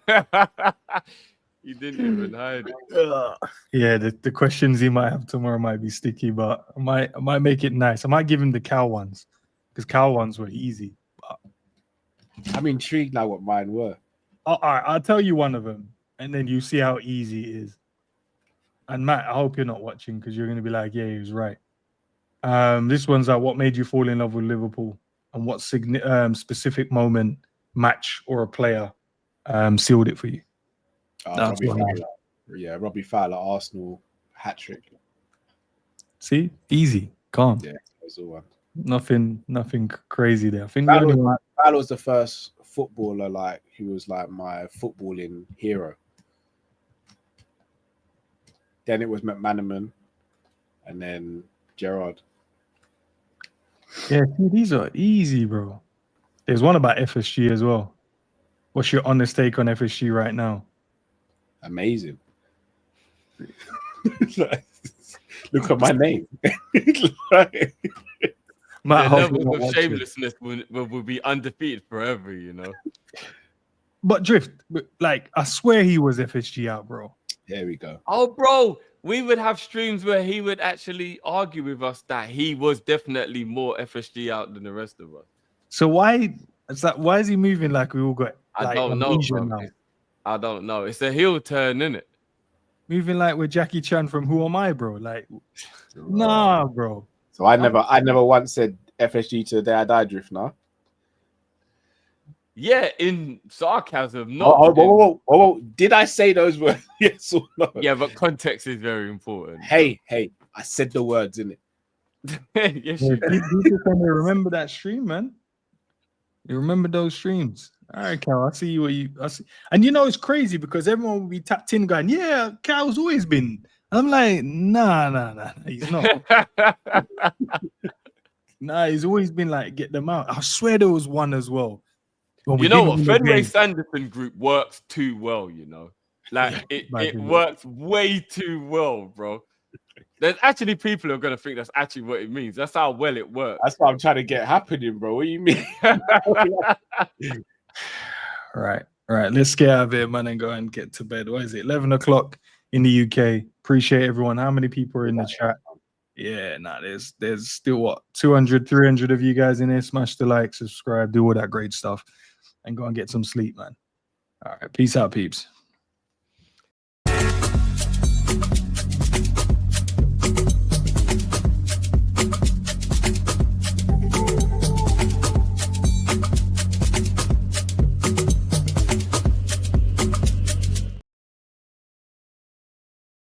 He didn't even hide it. Yeah, the questions he might have tomorrow might be sticky, but I might make it nice. I might give him the Cal ones because Cal ones were easy. But I'm intrigued now what mine were. All right, I'll tell you one of them, and then you see how easy it is. And Matt, I hope you're not watching because you're going to be like, yeah, he was right. This one's like, what made you fall in love with Liverpool? And what specific moment, match, or a player sealed it for you? Robbie Fowler. Yeah, Robbie Fowler, Arsenal hat-trick. See? Easy. Calm. Yeah, that was the one. Nothing crazy there. I think Fowler was the first footballer who was like my footballing hero. Then it was McManaman and then Gerrard. Yeah, these are easy, bro. There's one about FSG as well. What's your honest take on FSG right now? Amazing. Look at my name. Levels of shamelessness will be undefeated forever, you know. But Drift, like, I swear he was FSG out, bro. There we go. Oh, bro, we would have streams where he would actually argue with us that he was definitely more FSG out than the rest of us. So why is he moving like we all got? I Like, don't know, amnesia bro. now? I don't know. It's a heel turn, isn't it? Moving like we're Jackie Chan from Who Am I, bro? Like, nah, bro. So I never once said FSG to the day I die, Drift. Nah. Yeah, in sarcasm. Whoa. Did I say those words? Yes or no? Yeah, but context is very important. Hey, I said the words, innit? Yes, Yeah, people can remember that stream, man. You remember those streams? All right, Cal. I see you. I see, and you know it's crazy because everyone will be tapped in, going, "Yeah, Cal's always been." I'm like, nah, he's not. Nah, he's always been like, get them out. I swear there was one as well. You know what? Fenway Sanderson group works too well, you know. Like it works way too well, bro. There's actually people who are gonna think that's actually what it means. That's how well it works. That's what I'm trying to get happening, bro. What do you mean? Right. Let's get out of here, man, and go and get to bed. What is it? 11 o'clock in the UK. Appreciate everyone. How many people are in the chat? Yeah, there's still what 200, 300 of you guys in there. Smash the like, subscribe, do all that great stuff, and go and get some sleep, man. All right, peace out, peeps.